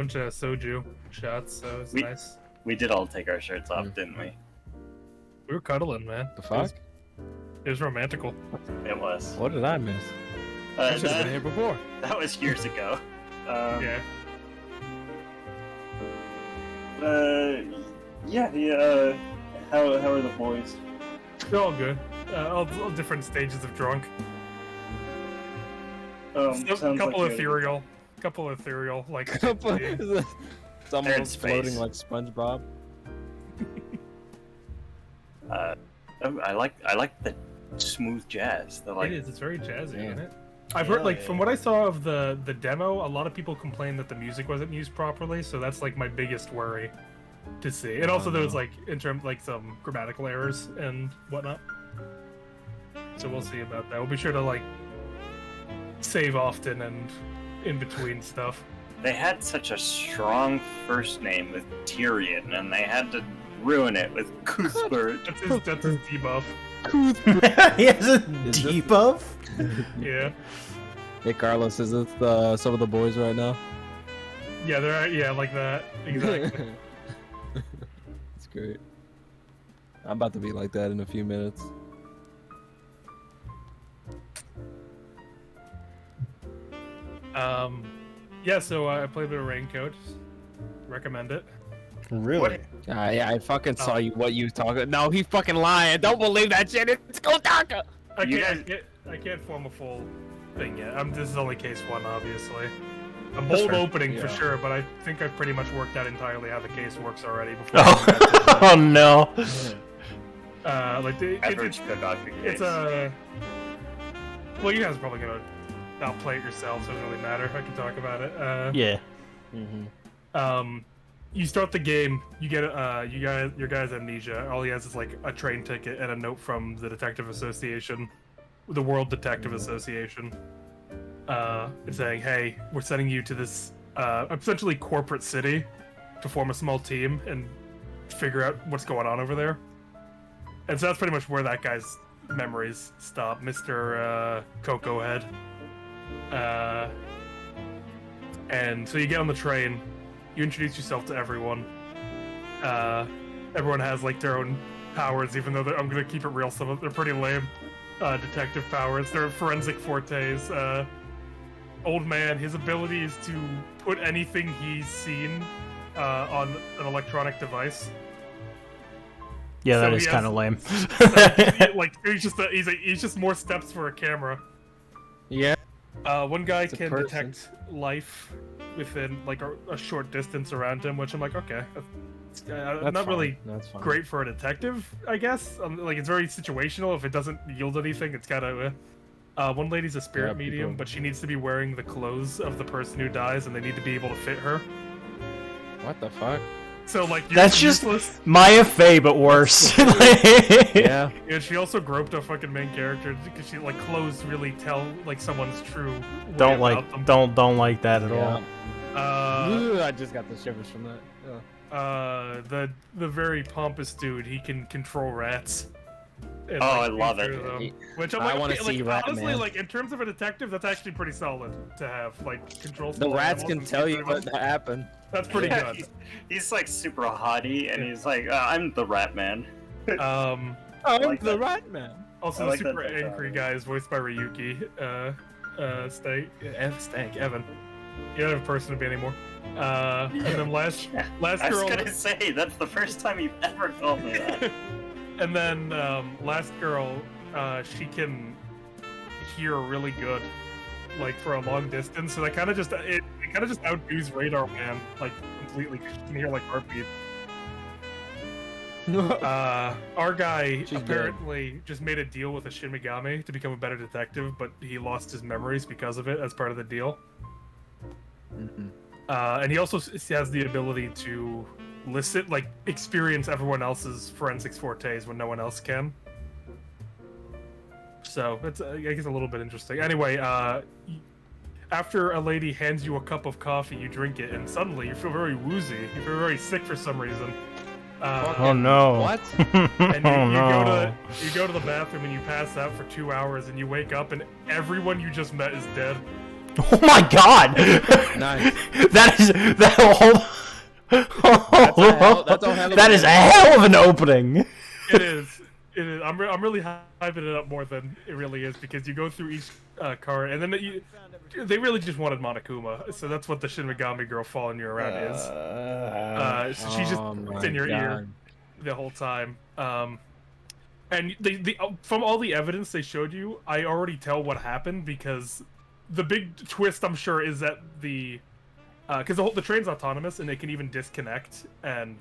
bunch of soju shots, so it's nice. We did all take our shirts off, didn't we? We were cuddling, man. The fuck? It was romantical. It was. What did I miss? I should have been here before. That was years ago. Yeah. Yeah. How are the boys? They're all good. All different stages of drunk. Couple ethereal, like. Someone's floating like SpongeBob. I like the smooth jazz. The, like, it is. It's very jazzy, yeah. isn't it? I've heard, like, from what I saw of the demo, a lot of people complained that the music wasn't used properly, so that's like my biggest worry to see. And also there was like like some grammatical errors and whatnot. So we'll see about that. We'll be sure to like save often and in between stuff. They had such a strong first name with Tyrion, and they had to ruin it with Cuthbert. That's his debuff. He has a debuff? Yeah. Hey Carlos, is this some of the boys right now? Yeah, they're like that. Exactly. That's great. I'm about to be like that in a few minutes. Yeah, so I played a bit of Raincoat. Recommend it. Really? Yeah, I fucking saw what you talking. No, he's fucking lying. Don't believe that shit. It's Kotaka. I can't form a full thing yet. This is only case 1, obviously. A bold opening for sure, but I think I've pretty much worked out entirely how the case works already. Before Oh no. It's a. Well, you guys are probably gonna outplay it yourself, so it doesn't really matter. I can talk about it. Yeah. You start the game. You get your guy's amnesia. All he has is like a train ticket and a note from the Detective Association, the World Detective Association, saying, "Hey, we're sending you to this essentially corporate city to form a small team and figure out what's going on over there." And so that's pretty much where that guy's memories stop, Mr. Cocoa Head. And so you get on the train. You introduce yourself to everyone. Everyone has like their own powers, even though I'm gonna keep it real. Some of they're pretty lame. Detective powers. They're forensic fortes. Old man, his ability is to put anything he's seen on an electronic device. Yeah, So that he is has- kind of lame. Like he's just more steps for a camera. Yeah. One guy a can person. detect life within like a short distance around him, which I'm like, okay, that's not fine. really That's fine. great for a detective, I guess. Like it's very situational. If it doesn't yield anything, it's gotta. One lady's a spirit Yeah, medium, people- but she needs to be wearing the clothes of the person who dies, and they need to be able to fit her. What the fuck? So like That's just useless. Maya Fey, but worse. Yeah. And she also groped a fucking main character because she like clothes really tell like someone's true. way Don't about like, them. don't like that at all. Ooh, I just got the shivers from that. Yeah. The very pompous dude, he can control rats. And, I like, love beat it. through them. He- Which I'm I like, wanna okay, see like, Rat honestly, Man. like in terms of a detective, that's actually pretty solid to have. Like control. The small rats animals can and tell see you through what them. happened. That's pretty Yeah, good. he's like super haughty, and he's like, I'm the Rat Man. Um, I'm like the that. rat man. also I the like super that angry guy is voiced by Ryuki. Stank Evan. You don't have a person to be anymore. And then last I was girl. gonna say, that's the first time you've ever called me that. And then last girl, she can hear really good, like for a long distance. So that kind of just outdoes Radar Man like completely. 'Cause she can hear like heartbeat. Our guy She's apparently just made a deal with a Shin Megami to become a better detective, but he lost his memories because of it as part of the deal. And he also has the ability to listen, like experience everyone else's forensics fortes when no one else can. So it's, I guess, a little bit interesting. Anyway, after a lady hands you a cup of coffee, you drink it, and suddenly you feel very woozy. You feel very sick for some reason. Oh no. What? And Oh you no. go to the bathroom and you pass out for 2 hours, and you wake up and everyone you just met is dead. Oh my god! Nice. That is that. That is a hell of an opening. It is. It is. I'm really hyping it up more than it really is because you go through each card and then they really just wanted Monokuma, so that's what the Shin Megami girl following you around is. So she's just in your ear the whole time. And they from all the evidence they showed you, I already tell what happened because the big twist I'm sure is that because the train's autonomous and it can even disconnect and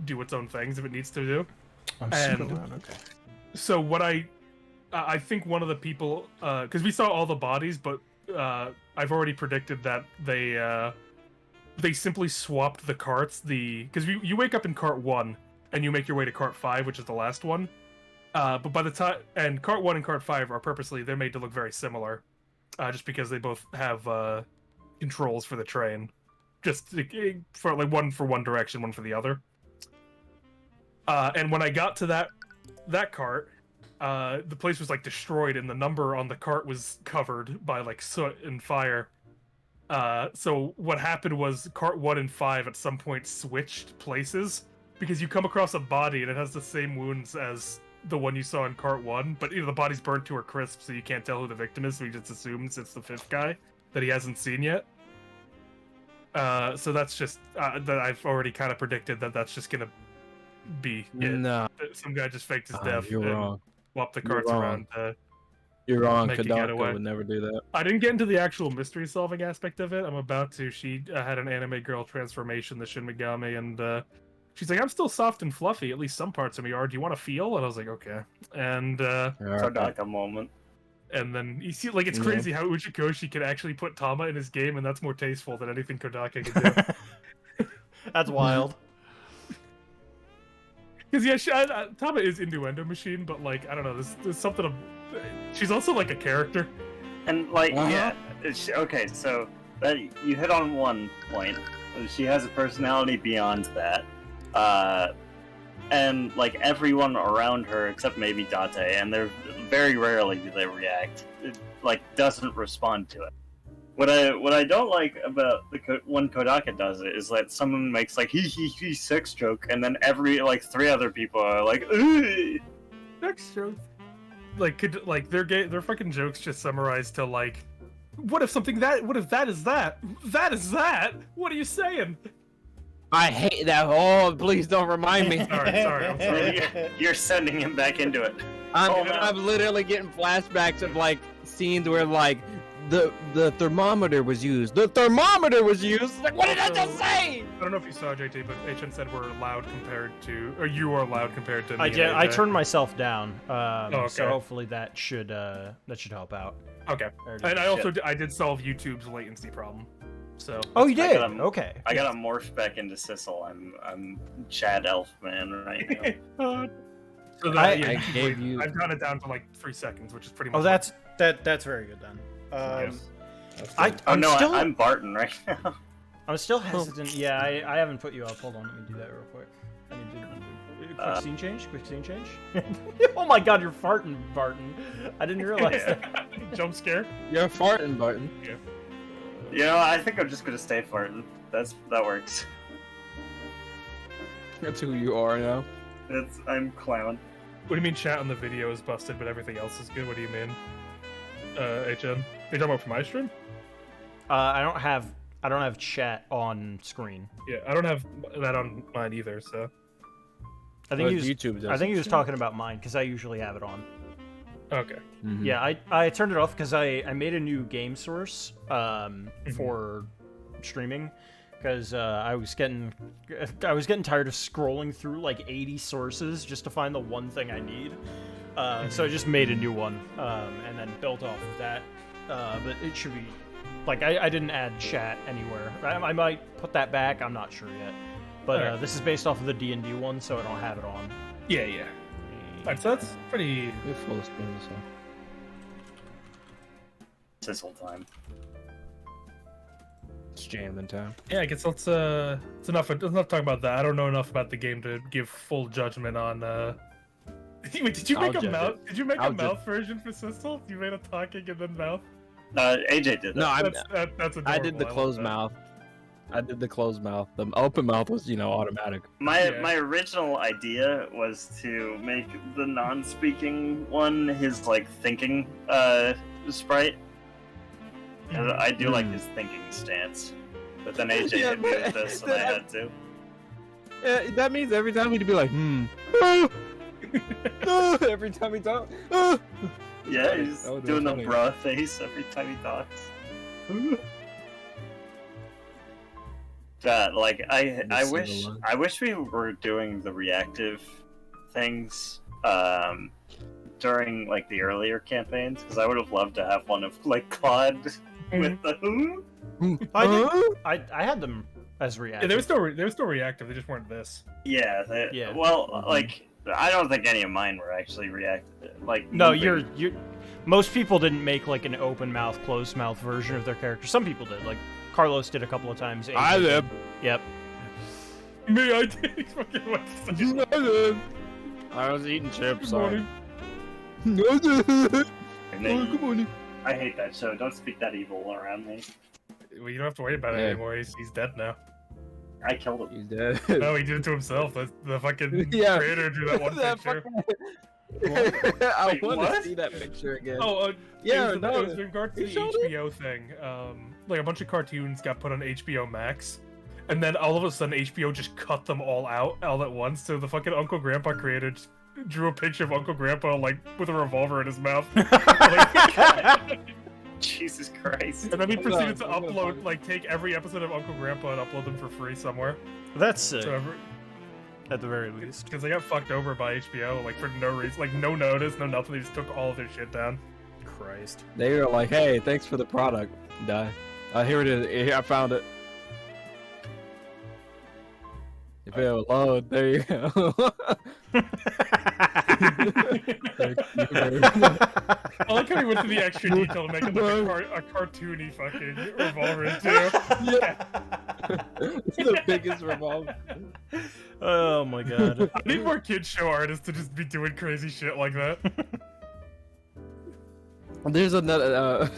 do its own things if it needs to do. I'm And- super loud, okay. So what I think one of the people, because we saw all the bodies, but I've already predicted that they simply swapped the carts. Because you wake up in cart 1 and you make your way to cart 5, which is the last one. But by the time cart 1 and cart 5 are they're made to look very similar, just because they both have controls for the train, just for like one for one direction, one for the other. And when I got to that cart, the place was like destroyed and the number on the cart was covered by like soot and fire. So what happened was cart 1 and 5 at some point switched places because you come across a body and it has the same wounds as the one you saw in cart 1, but the body's burnt to a crisp, so you can't tell who the victim is, so he just assumes it's the 5th guy that he hasn't seen yet. So that's just that I've already kind of predicted that's just gonna be it. No, Some guy just faked his death you're and wrong. swapped the You're carts wrong. around. You're wrong. Make a Kodaka getaway. would never do that. I didn't get into the actual mystery solving aspect of it. I'm about to. She had an anime girl transformation, the Shin Megami, and she's like, "I'm still soft and fluffy. At least some parts of me are. Do you want to feel?" And I was like, "Okay." And Kodaka moment. and then you see, like, it's crazy how Uchikoshi can actually put Tama in his game, and that's more tasteful than anything Kodaka can do. That's wild. Because Tama is innuendo machine, but like I don't know, there's something. She's also like a character. And like, Uh-huh. yeah, okay, so you hit on one point. She has a personality beyond that, and like everyone around her except maybe Date, and they're very rarely do they react. It, like doesn't respond to it. What I don't like about when Kodaka does it is that someone makes like he sex joke, and then every 3 other people are like, ugh. Next joke. Like their fucking jokes just summarized to like, what if that is that? That is that? What are you saying? I hate that. Oh, please don't remind me. Sorry, I'm sorry. You're sending him back into it. I'm literally getting flashbacks of like scenes where like the thermometer was used. The thermometer was used. Like, what did I just say? I don't know if you saw JT, but HN said we're loud compared to, or you are loud compared to me. I and I AJ. turned myself down, okay. so hopefully that should help out. Okay. And I also I did solve YouTube's latency problem. So. Oh, you I did? got 'em. Okay. I gotta morph back into Sissel. I'm Chad Elfman right now. So I gave you- I've got it down to like 3 seconds, which is pretty much. Oh, that's very good then. Yes. I'm still I'm Barton right now. I'm still hesitant. Yeah, I haven't put you up. Hold on, let me do that real quick. I need to quick scene change. Quick scene change. Oh my God, you're farting, Barton. I didn't realize that. Jump scare. You're farting, Barton. You know, I think I'm just gonna stay farting. That works. That's who you are now. I'm clown. What do you mean chat on the video is busted, but everything else is good? What do you mean? HN? You're talking about for my stream? I don't have chat on screen. Yeah, I don't have that on mine either, so. I think Well, he was, YouTube does. I think he was talking about mine because I usually have it on. Okay. Mhm. Yeah, I turned it off because I made a new game source for streaming because I was getting tired of scrolling through like 80 sources just to find the one thing I need. So I just made a new one and then built off of that. But it should be like I didn't add chat anywhere. I might put that back. I'm not sure yet. But Alright. this is based off of the D&D one, so I don't have it on. Yeah. Alright, so that's pretty. You're full of screen, so. Sissel time. It's jamming time. Yeah, I guess it's enough. Let's not talk about that. I don't know enough about the game to give full judgment on. Wait, did you I'll make a judge mouth? it. Did you make I'll a mouth version for Sistel? You made a talking and then mouth. AJ did that. No, That's adorable. I did the love closed that. mouth. I did the closed mouth. The open mouth was, automatic. My original idea was to make the non-speaking one his thinking sprite. 'Cause I do like his thinking stance, but then AJ hit me with this, and I had to. Yeah, that means every time he'd be like, every time he talks. Yeah, he's That would've doing been the funny. bruh face every time he talks. God, I wish we were doing the reactive things during the earlier campaigns, because I would have loved to have one of Claude with the I had them as reactive. Yeah, they were still reactive. They just weren't this. yeah. Yeah. Well, I don't think any of mine were actually reactive. No, moving. you're. Most people didn't make an open mouth, closed mouth version of their character. Some people did. Carlos did a couple of times. I did. Yep. Me, I did. Fucking what to say. I did. I was eating chips. Sorry. And Good then- morning. I hate that show. Don't speak that evil around me. Well, you don't have to worry about it Hey. anymore. He's dead now. I killed him. He's dead. No, he did it to himself. The fucking Yeah. creator drew that one That picture. I Wait, want what? to see that picture again. Oh, Yeah, it no, was in regards to you the showed it? HBO thing. A bunch of cartoons got put on HBO Max, and then all of a sudden HBO just cut them all out all at once. So the fucking Uncle Grandpa creator just drew a picture of Uncle Grandpa with a revolver in his mouth, Jesus Christ. and then he Hold proceeded to on, I'm gonna upload, take every episode of Uncle Grandpa and upload them for free somewhere. That's sick, So at the very least. because they got fucked over by HBO, for no reason, no notice, no nothing. They just took all of their shit down. Christ. They were like, "Hey, thanks for the product." Die. Here it is. Here, I found it. If it'll load, there you go. Thank you very much. I like how he went to the extra detail to make it a cartoony fucking revolver too. Yeah. The biggest revolver. Oh my god. I need more kids show artists to just be doing crazy shit like that. There's another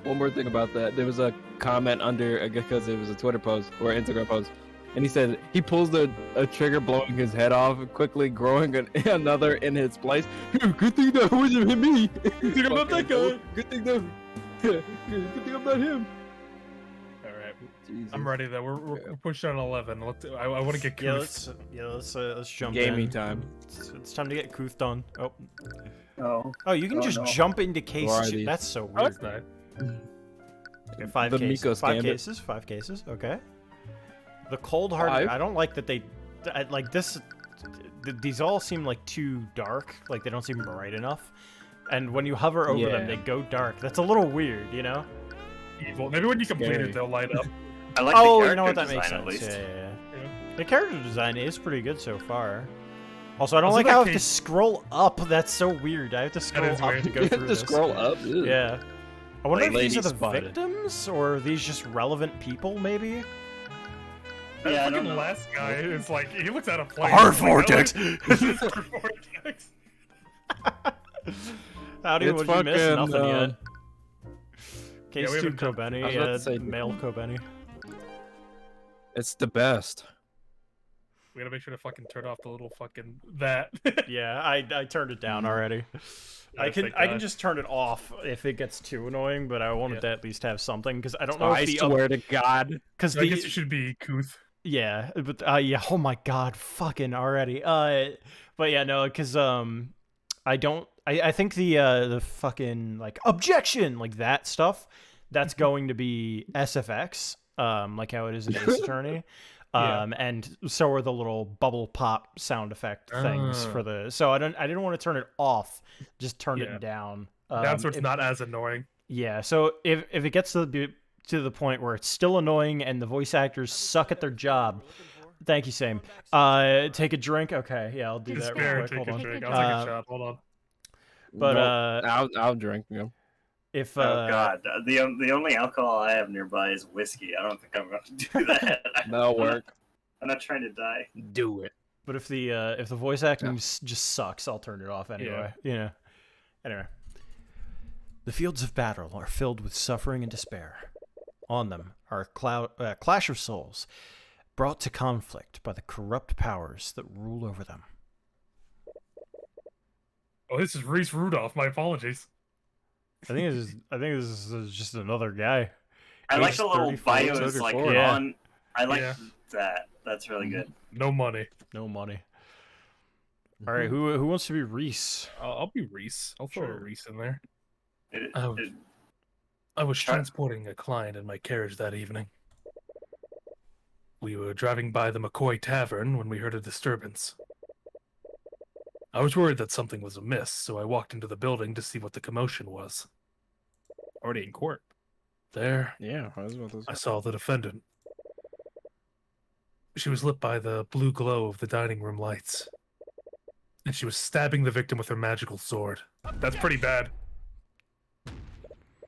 one more thing about that. There was a comment under because it was a Twitter post or Instagram post, and he said he pulls a trigger, blowing his head off, quickly growing another in its place. Good thing that wasn't me. Good thing I'm not that guy. Good thing that. Good thing I'm not him. All right, Jesus. I'm ready though. We're pushing on 11. I want to get Yeah, Kuth. let's jump Gaming in. time. It's time to get Kuth done. Oh. Oh, you can Oh, just no. jump into cases. are these? That's so Oh, weird. that's nice. Okay, five The cases. Miko's Five Gambit. cases. 5 cases. Okay. The cold heart. Five? I don't like that they like this. These all seem too dark. They don't seem bright enough. And when you hover over them, Yeah. they go dark. That's a little weird, you know? Evil. Maybe when you complete Scary. it, they'll light up. I like Oh, the you know what? character That makes design, sense. at least. Yeah. The character design is pretty good so far. Also, I don't Also, like that how I have to case- scroll up. That's so weird. I have to scroll is up weird. to go You through have to this. scroll up. Ew. Yeah. I wonder Like if these are lady the spotted. victims, or are these just relevant people, maybe? That Yeah, I don't fucking know. last guy is he looks out of place. Hard It's like, vortex. This is hard vortex. Howdy, It's what'd you miss? fucking, Nothing yet. Case we 2 haven't done- Kobeni, I was about to say- male Kobeni. It's the best. We gotta make sure to fucking turn off the little fucking that. Yeah, I turned it down already. I can thank I can God. just turn it off if it gets too annoying, but I wanted Yeah. to at least have something because I don't know I if the swear to God. because I guess it should be Kuth. yeah, but yeah, oh my god, fucking already. But yeah, no, because I don't. I think the fucking objection that stuff that's going to be SFX like how it is in Ace Attorney. Yeah. And so are the little bubble pop sound effect things Ah. for the. So I didn't want to turn it off, just turn Yeah. it down. That's so it's if- not as annoying. Yeah. So if it gets to the point where it's still annoying and the voice actors suck at their job. Thank you, Sam. Take a drink. Okay, yeah, I'll do Just that spare real and quick. take Hold a on. drink. I'll take Uh, a shot. Hold on. But, No, I'll drink. You know. If Oh god, the only alcohol I have nearby is whiskey. I don't think I'm going to do that. That'll work. I'm not trying to die. Do it. But if the voice acting just sucks, I'll turn it off anyway. You know. Anyway. The fields of battle are filled with suffering and despair. On them are a clash of souls, brought to conflict by the corrupt powers that rule over them. Oh, this is Reese Rudolph. My apologies. I think this is just another guy. I like Age the little 34, bios like 34. Yeah. on. I like Yeah. that. That's really good. No money. No money. All right, who wants to be Reese? I'll be Reese. I'll throw Sure. a Reese in there. It, Oh. it, I was Sure. transporting a client in my carriage that evening. We were driving by the McCoy Tavern when we heard a disturbance. I was worried that something was amiss, so I walked into the building to see what the commotion was. Already in court. There, Yeah, I was about to I saw the defendant. She was lit by the blue glow of the dining room lights. And she was stabbing the victim with her magical sword. That's pretty bad.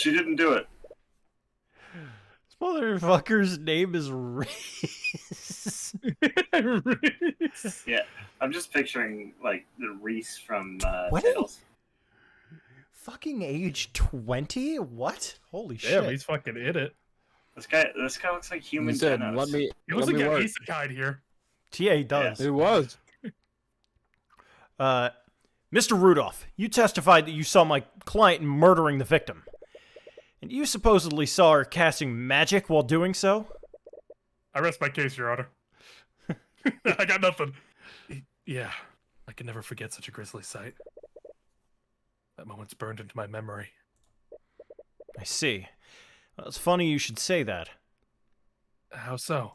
she didn't do it. This motherfucker's name is Reese. Reese. Yeah, I'm just picturing like the Reese from What? Tales. Fucking age 20? What? Holy Damn, shit. he's fucking in it. This guy looks like human. You said, Thanos. let me He looks let like me a work. isekai here. TA does. It was. Mr. Rudolph, you testified that you saw my client murdering the victim. And you supposedly saw her casting magic while doing so? I rest my case, Your Honor. I got nothing. Yeah, I can never forget such a grisly sight. That moment's burned into my memory. I see. Well, it's funny you should say that. How so?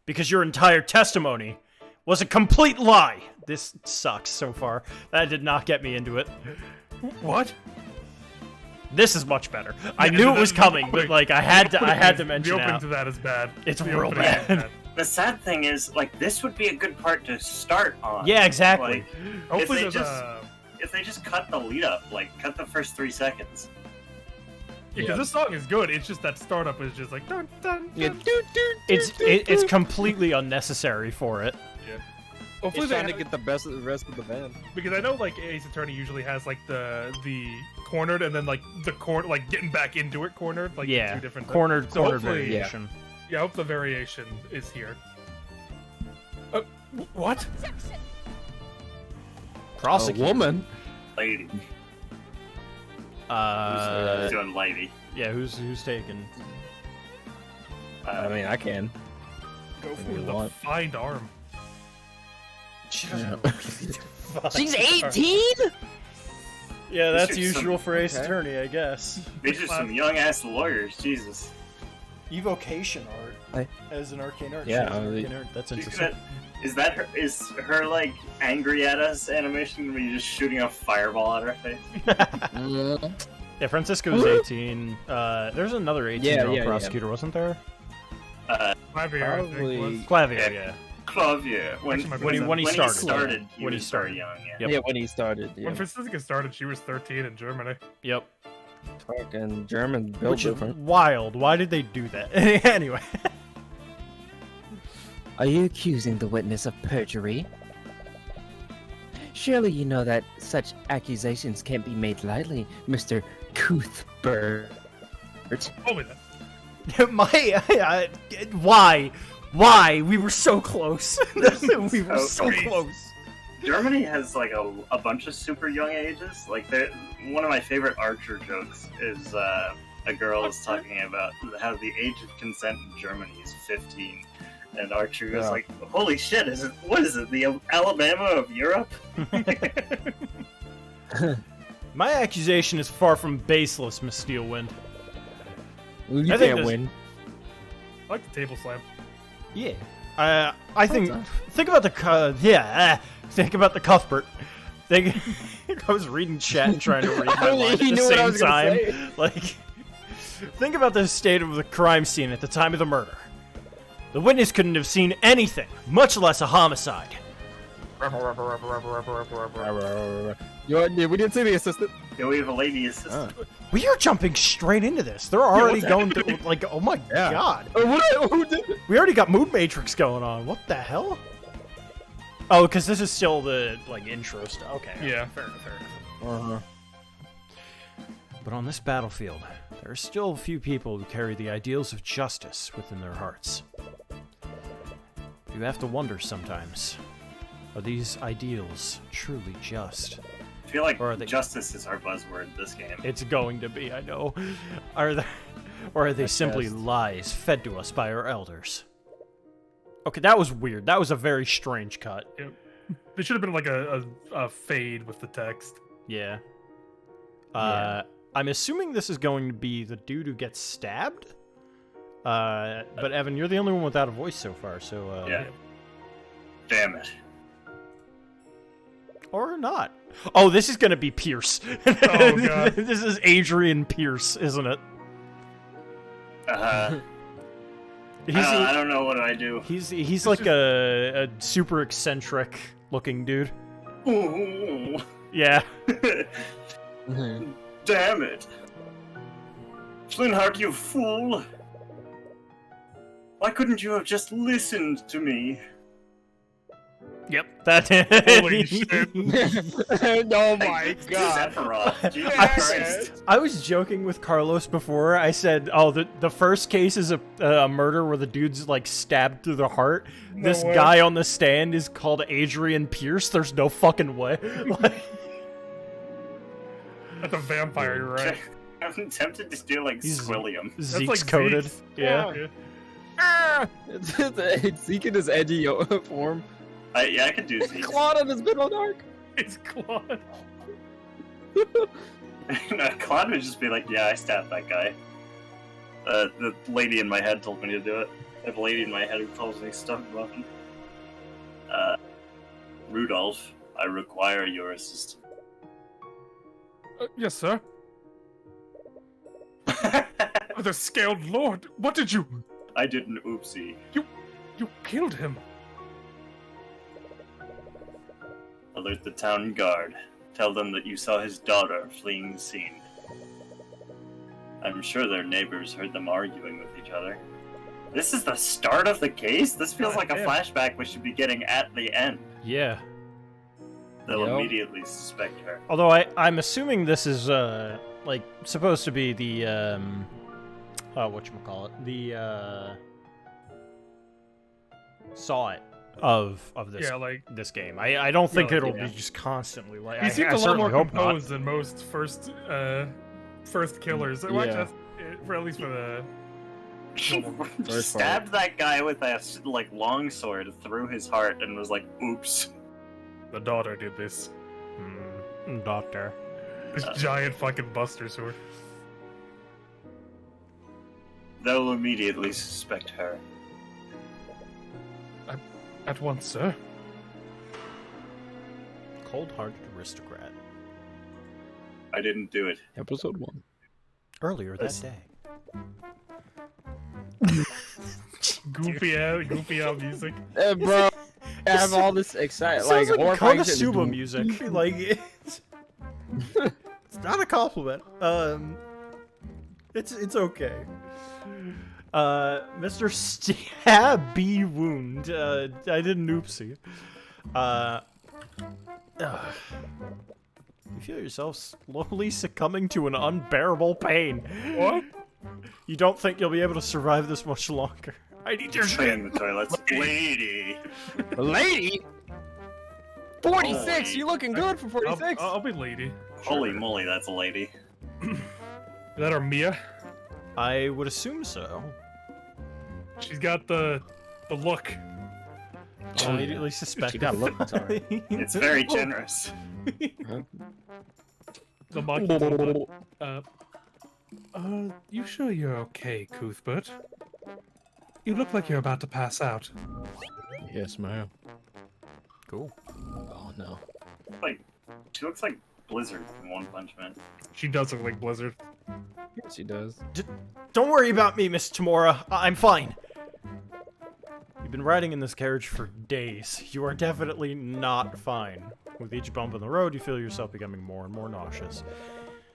Because your entire testimony was a complete lie. This sucks so far. That did not get me into it. What? This is much better. I Yeah, knew it the- was the coming, but opening- like I had to The mention opening it. to that is bad. It's The real opening is bad. The sad thing is, like, this would be a good part to start on. Yeah, exactly. Like, Hopefully they there's just- a... if they just cut the lead up, like, cut the first 3 seconds. Yeah, because this song is good. It's just that startup is just like... Dun, dun, Yeah, dun. It's completely unnecessary for it. Hopefully He's they trying to have- get the best of the rest of the band. Because I know like Ace Attorney usually has like the cornered and then like the like getting back into it cornered, like Yeah, two different cornered So hopefully- variation. Yeah, I hope the variation is here. What? A Prosecute. woman. Lady. Uh, Doing lady. yeah. Who's taken? I mean, I can. Go If for you the want. find arm. Yeah. She's 18. Yeah, that's These are some- usual for Ace okay. Attorney, I guess. These are some young ass lawyers, Jesus. Evocation art I- as an arcane art. Yeah, She's an I mean- arcane art. That's She's interesting. gonna- Is her like angry at us animation where you're just shooting a fireball at her face? Yeah, Francisco's 18. There's another 18-year-old yeah, yeah. prosecutor, wasn't there? Clavier, I think, Probably- was. Clavier, yeah. Clavier. When Actually, when he started. he When he was started. very young, yeah. Yep. Yeah, when he started. Yeah. When Francisca started, she was 13 in Germany. Yep. Fucking German built Which is different. wild. Why did they do that? Anyway. Are you accusing the witness of perjury? Surely you know that such accusations can't be made lightly, Mr. Cuthbert. Told me that. Why? We were so close. we were so Okay. close. Germany has like a bunch of super young ages. Like one of my favorite Archer jokes is a girl is talking about how the age of consent in Germany is 15, and Archer goes Yeah. like, "Holy shit! What is it? The Alabama of Europe?" My accusation is far from baseless, Miss Steelwind. You I think can't this- win. I like the table slam. Yeah. I think. Think about the. Think about the Cuthbert. I was reading chat and trying to read my line at You the knew what I same was gonna time. say. Like, think about the state of the crime scene at the time of the murder. The witness couldn't have seen anything, much less a homicide. We didn't see the assistant. Yeah, we have a lady assistant. We are jumping straight into this. They're already what's going through, like, oh my Yeah. god. Who did it? We already got Mood Matrix going on. What the hell? Oh, because this is still the, like, intro stuff. Okay. Yeah. Fair enough. But on this battlefield, there are still a few people who carry the ideals of justice within their hearts. You have to wonder sometimes, are these ideals truly just? I feel like Or are they- justice is our buzzword this game. It's going to be, I know. Are they, or are they simply best. lies fed to us by our elders? Okay, that was weird. That was a very strange cut. There should have been like a fade with the text. Yeah. I'm assuming this is going to be the dude who gets stabbed. But Evan, you're the only one without a voice so far, so Yeah. Damn it. Or not. Oh, this is gonna be Pierce. Oh, God. This is Adrian Pierce, isn't it? I don't know what I do. He's like a super eccentric looking dude. Ooh. Yeah. Damn it. Flintheart, you fool. Why couldn't you have just listened to me? Yep. That. Holy shit. Oh my god. Sephiroth, Jesus I- Christ. I was joking with Carlos before. I said, "Oh, the first case is a murder where the dude's like stabbed through the heart." No This way. guy on the stand is called Adrian Pierce. There's no fucking way. Like, That's a vampire, you're right. I'm tempted to do like He's- Squilliam. That's Zeke's like coded. Zeke's. Yeah. Ah! It's Zeke in his edgy form. Yeah, I could do Zeke. Claude on his middle dark. It's Claude. No, Claude would just be like, yeah, I stabbed that guy. The lady in my head told me to do it. I have a lady in my head who tells me stuff about him. Rudolph, I require your assistance. Yes, sir. Oh, the scaled lord. What did you? I did an oopsie. You killed him. Alert the town guard. Tell them that you saw his daughter fleeing the scene. I'm sure their neighbors heard them arguing with each other. This is the start of the case? This feels like a Yeah. flashback we should be getting at the end. Yeah. They'll Yep. immediately suspect her. Although I'm assuming this is like supposed to be the whatchamacallit? The saw it of this Yeah, like this game. I don't think Yeah, it'll yeah. be just constantly like he seems I a lot certainly more hope not. composed than most first killers. Well, Yeah. just, for at least for the. First Stabbed that guy with a like long sword through his heart and was like, "Oops." The daughter did this. Doctor. This giant fucking Buster sword. They'll immediately suspect her. At once, sir. Cold-hearted aristocrat. I didn't do it. Episode 1. Earlier that Listen. day. Goofy out music. Bro, I have all this excitement. Sounds like horrifying shit. Konosuba music. Like it's not a compliment. It's okay. Mr. Stabby Wound. I did an oopsie. You feel yourself slowly succumbing to an unbearable pain. What? You don't think you'll be able to survive this much longer. I need your shit. Clean the toilets. Lady! Lady? 46! Holy- You looking good for 46? I'll be lady. Holy moly, that's a lady. Is that our Mia? I would assume so. She's got the look. I'll immediately suspect She got it. look, sorry. It's very generous. The monkey. You sure you're okay, Cuthbert? You look like you're about to pass out. Yes, ma'am. Cool. Oh, no. Like, she looks like Blizzard from One Punch Man. She does look like Blizzard. Yes, she does. Don't worry about me, Miss Tamora. I'm fine. You've been riding in this carriage for days. You are definitely not fine. With each bump in the road, you feel yourself becoming more and more nauseous.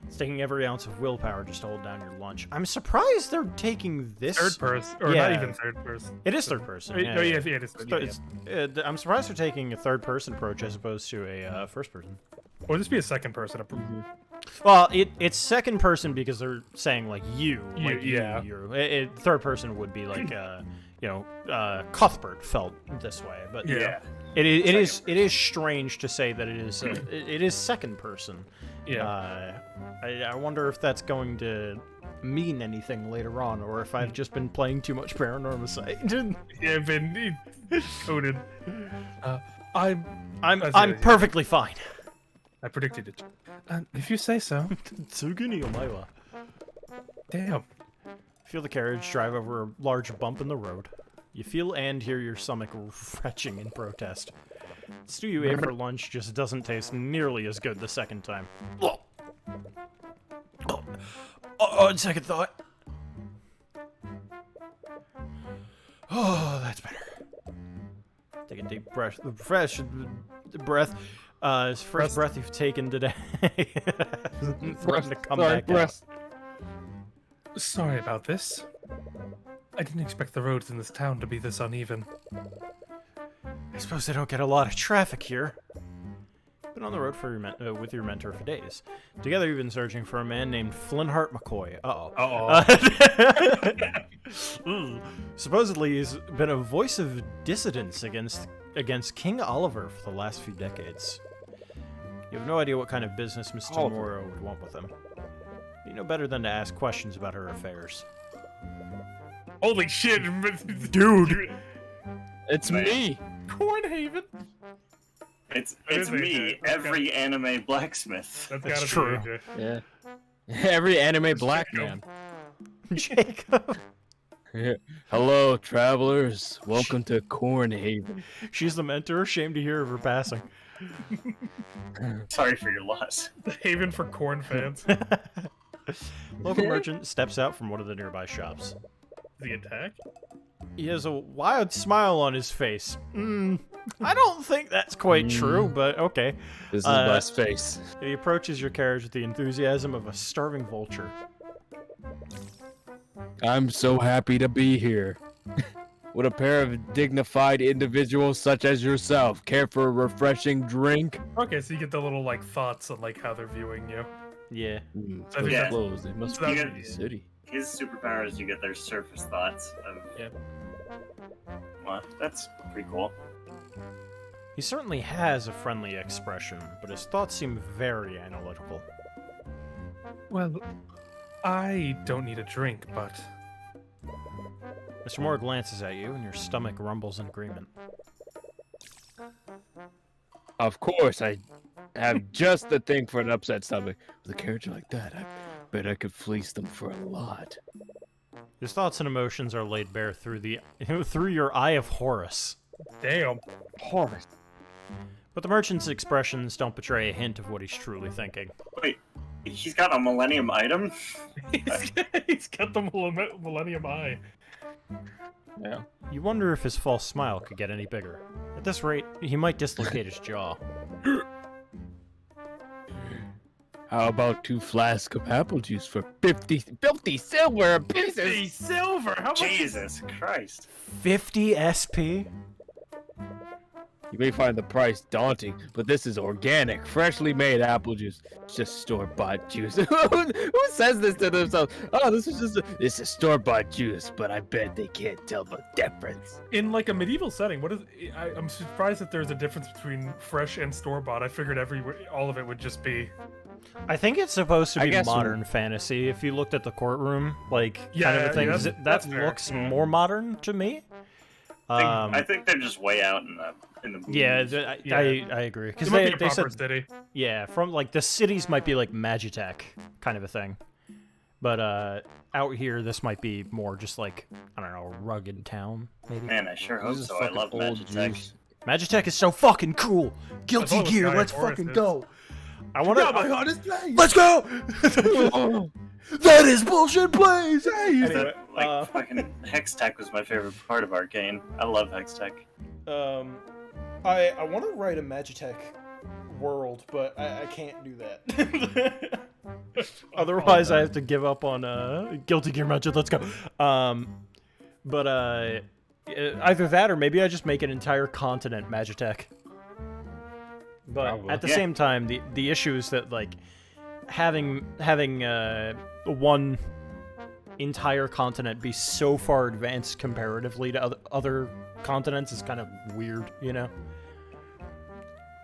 It's taking every ounce of willpower just to hold down your lunch. I'm surprised they're taking this... Third person, or Yeah. not even third person. It is third person. No, yeah, it is. Third, yeah. I'm surprised they're taking a third person approach as opposed to a first person. Or just be a second person. Well, it's second person because they're saying like you, like yeah. you. Third person would be like Cuthbert felt this way, but Yeah. it is strange to say that it is second person. Yeah. I wonder if that's going to mean anything later on, or if I've just been playing too much Paranormal Sight. Yeah, been coded. I'm perfectly fine. I predicted it. If you say so. Tsuguni omae. Damn. Feel the carriage drive over a large bump in the road. You feel and hear your stomach retching in protest. The stew you ate for lunch just doesn't taste nearly as good the second time. On second thought. Oh, that's better. Take a deep breath. It's the first breath you've taken today. Starting to come back out. Sorry about this. I didn't expect the roads in this town to be this uneven. I suppose they don't get a lot of traffic here. Been on the road for with your mentor for days. Together you've been searching for a man named Flintheart McCoy. Supposedly he's been a voice of dissidence against King Oliver for the last few decades. You have no idea what kind of business Mr. Moro would want with him. You know better than to ask questions about her affairs. Holy shit, Dude! It's me. Cornhaven. It's is me, AJ. every anime blacksmith. That's That's gotta true. be AJ. Yeah. Every anime black man. Jacob! Hello, travelers. Welcome to Cornhaven. She's the mentor, ashamed to hear of her passing. Sorry for your loss. The haven for corn fans. Local merchant steps out from one of the nearby shops. The attack? He has a wide smile on his face. I don't think that's quite true, but okay. This is best face. He approaches your carriage with the enthusiasm of a starving vulture. I'm so happy to be here. Would a pair of dignified individuals such as yourself care for a refreshing drink? Okay, so you get the little like thoughts on like how they're viewing you. Yeah. I think Yeah. Clothes. They must So be that- in the city. His superpower is you get their surface thoughts of. Yeah. Well, that's pretty cool. He certainly has a friendly expression, but his thoughts seem very analytical. Well, I don't need a drink, but Mr. Moore glances at you, and your stomach rumbles in agreement. Of course, I have just the thing for an upset stomach. With a carriage like that, I bet I could fleece them for a lot. His thoughts and emotions are laid bare through through your eye of Horus. damn. Horse. But the merchant's expressions don't betray a hint of what he's truly thinking. Wait, he's got a Millennium item? He's got the Millennium Eye. Yeah. You wonder if his false smile could get any bigger. At this rate, he might dislocate his jaw. How about 2 flasks of apple juice for 50 silver pieces? Hey, silver! How much? Jesus Christ. 50 SP? You may find the price daunting, but this is organic, freshly made apple juice. It's just store-bought juice. Who says this to themselves? Oh, this is store-bought juice, but I bet they can't tell the difference. In like a medieval setting, what is? I'm surprised that there's a difference between fresh and store bought. I figured all of it would just be. I think it's supposed to I be guess modern fantasy. If you looked at the courtroom, like Yeah, kind of a thing, yeah, 'cause that's that fair. looks more modern to me. I think they're just way out in the movies. Yeah, Yeah. I agree. It Because might be a they proper said, city. yeah, from like the cities might be like Magitech kind of a thing, but out here this might be more just like I don't know, a rugged town maybe. Man, I sure hope This is so. I fucking love old Magitech. juice. Magitech is so fucking cool. Guilty all the Gear, Sky let's Forest fucking is. go. I want to. honest place. Let's go. That is bullshit, plays. Anyway, Fucking Hextech was my favorite part of Arcane. I love Hextech. I want to write a Magitech world, but I can't do that. Otherwise, I have to give up on Guilty Gear Magic. Let's go. But either that or maybe I just make an entire continent Magitech. But Probably. at the Yeah. same time, the issue is that like having one entire continent be so far advanced comparatively to other continents is kind of weird, you know?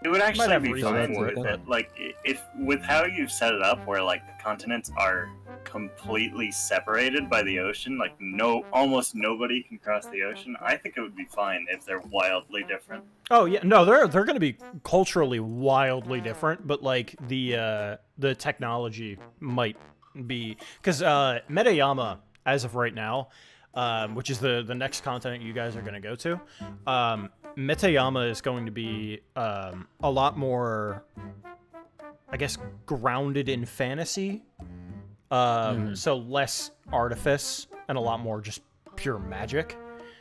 It would actually have be reason fine for with it. it. Like, if with how you've set it up, where like the continents are completely separated by the ocean, like almost nobody can cross the ocean. I think it would be fine if they're wildly different. Oh yeah, no, they're going to be culturally wildly different, but like the technology might be because Metayama, as of right now, which is the next continent you guys are going to go to, Metayama is going to be a lot more, I guess, grounded in fantasy. So less artifice and a lot more just pure magic.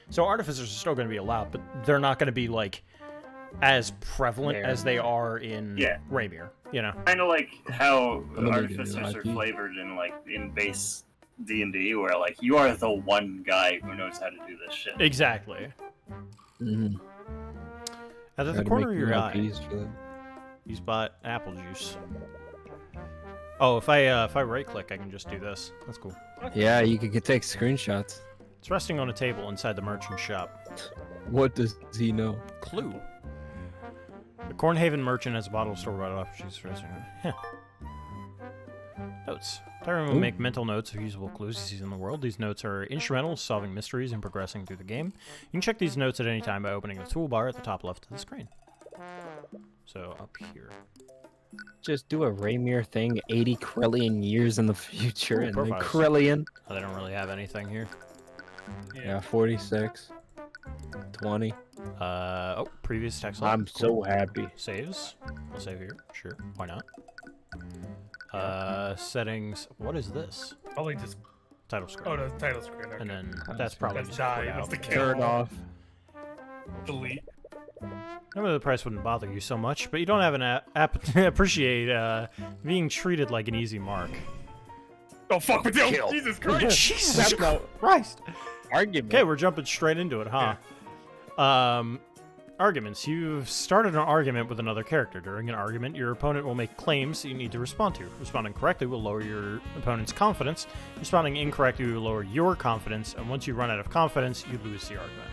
So artificers are still going to be allowed, but they're not going to be like as prevalent as they are in Raymere, you know? Kind of like how gonna need a new artificers are IP. flavored in base D&D, where like you are the one guy who knows how to do this shit. Exactly. Mm-hmm. Out of the corner of your eye, you spot apple juice. Oh, if I right click, I can just do this. That's cool. Yeah, you could take screenshots. It's resting on a table inside the merchant shop. What does he know? Clue. The Cornhaven merchant has a bottle of store-bought apple juice resting on. Huh. Notes. Tyrion will make mental notes of usable clues he sees in the world. These notes are instrumental in solving mysteries and progressing through the game. You can check these notes at any time by opening the toolbar at the top left of the screen. So, up here. Just do a Raymere thing 80 Krellian years in the future, and then profiles. Krellian. Oh, they don't really have anything here. Yeah, 46. 20. Oh, previous text. I'm so happy. Saves. We'll save here. Sure. Why not? Settings. What is this? Probably just. Title screen. Oh, no, title screen. Okay. And then that's probably That's just die. put That's out. the kill. Turn off. Delete. Normally the price wouldn't bother you so much, but you don't have an appreciate being treated like an easy mark. Oh, fuck with you! Kill. Jesus Christ! Jesus Christ! Argument. Okay, we're jumping straight into it, huh? Arguments. You've started an argument with another character. During an argument, your opponent will make claims that you need to respond to. Responding correctly will lower your opponent's confidence. Responding incorrectly will lower your confidence, and once you run out of confidence, you lose the argument.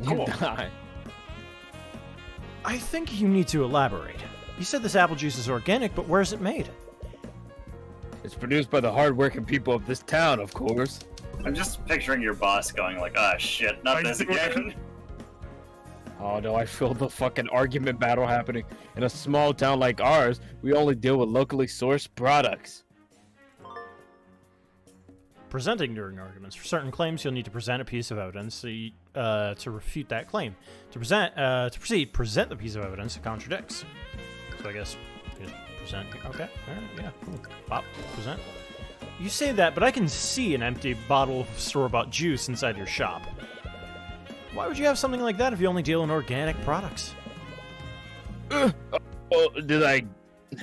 You die. I think you need to elaborate. You said this apple juice is organic, but where is it made? It's produced by the hardworking people of this town, of course. I'm just picturing your boss going like, "Ah, shit, not this again." Oh no, I feel the fucking argument battle happening. In a small town like ours, we only deal with locally sourced products. Presenting during arguments. For certain claims, you'll need to present a piece of evidence to refute that claim. To proceed, present the piece of evidence that contradicts. So I guess just present. Okay, all right, yeah, cool. Pop, present. You say that, but I can see an empty bottle of store-bought juice inside your shop. Why would you have something like that if you only deal in organic products? Oh,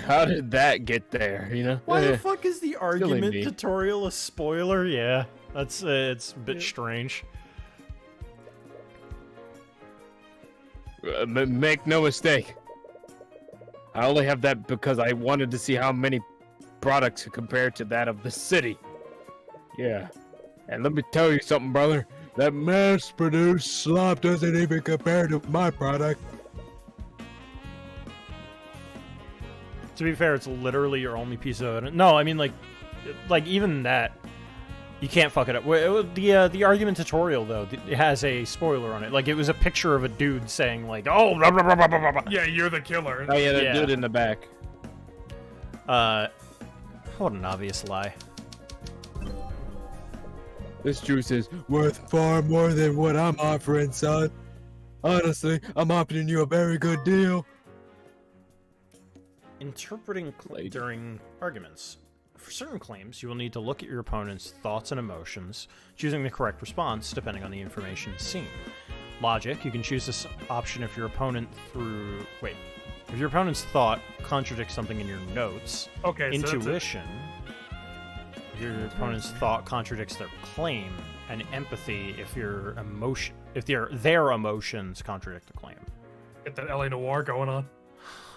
how did that get there, you know? Why the fuck is the argument me. tutorial a spoiler? Yeah, that's it's a bit strange. Make no mistake. I only have that because I wanted to see how many products compare to that of the city. Yeah. And let me tell you something, brother. That mass-produced slop doesn't even compare to my product. To be fair, it's literally your only piece of evidence. No, I mean like even that, you can't fuck it up. The argument tutorial though, it has a spoiler on it. Like it was a picture of a dude saying like, "Oh, blah, blah, blah, blah, blah, blah." Yeah, you're the killer. Oh yeah, that Yeah. dude in the back. What an obvious lie. This juice is worth far more than what I'm offering, son. Honestly, I'm offering you a very good deal. Interpreting during arguments. For certain claims, you will need to look at your opponent's thoughts and emotions, choosing the correct response depending on the information seen. Logic, you can choose this option if your opponent's thought contradicts something in your notes. Okay, so that's it. Intuition, if your opponent's thought contradicts their claim, and empathy if their emotions contradict the claim. Get that LA Noir going on.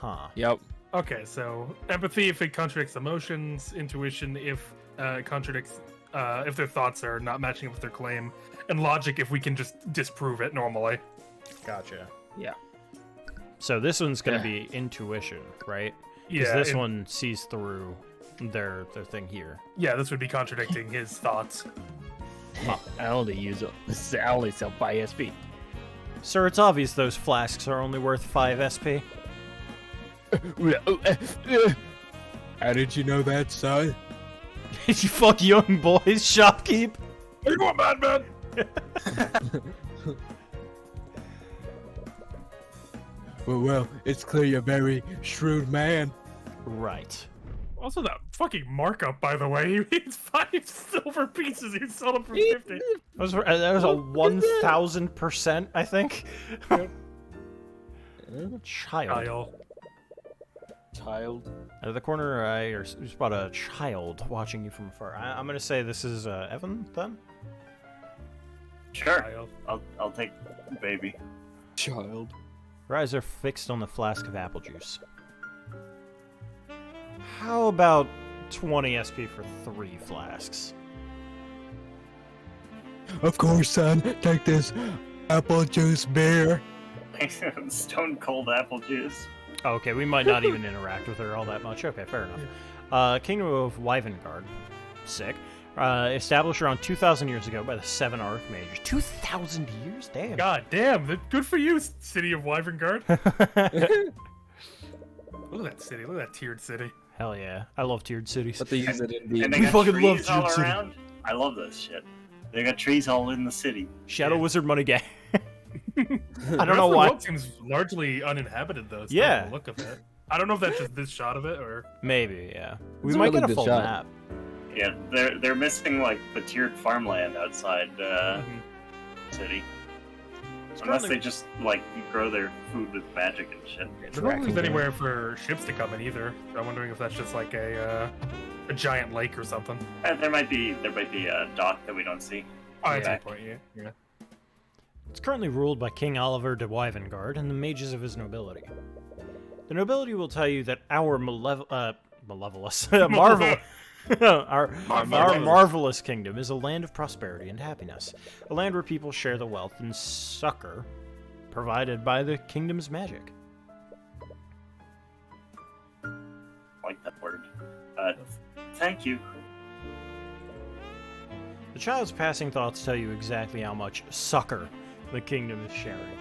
Huh. Yep. Okay, so empathy if it contradicts emotions, intuition if it contradicts if their thoughts are not matching up with their claim, and logic if we can just disprove it normally. Gotcha. Yeah. So this one's gonna be intuition, right? Because Yeah, this one sees through their thing here. Yeah, this would be contradicting his thoughts. I only sell 5 SP. Sir, it's obvious those flasks are only worth 5 SP. How did you know that, son? You fuck young boys, shopkeep. Are you a madman? Well, it's clear you're a very shrewd man. Right. Also, that fucking markup, by the way. He needs 5 silver pieces. He sold them for 50. That was a 1,000%, I think. Child. Child. Out of the corner, I spot a child watching you from afar. I'm gonna say this is Evan, then? Sure. Child. I'll take baby. Child. Her eyes are fixed on the flask of apple juice. How about 20 SP for 3 flasks? Of course, son. Take this apple juice beer. Stone cold apple juice. Okay, we might not even interact with her all that much. Okay, fair enough. Kingdom of Wyvengard. Sick. Established around 2,000 years ago by the 7 Archmages. 2,000 years? Damn. God damn. Good for you, city of Wyverngard. Look at that city. Look at that tiered city. Hell yeah. I love tiered cities. But they use it in the. And they We got fucking love trees all Tube City. around. I love this shit. They got trees all in the city. Shadow Yeah. Wizard Money Gang. I The don't rest know of the why. world seems largely uninhabited, though. Yeah. From the look of it. I don't know if that's just this shot of it or. Maybe, yeah. We It's a might really get a good full shot. map. Yeah, they're missing like the tiered farmland outside city. Unless currently- they just like grow their food with magic and shit. I don't know if there's anywhere for ships to come in either. I'm wondering if that's just like a giant lake or something. There might be a dock that we don't see. Oh, that's a Yeah. good point. Yeah. It's currently ruled by King Oliver de Wyvengard and the mages of his nobility. The nobility will tell you that our malevolous, our marvelous kingdom is a land of prosperity and happiness, a land where people share the wealth and succor provided by the kingdom's magic. Like that word. Thank you. The child's passing thoughts tell you exactly how much succor the kingdom is sharing.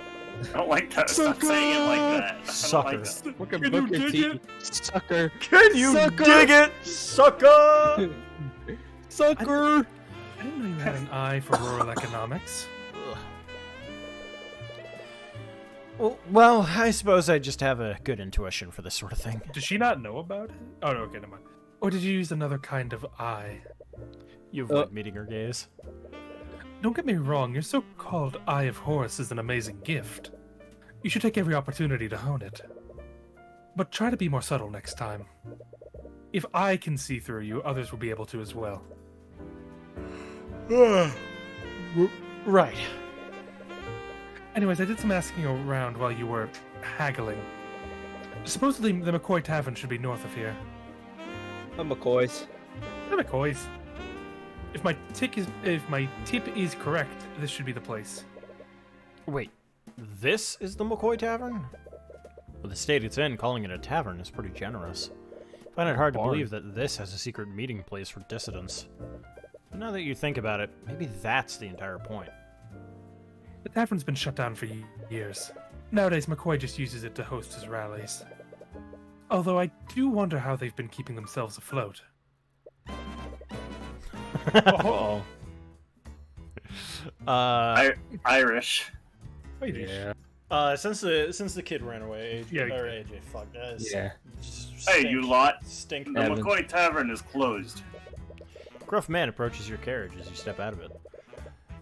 I don't like that. Stop saying it like that. I don't Sucker. like that. Look at Can you Booker dig T. it? Sucker. Can you Sucker! dig it, sucker? Sucker. I didn't know you had an eye for rural economics. Well, I suppose I just have a good intuition for this sort of thing. Does she not know about it? Oh, no, okay, never mind. Or did you use another kind of eye? You avoid meeting her gaze. Don't get me wrong, your so-called Eye of Horus is an amazing gift. You should take every opportunity to hone it. But try to be more subtle next time. If I can see through you, others will be able to as well. Right. Anyways, I did some asking around while you were haggling. Supposedly, the McCoy Tavern should be north of here. McCoy's. The McCoy's. If my tip is correct, this should be the place. Wait, this is the McCoy Tavern? With the state it's in, calling it a tavern is pretty generous. I find it hard to believe that this has a secret meeting place for dissidents. But now that you think about it, maybe that's the entire point. The tavern's been shut down for years. Nowadays, McCoy just uses it to host his rallies. Although I do wonder how they've been keeping themselves afloat. Oh. Irish. Yeah. Since the kid ran away, AJ, Yeah. or AJ, fuck that. Yeah. Hey, you lot. Stink. The Evan. McCoy Tavern is closed. Gruff man approaches your carriage as you step out of it.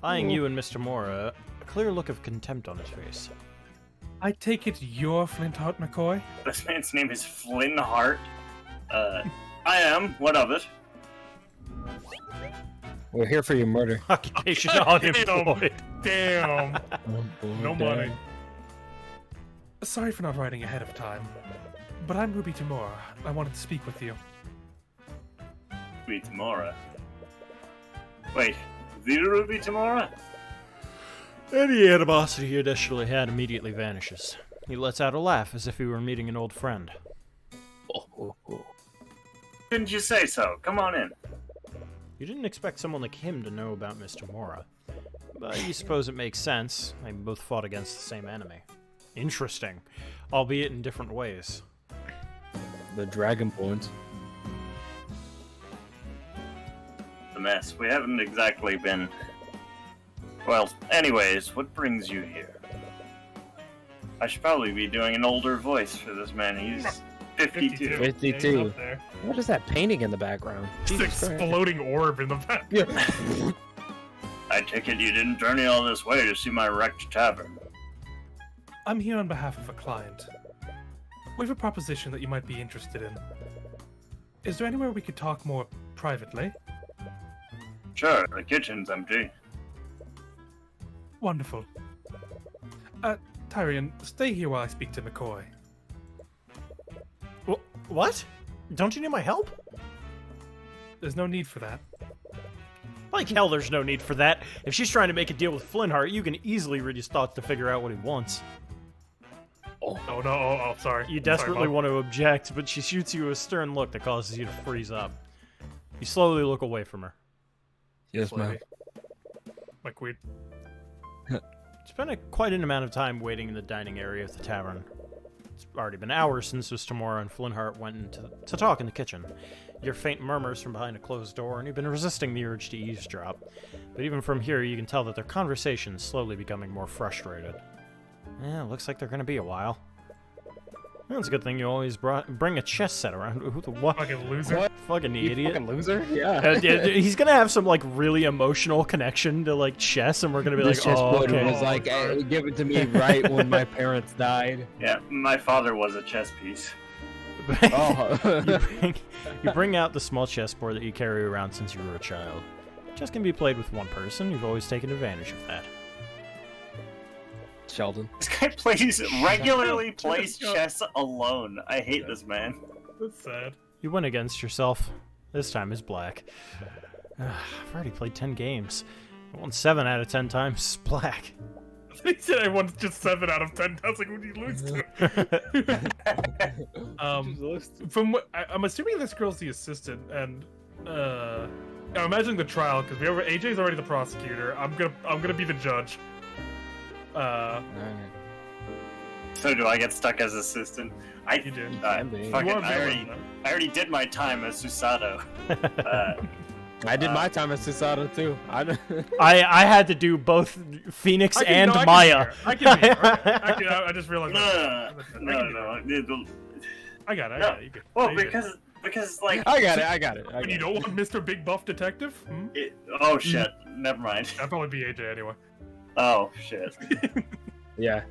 Eyeing you and Mr. Mora, a clear look of contempt on his face. I take it you're Flintheart McCoy? This man's name is Flynn Hart. I am. What of it? We're here for your murder. Occupation unemployed. Damn. Oh, boy, No damn. money. Sorry for not writing ahead of time. but I'm Ruby Tamora. I wanted to speak with you. Ruby Tamora. Wait, the Ruby Tamora? Any animosity he initially had immediately vanishes. He lets out a laugh as if he were meeting an old friend. Didn't you say so? Come on in. You didn't expect someone like him to know about Mr. Mora. But you suppose it makes sense. They both fought against the same enemy. Interesting. Albeit in different ways. The Dragonborns. The mess. We haven't exactly been... Well, anyways, what brings you here? I should probably be doing an older voice for this man. He's 52. 52. Yeah, he's up there. What is that painting in the background? Just Jesus Christ. exploding orb in the back. Yeah. I take it you didn't journey all this way to see my wrecked tavern. I'm here on behalf of a client. We have a proposition that you might be interested in. Is there anywhere we could talk more privately? Sure, the kitchen's empty. Wonderful. Tyrion, stay here while I speak to McCoy. What? Don't you need my help? There's no need for that. Like hell there's no need for that. If she's trying to make a deal with Flintheart, you can easily read his thoughts to figure out what he wants. Oh no, oh, sorry. You desperately Sorry, Mom. want to object, but she shoots you a stern look that causes you to freeze up. You slowly look away from her. Yes, ma'am. Like weird. Spent quite an amount of time waiting in the dining area of the tavern. It's already been hours since Mr. Mora and Flintheart went to talk in the kitchen. You hear faint murmurs from behind a closed door, and you've been resisting the urge to eavesdrop. But even from here, you can tell that their conversation is slowly becoming more frustrated. Yeah, looks like they're gonna be a while. Well, it's a good thing you always bring a chess set around. Who the what? Fucking loser. What? Fucking You idiot. fucking loser? Yeah. Yeah, he's gonna have some like really emotional connection to like chess, and we're gonna be The like, oh, chessboard okay. was like, give it to me right when my parents died. Yeah, my father was a chess piece. Oh. you bring out the small chessboard that you carry around since you were a child. Chess can be played with one person. You've always taken advantage of that. Sheldon. This guy regularly plays chess alone. I hate this man. That's sad. You win against yourself. This time is black. I've already played 10 games. I won 7 out of 10 times. Black. He said I won just 7 out of 10. I was like, who did you lose to? From what I'm assuming this girl's the assistant, and I'm imagining the trial because AJ's already the prosecutor. I'm gonna be the judge. So do I get stuck as assistant? You did. Fucking, I already did my time as Susato. I did my time as Susato too. I had to do both Phoenix and I Maya. can be here. I just realized. No. I got it. You good. Well, You good. because like I got it. When you don't want Mr. Big Buff Detective? oh shit, never mind. That'd probably be AJ anyway. Oh shit. Yeah.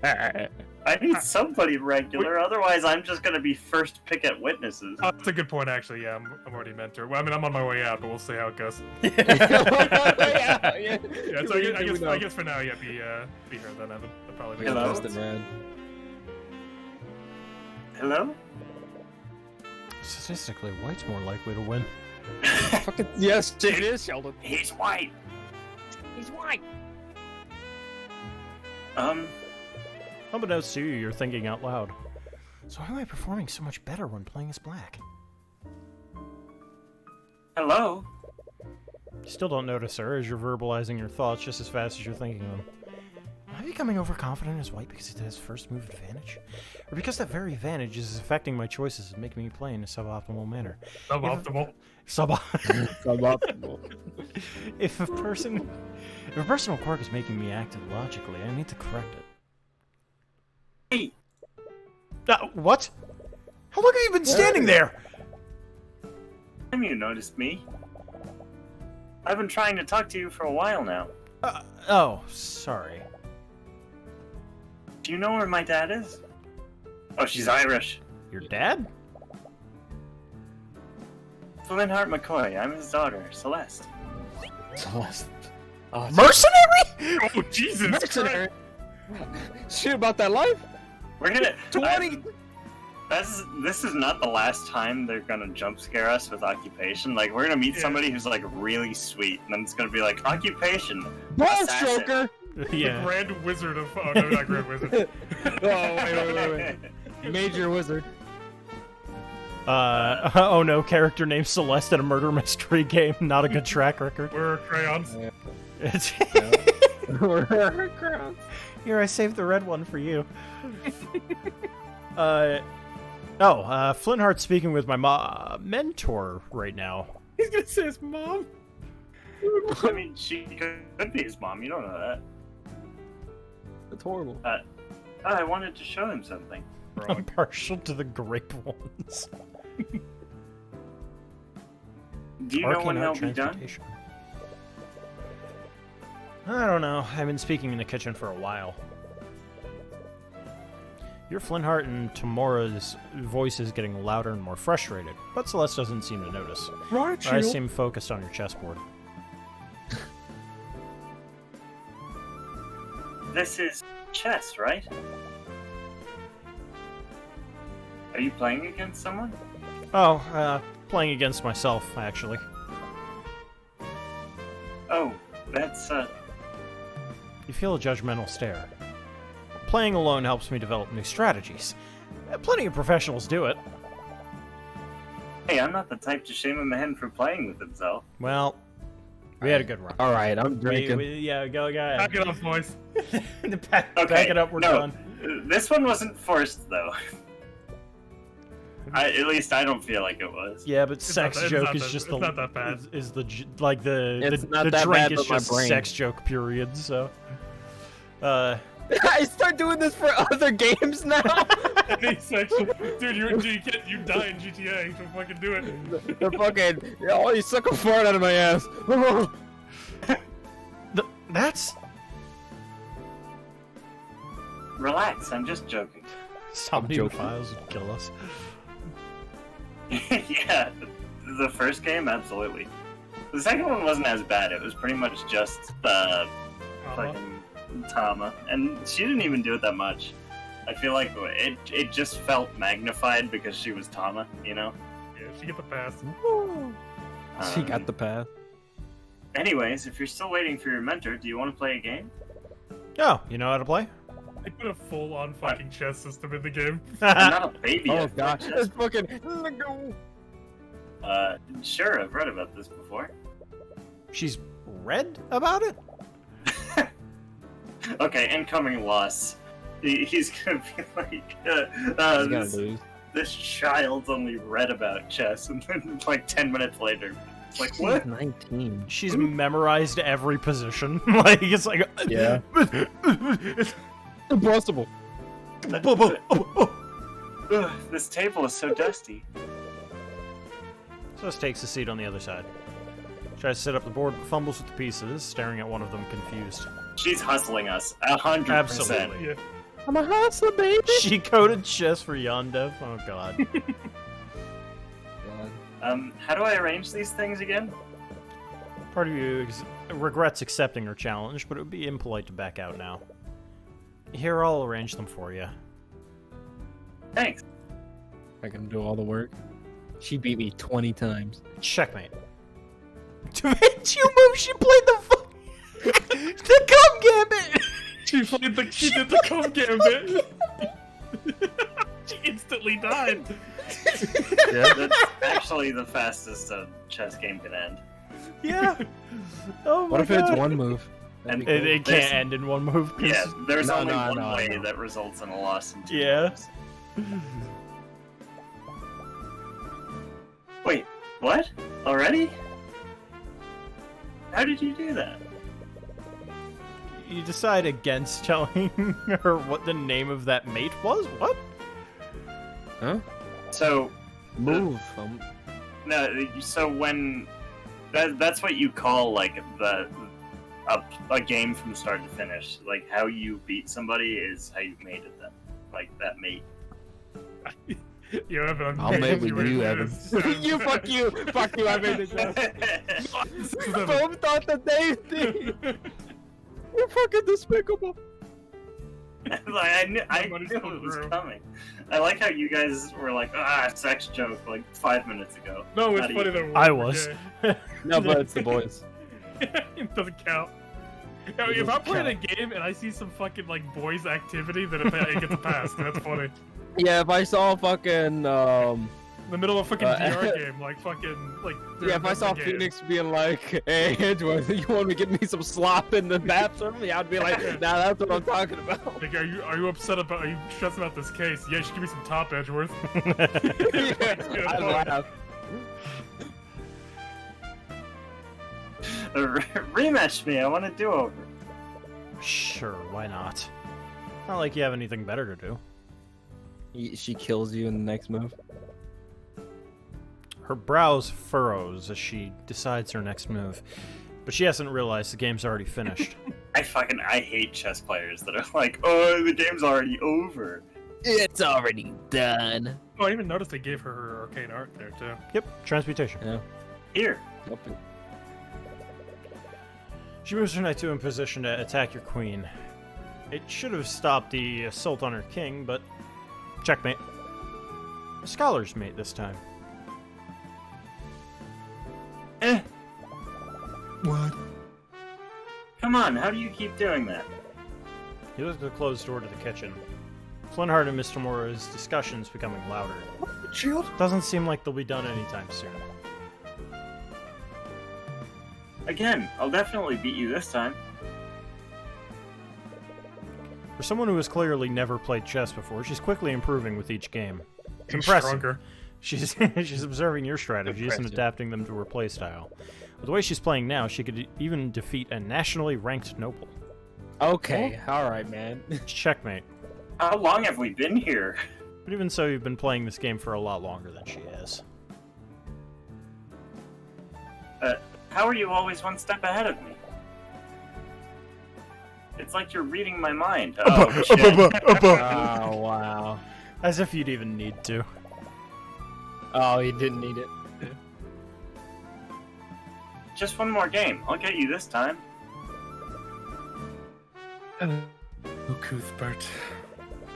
I need somebody regular, otherwise I'm just gonna be first pick at witnesses. That's a good point, actually. Yeah, I'm already mentor. Well, I mean, I'm on my way out, but we'll see how it goes. Yeah. So I guess for now, yeah, be here then, Evan. That'd probably make Hello? sense. Man. Hello? Statistically, white's more likely to win. Fucking yes, it is Sheldon. He's white. He's white. Unbeknownst to you, you're thinking out loud. So why am I performing so much better when playing as black? Hello? You still don't notice her as you're verbalizing your thoughts just as fast as you're thinking them. Am I becoming overconfident as white because it has first move advantage? Or because that very advantage is affecting my choices and making me play in a suboptimal manner? Suboptimal. Suboptimal. If a personal quirk is making me act illogically, I need to correct it. Hey! What? How long have you been standing there? Have you noticed me? I've been trying to talk to you for a while now. Oh, sorry. Do you know where my dad is? Oh, she's Irish. Your dad? Flintheart McCoy. I'm his daughter, Celeste. Oh, Mercenary? Oh, Jesus mercenary. Christ. Shit about that life. We're gonna... 20. This is not the last time they're gonna jump scare us with occupation. Like, we're gonna meet somebody who's like really sweet, and then it's gonna be like, occupation. Ball assassin." stroker! Yeah. Grand Wizard of... Oh, no, not Grand Wizard. wait. Major wizard. Oh no, character named Celeste in a murder mystery game. Not a good track record. We're crayons. It's Crowns. Here, I saved the red one for you. Flintheart's speaking with my mentor right now. He's gonna say his mom. I mean, she could be his mom. You don't know that. That's horrible. I wanted to show him something. I'm partial to the grape ones. Do you know when Arcane they'll Out be done? Transportation. I don't know. I've been speaking in the kitchen for a while. Your Flintheart and Tamora's voice is getting louder and more frustrated, but Celeste doesn't seem to notice. Right, I seem focused on your chessboard. This is chess, right? Are you playing against someone? Oh, playing against myself, actually. Oh, that's You feel a judgmental stare. Playing alone helps me develop new strategies. Plenty of professionals do it. Hey, I'm not the type to shame a man for playing with himself. Well, we had a good run. Alright, I'm drinking. Yeah, go ahead. Back it up, boys. Back it up, we're done. This one wasn't forced, though. At least I don't feel like it was. Yeah, but sex it's joke not is that- just it's not that bad. is the like the It's the, not the that drink bad, is but my just brain. sex joke period. So, I start doing this for other games now. Any section. Dude, you die in GTA, so fucking do it. They're fucking. Oh, you suck a fart out of my ass. that's Relax, I'm just joking. somebody joking. files would kill us. Yeah, the first game, absolutely. The second one wasn't as bad. It was pretty much just fucking Tama, and she didn't even do it that much. I feel like it just felt magnified because she was Tama, you know? Yeah, she get the pass. She got the path. Anyways, if you're still waiting for your mentor, do you want to play a game? Oh, you know how to play? They put a full-on fucking chess system in the game. I'm not a baby. Oh I've god, played it's chess. fucking. Sure, I've read about this before. She's read about it? Okay, incoming loss. He's gonna be like, He's gonna this, lose. this child's only read about chess, and then like 10 minutes later, it's like, what? She's 19. She's memorized every position. Like it's like Yeah. Impossible. Ugh, this table is so dusty. Just takes a seat on the other side. Tries to set up the board, but fumbles with the pieces, staring at one of them confused. She's hustling us, 100%. Absolutely. Yeah. I'm a hustler, baby. She coded chess for Yondev. Oh god. How do I arrange these things again? Part of you regrets accepting her challenge, but it would be impolite to back out now. Here, I'll arrange them for you. Thanks. I can do all the work. She beat me 20 times. Checkmate. To make you move, she played the cum gambit. She did the cum gambit. She instantly died. Yeah, that's actually the fastest a chess game can end. Yeah. Oh my What if god. it's one move? That'd be It, cool. it There's- can't end in one move. 'cause- Yeah, there's No, only no, one no, way no. that results in a loss in 2 Yeah. moves. Wait, what? Already? How did you do that? You decide against telling her what the name of that mate was? What? Huh? So, Move. no, so when... that's what you call, like, a game from start to finish. Like, how you beat somebody is how you mated them. Like, that mate. You Evan, I'll mate with you, Evan. Evan. You, fuck you. Fuck you, I made the joke. We both thought the same thing. You're fucking despicable. I Money's knew coming it was through. coming. I like how you guys were like, sex joke, like 5 minutes ago. No, it's Not funny even. that I we're was. gay. No, but it's the boys. It doesn't count. Now, if I'm playing a game and I see some fucking like boys activity, then it gets a pass. That's funny. Yeah, if I saw fucking In the middle of a fucking Uh, VR game, like fucking like. yeah, if I saw game. Phoenix being like, "Hey, Edgeworth, you want to give me some slop in the bathroom?" Yeah, I'd be like, "Nah, that's what I'm talking about." Like, are you upset about? Are you stressed about this case? Yeah, you should give me some top, Edgeworth. Yeah, I laugh. Rematch me. I want to do over. Sure, why not? Not like you have anything better to do. She kills you in the next move. Her brows furrows as she decides her next move, but she hasn't realized the game's already finished. I hate chess players that are like, oh, the game's already over. It's already done. Oh, I even noticed they gave her arcane art there too. Yep, transmutation. Yeah. Here. Yep. She moves her knight 2 in position to attack your queen. It should have stopped the assault on her king, but checkmate. A scholar's mate this time. What? Come on, how do you keep doing that? He looks at the closed door to the kitchen. Flintheart and Mr. Mora's discussions becoming louder. Shield? Doesn't seem like they'll be done anytime soon. Again, I'll definitely beat you this time. For someone who has clearly never played chess before, she's quickly improving with each game. It's She's impressive. stronger. She's observing your strategies and Impressive. adapting them to her playstyle. With the way she's playing now, she could even defeat a nationally ranked noble. Okay, alright, man. Checkmate. How long have we been here? But even so, you've been playing this game for a lot longer than she has. How are you always one step ahead of me? It's like you're reading my mind. Oh, shit. Oh, wow. As if you'd even need to. Oh, he didn't need it. Just one more game. I'll get you this time. Oh, Cuthbert.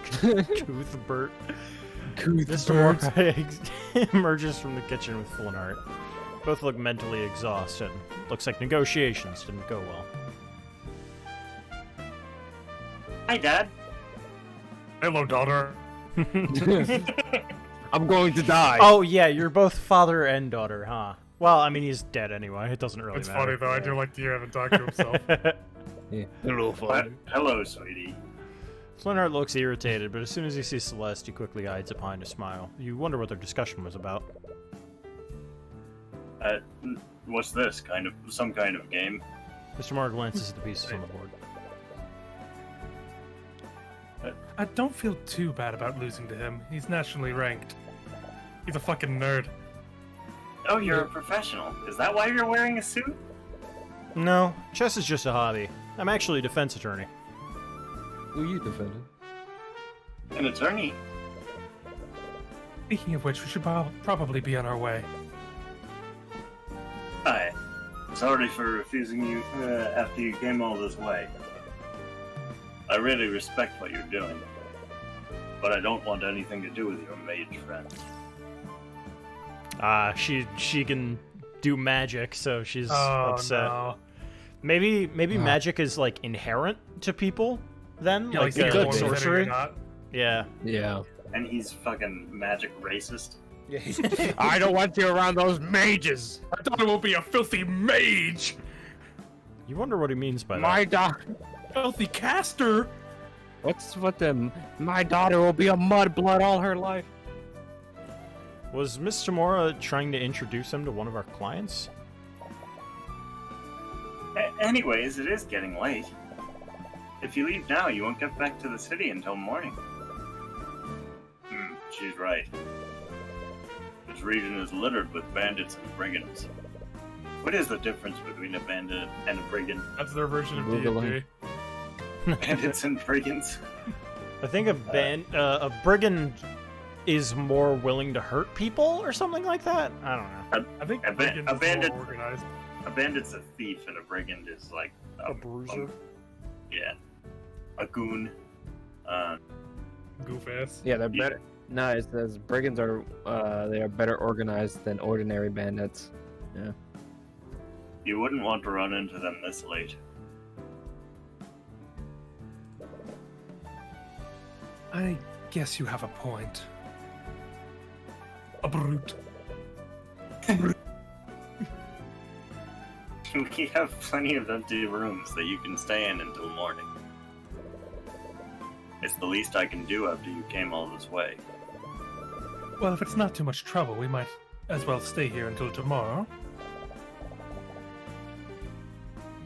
Cuthbert. Mr. Mora emerges from the kitchen with Flintheart. Both look mentally exhausted. Looks like negotiations didn't go well. Hi, Dad. Hello, daughter. I'm going to die. Oh yeah, you're both father and daughter, huh? Well, I mean, he's dead anyway. It doesn't really It's matter. funny though. I do like to hear him talk to himself. Yeah. Hello, father. Hello, sweetie. Flintheart looks irritated, but as soon as he sees Celeste, he quickly hides it behind a smile. You wonder what their discussion was about. What's this? Some kind of game? Mr. Mora glances at the pieces on the board. I don't feel too bad about losing to him. He's nationally ranked. He's a fucking nerd. Oh, you're a professional. Is that why you're wearing a suit? No, chess is just a hobby. I'm actually a defense attorney. Who you defended? An attorney? Speaking of which, we should probably be on our way. Hi. Sorry for refusing you after you came all this way. I really respect what you're doing, but I don't want anything to do with your mage friend. She can do magic, so she's Oh upset. no. Maybe magic is like inherent to people then, Yeah, like you're good born with it or you're sorcery. not. Yeah. Yeah. And he's fucking magic racist. I don't want you around those mages. I thought it will be a filthy mage. You wonder what he means by My that. daughter. Filthy caster. What's with them? My daughter will be a mudblood all her life. Was Mr. Mora trying to introduce him to one of our clients? Anyways, it is getting late. If you leave now, you won't get back to the city until morning. She's right. This region is littered with bandits and brigands. What is the difference between a bandit and a brigand? That's their version of Googling. D&D. Bandits and brigands? I think a brigand is more willing to hurt people or something like that. I don't know. I think A ba- Brigands a is bandit- more organized. A bandit's a thief and a brigand is like... A bruiser. yeah. A goon. Goof ass. Yeah, they're better. No, it says brigands are they are better organized than ordinary bandits. Yeah. You wouldn't want to run into them this late. I guess you have a point. A brute. We have plenty of empty rooms that you can stay in until morning. It's the least I can do after you came all this way. Well, if it's not too much trouble, we might as well stay here until tomorrow.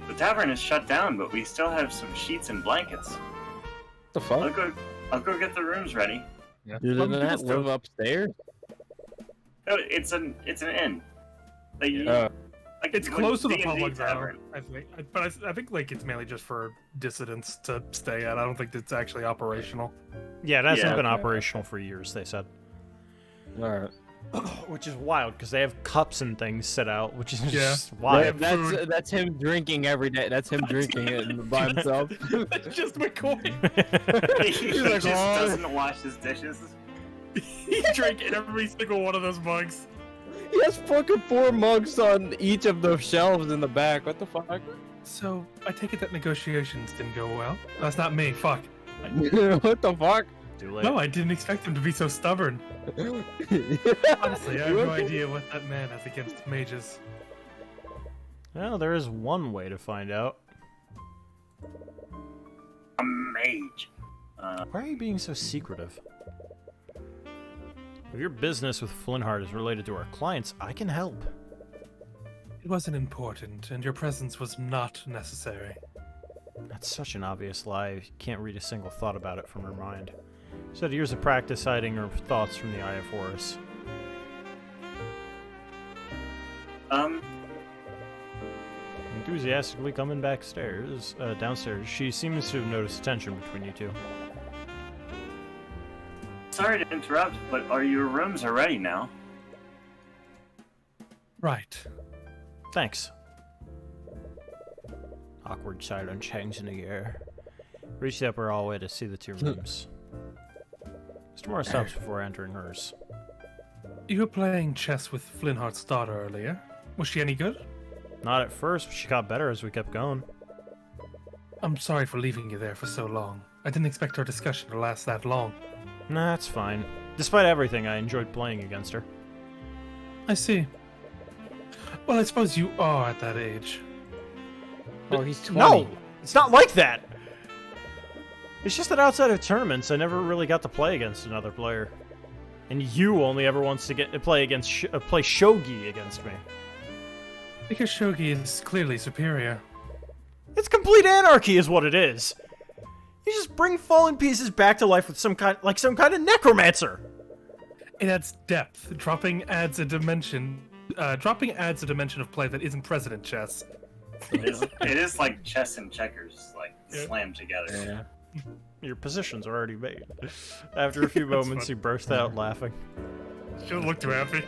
The tavern is shut down, but we still have some sheets and blankets. The fuck? I'll go get the rooms ready. You didn't live upstairs? No, it's an inn. Like, It's close to the D&D public tavern. I think, but I think like it's mainly just for dissidents to stay at. I don't think it's actually operational. Yeah, it hasn't Yeah. been operational for years, they said. Alright. Which is wild, because they have cups and things set out, which is Yeah. just wild. That's him drinking every day. That's him drinking it by himself. That's just McCoy. He like, just "Oh." doesn't wash his dishes. He drank every single one of those mugs. He has fucking 4 mugs on each of the shelves in the back. What the fuck? So I take it that negotiations didn't go well. That's not me. Fuck. What the fuck? Too late. No, I didn't expect him to be so stubborn. Honestly, I have no idea what that man has against mages. Well, there is one way to find out. A mage. Why are you being so secretive? If your business with Flintheart is related to our clients, I can help. It wasn't important, and your presence was not necessary. That's such an obvious lie. You can't read a single thought about it from her mind. She said years of practice hiding her thoughts from the Eye of Horus. Enthusiastically coming downstairs, she seems to have noticed tension between you two. Sorry to interrupt, but your rooms are ready now. Right. Thanks. Awkward silence hangs in the air. Reach the upper hallway to see the 2 rooms. Mr. Moore stops before entering hers. You were playing chess with Flintheart's daughter earlier. Was she any good? Not at first, but she got better as we kept going. I'm sorry for leaving you there for so long. I didn't expect our discussion to last that long. Nah, that's fine. Despite everything, I enjoyed playing against her. I see. Well, I suppose you are at that age. Oh, he's 20. No! It's not like that! It's just that outside of tournaments, I never really got to play against another player. And you only ever wants to get to play against play shogi against me. Because Shogi is clearly superior. It's complete anarchy is what it is. You just bring fallen pieces back to life with some kind of necromancer. It adds depth. Dropping adds a dimension of play that isn't present in chess. It is like chess and checkers, like slammed together. Yeah. Your positions are already made. After a few moments, you burst out laughing. She doesn't look too happy.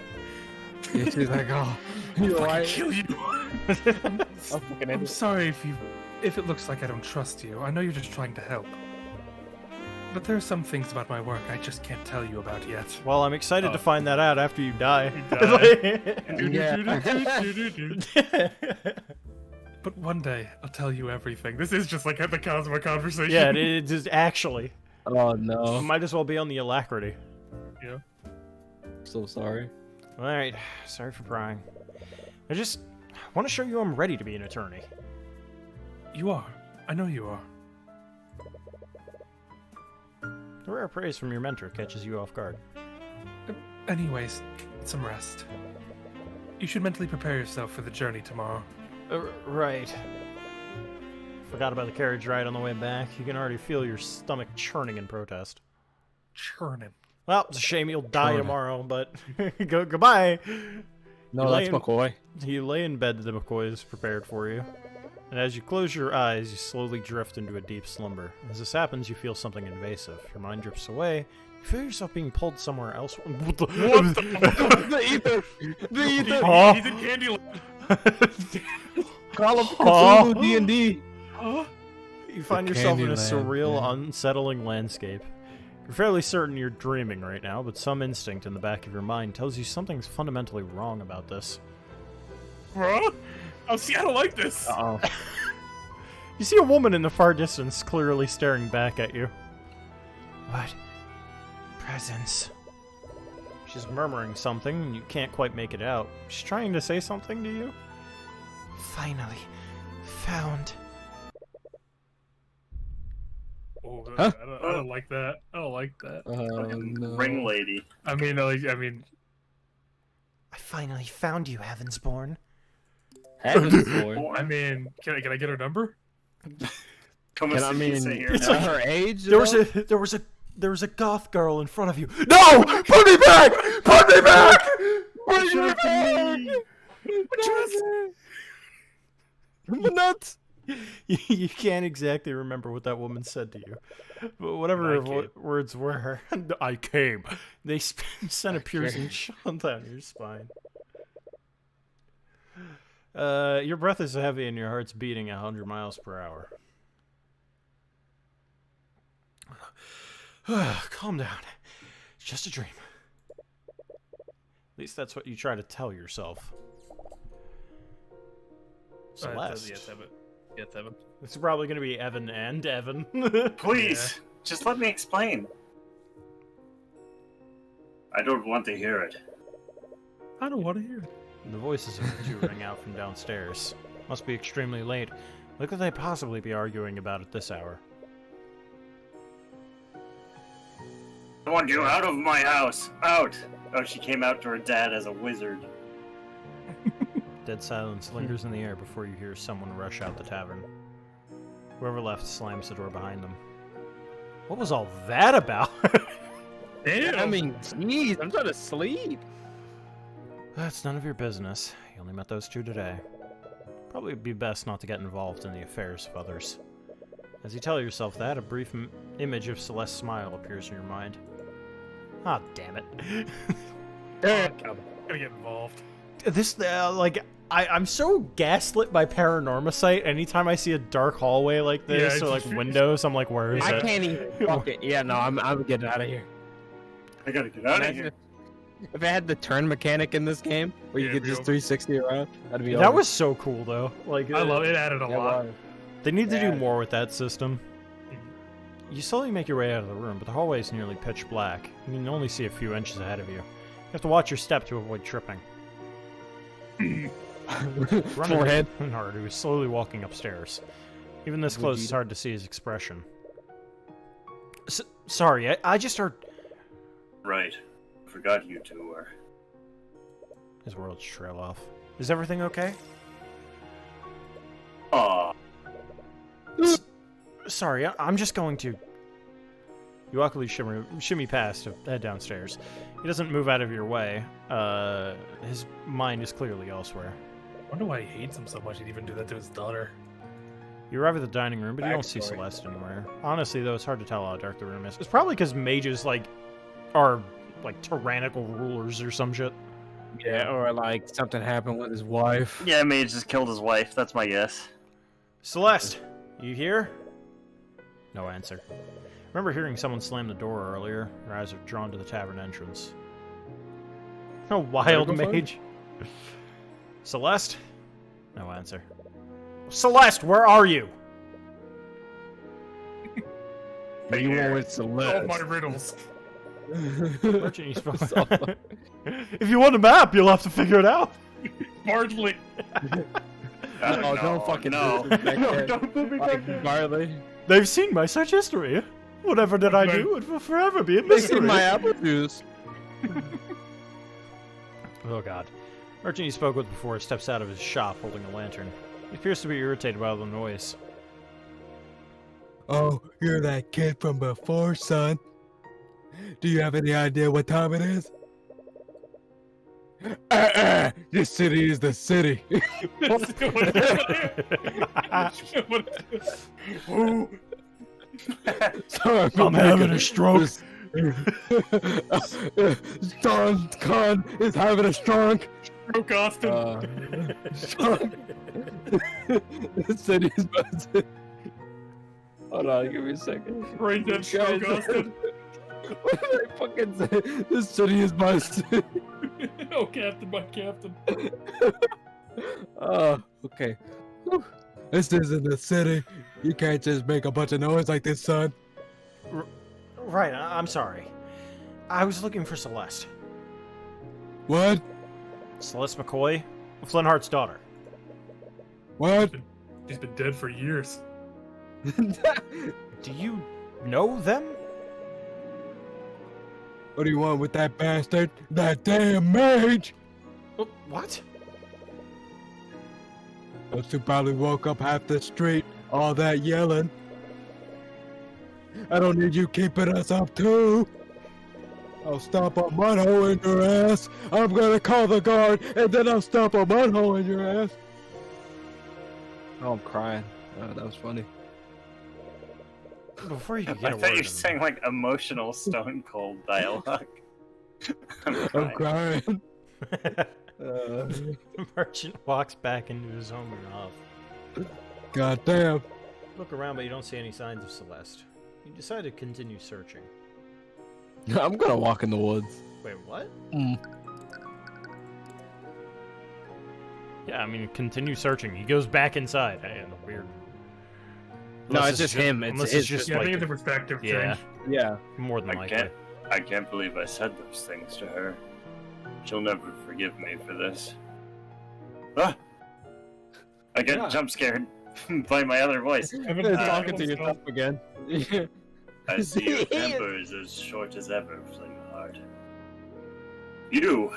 Yeah, she's like, oh, you're I'll right. kill you. I'm sorry if it looks like I don't trust you. I know you're just trying to help. But there are some things about my work I just can't tell you about yet. Well, I'm excited to find that out after you die. But one day, I'll tell you everything. This is just like at the Cosmo conversation. Yeah, it is actually. Oh, no. Might as well be on the alacrity. Yeah. So sorry. Alright, sorry for prying. I just want to show you I'm ready to be an attorney. You are. I know you are. The rare praise from your mentor catches you off guard. Anyways, get some rest. You should mentally prepare yourself for the journey tomorrow. Right. Forgot about the carriage ride on the way back. You can already feel your stomach churning in protest. Churning. Well, it's a shame you'll die tomorrow, but goodbye. No, You that's lay in- McCoy. You lay in bed that the McCoy is prepared for you. And as you close your eyes, you slowly drift into a deep slumber. As this happens, you feel something invasive. Your mind drifts away. You feel yourself being pulled somewhere else. What the? The ether! The ether! Huh? He's in Candyland. Call him Huh? Cthulhu D&D. Huh? You find The yourself in a Candyland, surreal, yeah. unsettling landscape. You're fairly certain you're dreaming right now, but some instinct in the back of your mind tells you something's fundamentally wrong about this. Bro, oh, see, I don't like this. Uh-oh. You see a woman in the far distance clearly staring back at you. What? Presence. She's murmuring something, and you can't quite make it out. She's trying to say something to you? Finally. Found. Oh, Huh? I don't like that. I don't like that. No. Ring lady. I mean, I finally found you, Heavensborn. Heavensborn. I mean, can I get her number? Come Can I mean, here it's now. her age? There though? was a goth girl in front of you. No! Put me back! Put me back! Put me back! Nuts! You can't exactly remember what that woman said to you, but whatever her words were, I came. They sent a piercing shot down your spine. Your breath is heavy and your heart's beating 100 miles per hour. Calm down. It's just a dream. At least that's what you try to tell yourself. Celeste. Yes, Evan. It's probably going to be Evan and Evan. Please, just let me explain. I don't want to hear it. I don't want to hear it. The voices of the two ring out from downstairs. Must be extremely late. What could they possibly be arguing about at this hour? I want you out of my house. Out! Oh, she came out to her dad as a wizard. Dead silence lingers in the air before you hear someone rush out the tavern. Whoever left slams the door behind them. What was all that about? Damn. I mean, jeez, I'm trying to sleep. That's none of your business. You only met those two today. Probably be best not to get involved in the affairs of others. As you tell yourself that, a brief image of Celeste's smile appears in your mind. Ah, damn it. I'm gonna get involved. This, I'm so gaslit by Paranormasight. Anytime I see a dark hallway like this, Yeah, or like windows, I'm like, where is I it? can't even fuck it. Yeah, no, I'm getting out of here. I gotta get out of here. If I had the turn mechanic in this game, where you Yeah, could just real. 360 around, that'd be That over. was so cool, though. Like, I love it. It added a lot. They need to do Yeah. more with that system. You slowly make your way out of the room, but the hallway is nearly pitch black. You can only see a few inches ahead of you. You have to watch your step to avoid tripping. Forehead. Hard, who is slowly walking upstairs. Even this close, it's Vegeta. hard to see his expression. Sorry, I just heard... Right. Forgot you two were. His words trail off. Is everything okay? Aw. Sorry, I'm just going to... You awkwardly shimmy past to head downstairs. He doesn't move out of your way. His mind is clearly elsewhere. I wonder why he hates him so much. He'd even do that to his daughter. You arrive at the dining room, but you don't see Backstory. Celeste anywhere. Honestly, though, it's hard to tell how dark the room is. It's probably because mages, are, tyrannical rulers or some shit. Yeah, or like something happened with his wife. Yeah, Mage just killed his wife. That's my guess. Celeste, you here? No answer. Remember hearing someone slam the door earlier? Your eyes are drawn to the tavern entrance. A wild Miracle mage. Celeste? No answer. Celeste, where are you? You went with All my Celeste. riddles. Merchant, you spoke. If you want a map, you'll have to figure it out. Marginally. Oh, don't fucking no. do this back No, there. don't put me back Fucking there. Barley. They've seen my search history. Whatever did I do, it will forever be a They mystery. seen my apple juice. Oh god. Merchant you spoke with before steps out of his shop holding a lantern. He appears to be irritated by all the noise. Oh, you're that kid from before, son. Do you have any idea what time it is? This city is the city. Ooh. Sorry, I'm having a stroke. Don Khan is having a stroke. Broke Austin. The city is buzzing. Hold on, give me a second. Brain dead, stroke, Austin. What did I fucking say? This city is busted. Oh, Captain, my Captain. Oh, okay. Whew. This isn't the city. You can't just make a bunch of noise like this, son. Right, I'm sorry. I was looking for Celeste. What? Celeste McCoy, Flynnhart's daughter. What? She's been dead for years. Do you know them? What do you want with that bastard? That damn mage! What? Those two probably woke up half the street, all that yelling. I don't need you keeping us up too. I'll stomp a mud hole in your ass. I'm gonna call the guard, and then I'll stomp a mud hole in your ass. Oh, I'm crying. Oh, that was funny. Before you I get a thought word you were in. saying like emotional Stone Cold dialogue. I'm crying. Merchant walks back into his home and off. God damn. Look around, but you don't see any signs of Celeste. You decide to continue searching. I'm gonna walk in the woods. Wait, what? Mm. Yeah, I mean, continue searching. He goes back inside. Hey, weird. No, Unless it's just him. Unless It's it's just Yeah, I like think it's a perspective yeah. change. yeah. more than likely. I can't believe I said those things to her. She'll never forgive me for this. Ah! I get Yeah. jump scared by my other voice. I've been Talking to yourself again. I see your temper is as short as ever, Flintheart. You!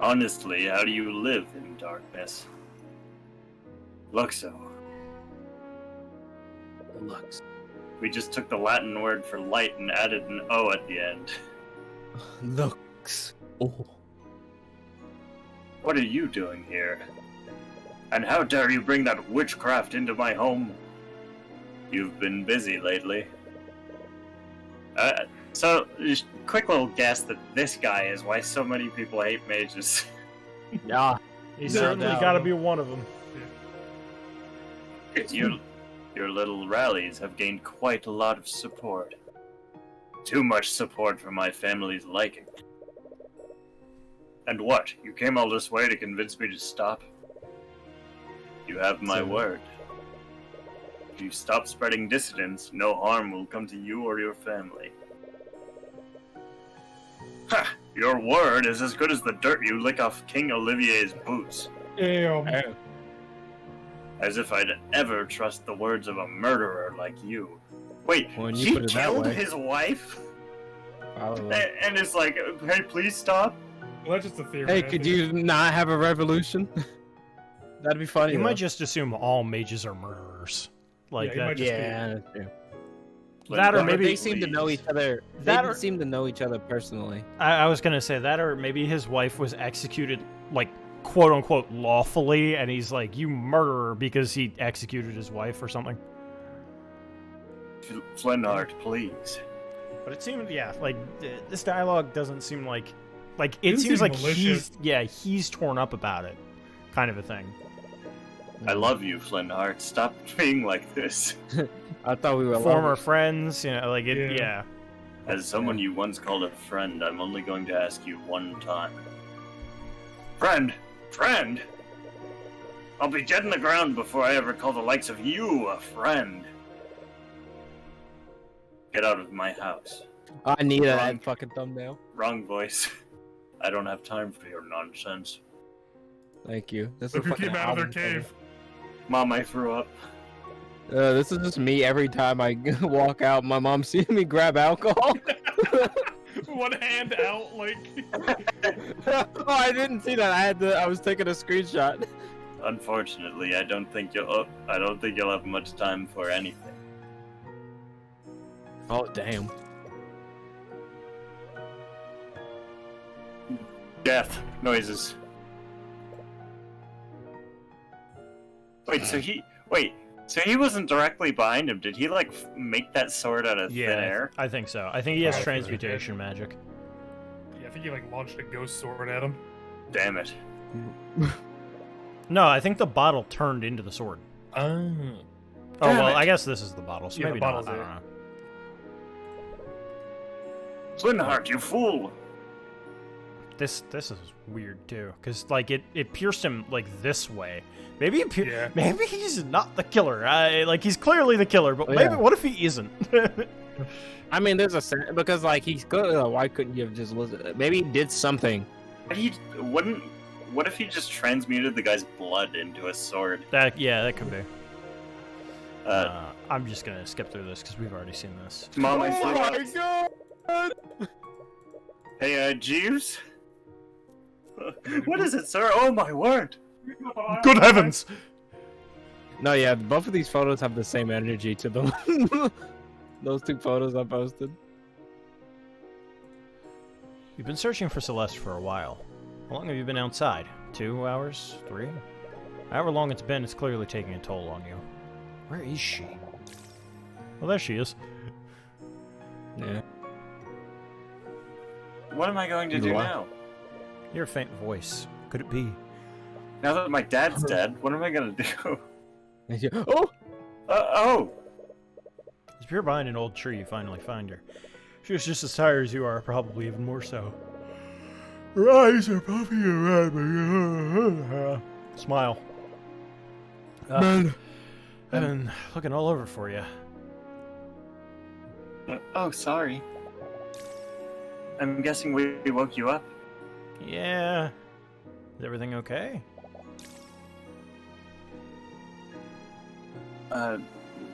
Honestly, how do you live in darkness? Luxo. Lux. We just took the Latin word for light and added an O at the end. Lux. Oh. What are you doing here? And how dare you bring that witchcraft into my home? You've been busy lately. So, just quick little guess that this guy is why so many people hate mages. Yeah. He's No certainly doubt. got to be one of them. Your little rallies have gained quite a lot of support. Too much support for my family's liking. And what? You came all this way to convince me to stop? You have my word. If you stop spreading dissidence, no harm will come to you or your family. Ha! Your word is as good as the dirt you lick off King Olivier's boots. Damn. As if I'd ever trust the words of a murderer like you. Wait, When you he put it that killed way. his wife? Probably. And it's like, hey, please stop? Well, that's just a theory. Hey, I could think. you not have a revolution? That'd be funny. You though. might just assume all mages are murderers. Like Yeah, you that. might just be- Yeah, that's true. That or But maybe- they seem to know each other. That They or- seem to know each other personally. I was gonna say that, or maybe his wife was executed, like quote unquote lawfully, and he's like, "You murderer," because he executed his wife or something. Flintheart, please. But it seemed, yeah, like this dialogue doesn't seem like it It seems seems like malicious. he's torn up about it, kind of a thing. I love you, Flintheart. Stop being like this. I thought we were Former lovers. friends, you know, like it, Yeah. yeah. As someone you once called a friend, I'm only going to ask you one time. Friend! Friend! I'll be dead in the ground before I ever call the likes of you a friend. Get out of my house. I need Wrong. that fucking thumbnail. Wrong voice. I don't have time for your nonsense. Thank you. This Look is who fucking came out of their album cave. Mom, I threw up. cover. This is just me every time I walk out. My mom sees me grab alcohol. One hand out, like. Oh, I didn't see that. I was taking a screenshot. Unfortunately, I don't think you'll have much time for anything. Oh damn. Death noises. So he wasn't directly behind him. Did he like make that sword out of thin air? I think so. I think he has Probably. transmutation magic. Yeah, I think he like launched a ghost sword at him. Damn it. No, I think the bottle turned into the sword. Oh. Oh, Damn well, it. I guess this is the bottle, so Yeah, the maybe not. bottle's I don't it. know. Swinhart, you fool! This is weird too, because like it pierced him like this way. Maybe Yeah. maybe he's not the killer. Like he's clearly the killer, but Oh, maybe yeah. what if he isn't? I mean, there's a because like he's good. Why couldn't you have just listened? Maybe he did something. But he wouldn't. What if he just transmuted the guy's blood into a sword? that could be. I'm just gonna skip through this because we've already seen this. Mom, I Oh forgot. my god! Hey, Jeeves? What is it, sir? Oh my word! Good heavens! No, yeah, both of these photos have the same energy to them. Those two photos I posted. You've been searching for Celeste for a while. How long have you been outside? 2 hours? 3? However long it's been, it's clearly taking a toll on you. Where is she? Well, there she is. Yeah. What am I going to do What? now? Your faint voice. Could it be? Now that my dad's dead, what am I gonna do? Oh! Oh! As you're behind an old tree, you finally find her. She was just as tired as you are, probably even more so. Her eyes are puffy around me. Smile. Man, I've been looking all over for you. Oh, sorry. I'm guessing we woke you up. Yeah. Is everything okay?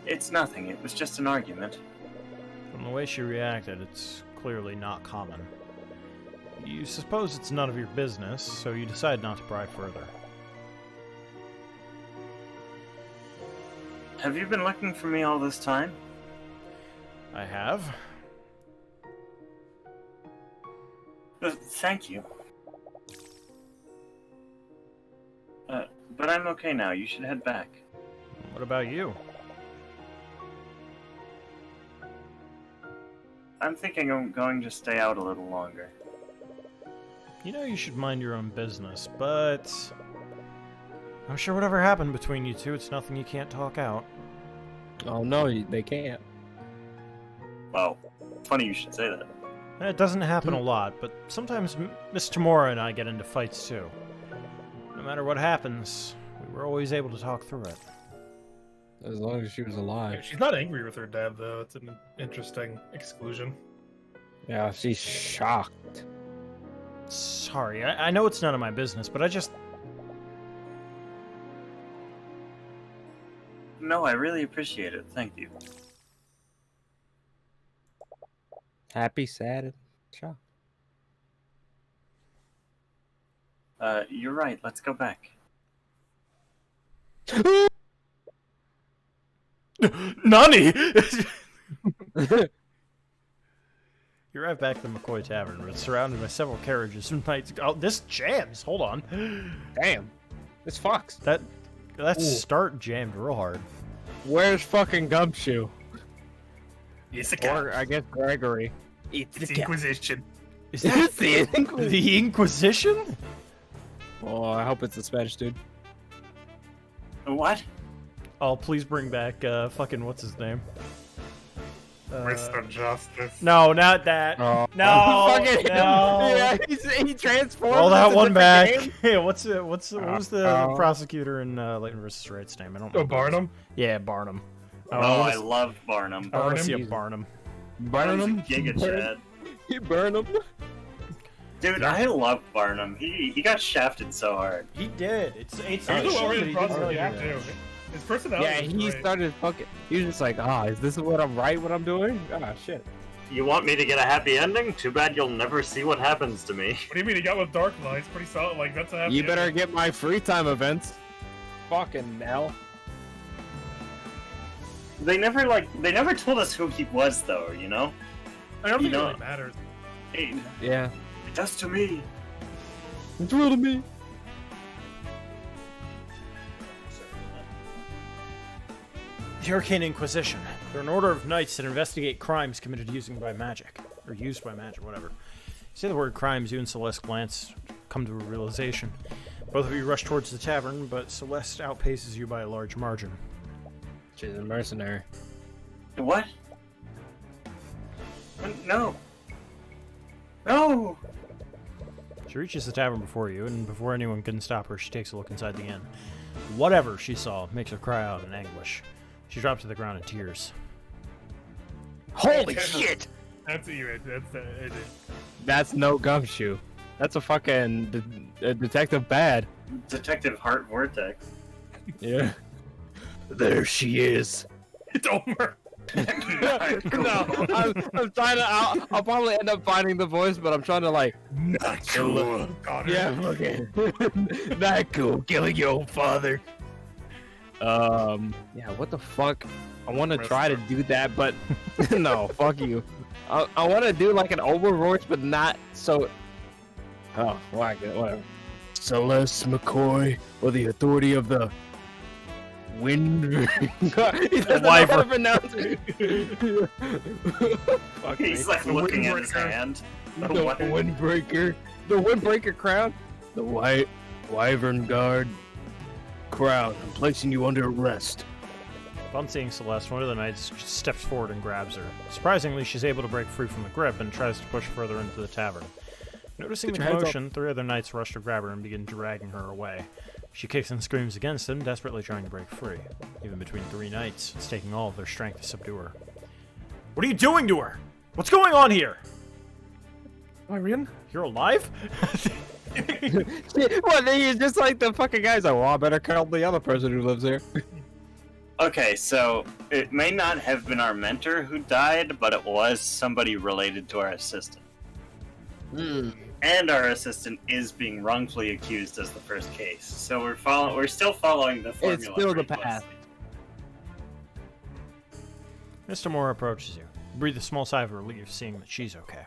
It's nothing. It was just an argument. From the way she reacted, it's clearly not common. You suppose it's none of your business, so you decide not to pry further. Have you been looking for me all this time? I have. Thank you. But I'm okay now. You should head back. What about you? I'm thinking I'm going to stay out a little longer. You know you should mind your own business, but I'm sure whatever happened between you two, it's nothing you can't talk out. Oh no, they can't. Well, funny you should say that. It doesn't happen a lot, but sometimes Miss Tamora and I get into fights too. No matter what happens, we were always able to talk through it. As long as she was alive. She's not angry with her dad, though. It's an interesting exclusion. Yeah, she's shocked. Sorry, I know it's none of my business, but I just... No, I really appreciate it. Thank you. Happy, sad, and shocked. You're right. Let's go back. Nani! You arrive back at the McCoy Tavern, where it's surrounded by several carriages and knights. Oh, this jams! Hold on. Damn. This fucks. That start jammed real hard. Where's fucking Gumshoe? It's a Or, I guess, Gregory. It's the Inquisition. Is that the Inquisition? Oh, I hope it's a Spanish dude. What? Oh, please bring back fucking what's his name? Mr. Justice. No, not that. Oh. No, Fucking no. Yeah, he transformed. Roll that into one different back. game. Yeah, what was the prosecutor in Leighton vs. Wright's name? I don't know. Oh, Barnum? Yeah, Barnum. Oh, I love Barnum. I want to see a Barnum? Barnum. Barnum's a Giga Chad. You burn him. Dude, I love Barnum. He got shafted so hard. He did. It's He's a a shame that well-written he didn't really prosecutor, do that. too. His personality Yeah, is he great. started fucking. He was just like, is this what I'm right? What I'm doing? Ah, shit. You want me to get a happy ending? Too bad you'll never see what happens to me. What do you mean? He got with Dark Knight. It's pretty solid. Like, that's a happy You better ending. get my free time events. Fucking hell. They never told us who he was though, you know? I don't think you it know- really matters. It, Yeah. it does to me. It's real to me. The Arcane Inquisition. They're an order of knights that investigate crimes committed used by magic, whatever. Say the word crimes, you and Celeste glance, come to a realization. Both of you rush towards the tavern, but Celeste outpaces you by a large margin. She's a mercenary. What? No. No! She reaches the tavern before you, and before anyone can stop her, she takes a look inside the inn. Whatever she saw makes her cry out in anguish. She drops to the ground in tears. Holy shit! That's you. That's no gumshoe. That's a fucking detective bad. Detective Heart Vortex. Yeah. There she is. It's Omer. No, I'm trying to. I'll probably end up finding the voice, but I'm trying to like. Not cool. Yeah, okay. Not cool. Killing your own father. Yeah. What the fuck? I want to try to do that, but no. Fuck you. I want to do like an Overwatch, but not so. Oh, whatever. Celeste McCoy, or the authority of the wind. He doesn't know how to pronounce it. He's like looking at his hand. The windbreaker. The windbreaker crown. The white wyvern guard crown. I'm placing you under arrest. Upon seeing Celeste, one of the knights steps forward and grabs her. Surprisingly, she's able to break free from the grip and tries to push further into the tavern. Noticing the commotion, 3 other knights rush to grab her and begin dragging her away. She kicks and screams against them, desperately trying to break free. Even between 3 knights, it's taking all of their strength to subdue her. What are you doing to her? What's going on here? Tyrion? You're alive? Well, he's just like the fucking guy's like, well, I better kill the other person who lives here. Okay, so it may not have been our mentor who died, but it was somebody related to our assistant. And our assistant is being wrongfully accused as the first case. So we're still following the formula. It's still the pretty path. Mr. Mora approaches you. You breathe a small sigh of relief, seeing that she's okay.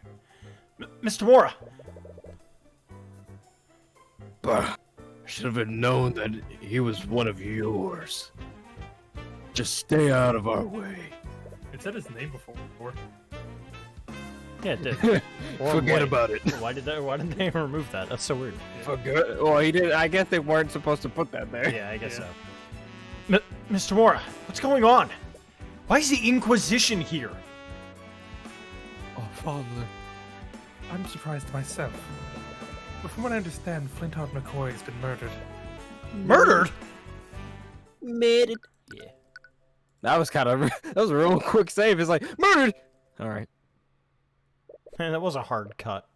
Mr. Mora! Bah, I should have known that he was one of yours. Just stay out of our way. It said his name before. Yeah, it did. Forget about it. Why did they remove that? That's so weird. Forget. Well, he did. I guess they weren't supposed to put that there. Yeah, I guess so. Mr. Mora, what's going on? Why is the Inquisition here? Oh, Father. I'm surprised myself. But from what I understand, Flintheart McCoy has been murdered. Murdered? Murdered. Yeah. That was kind of that was a real quick save. It's like murdered. All right. Man, that was a hard cut.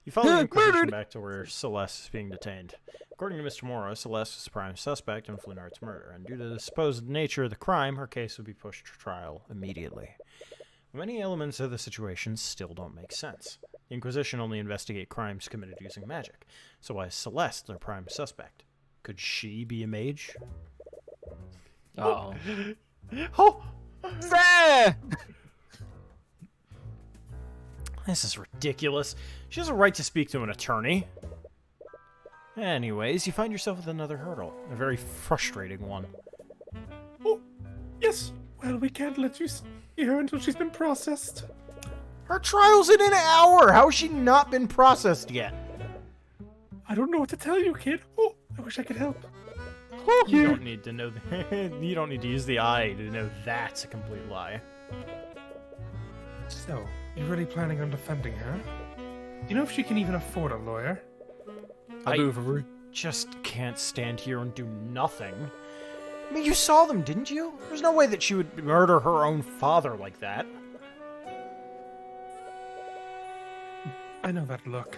You follow the Inquisition back to where Celeste is being detained. According to Mr. Mora, Celeste is the prime suspect in Flintheart's murder, and due to the supposed nature of the crime, her case would be pushed to trial immediately. Many elements of the situation still don't make sense. The Inquisition only investigate crimes committed using magic, so why is Celeste their prime suspect? Could she be a mage? Oh. Oh! Ah! This is ridiculous. She has a right to speak to an attorney. Anyways, you find yourself with another hurdle. A very frustrating one. Oh, yes. Well, we can't let you see her until she's been processed. Her trial's in an hour! How has she not been processed yet? I don't know what to tell you, kid. Oh, I wish I could help. You don't need to know. You don't need to use the eye to know that's a complete lie. So, you're really planning on defending her? Do you know if she can even afford a lawyer? I'll do it for free. Just can't stand here and do nothing. I mean, you saw them, didn't you? There's no way that she would murder her own father like that. I know that look.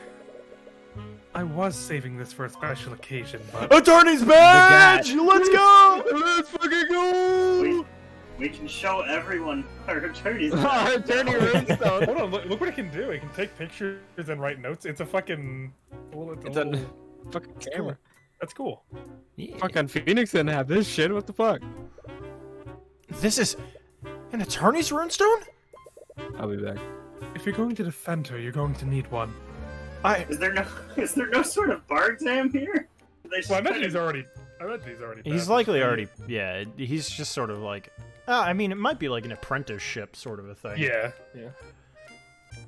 I was saving this for a special occasion, but... Attorney's badge! Let's go! Let's fucking go! We can show everyone our attorney's Our attorney ringstone. Hold on, look what it can do. It can take pictures and write notes. It's a fucking... It's a fucking camera. That's cool. Yeah. Fucking Phoenix didn't have this shit. What the fuck? This is an attorney's runestone? I'll be back. If you're going to defend her, you're going to need one. Is there no sort of bar exam here? Well, I bet he's already He's likely already... Yeah, he's just sort of like... I mean, it might be like an apprenticeship sort of a thing. Yeah.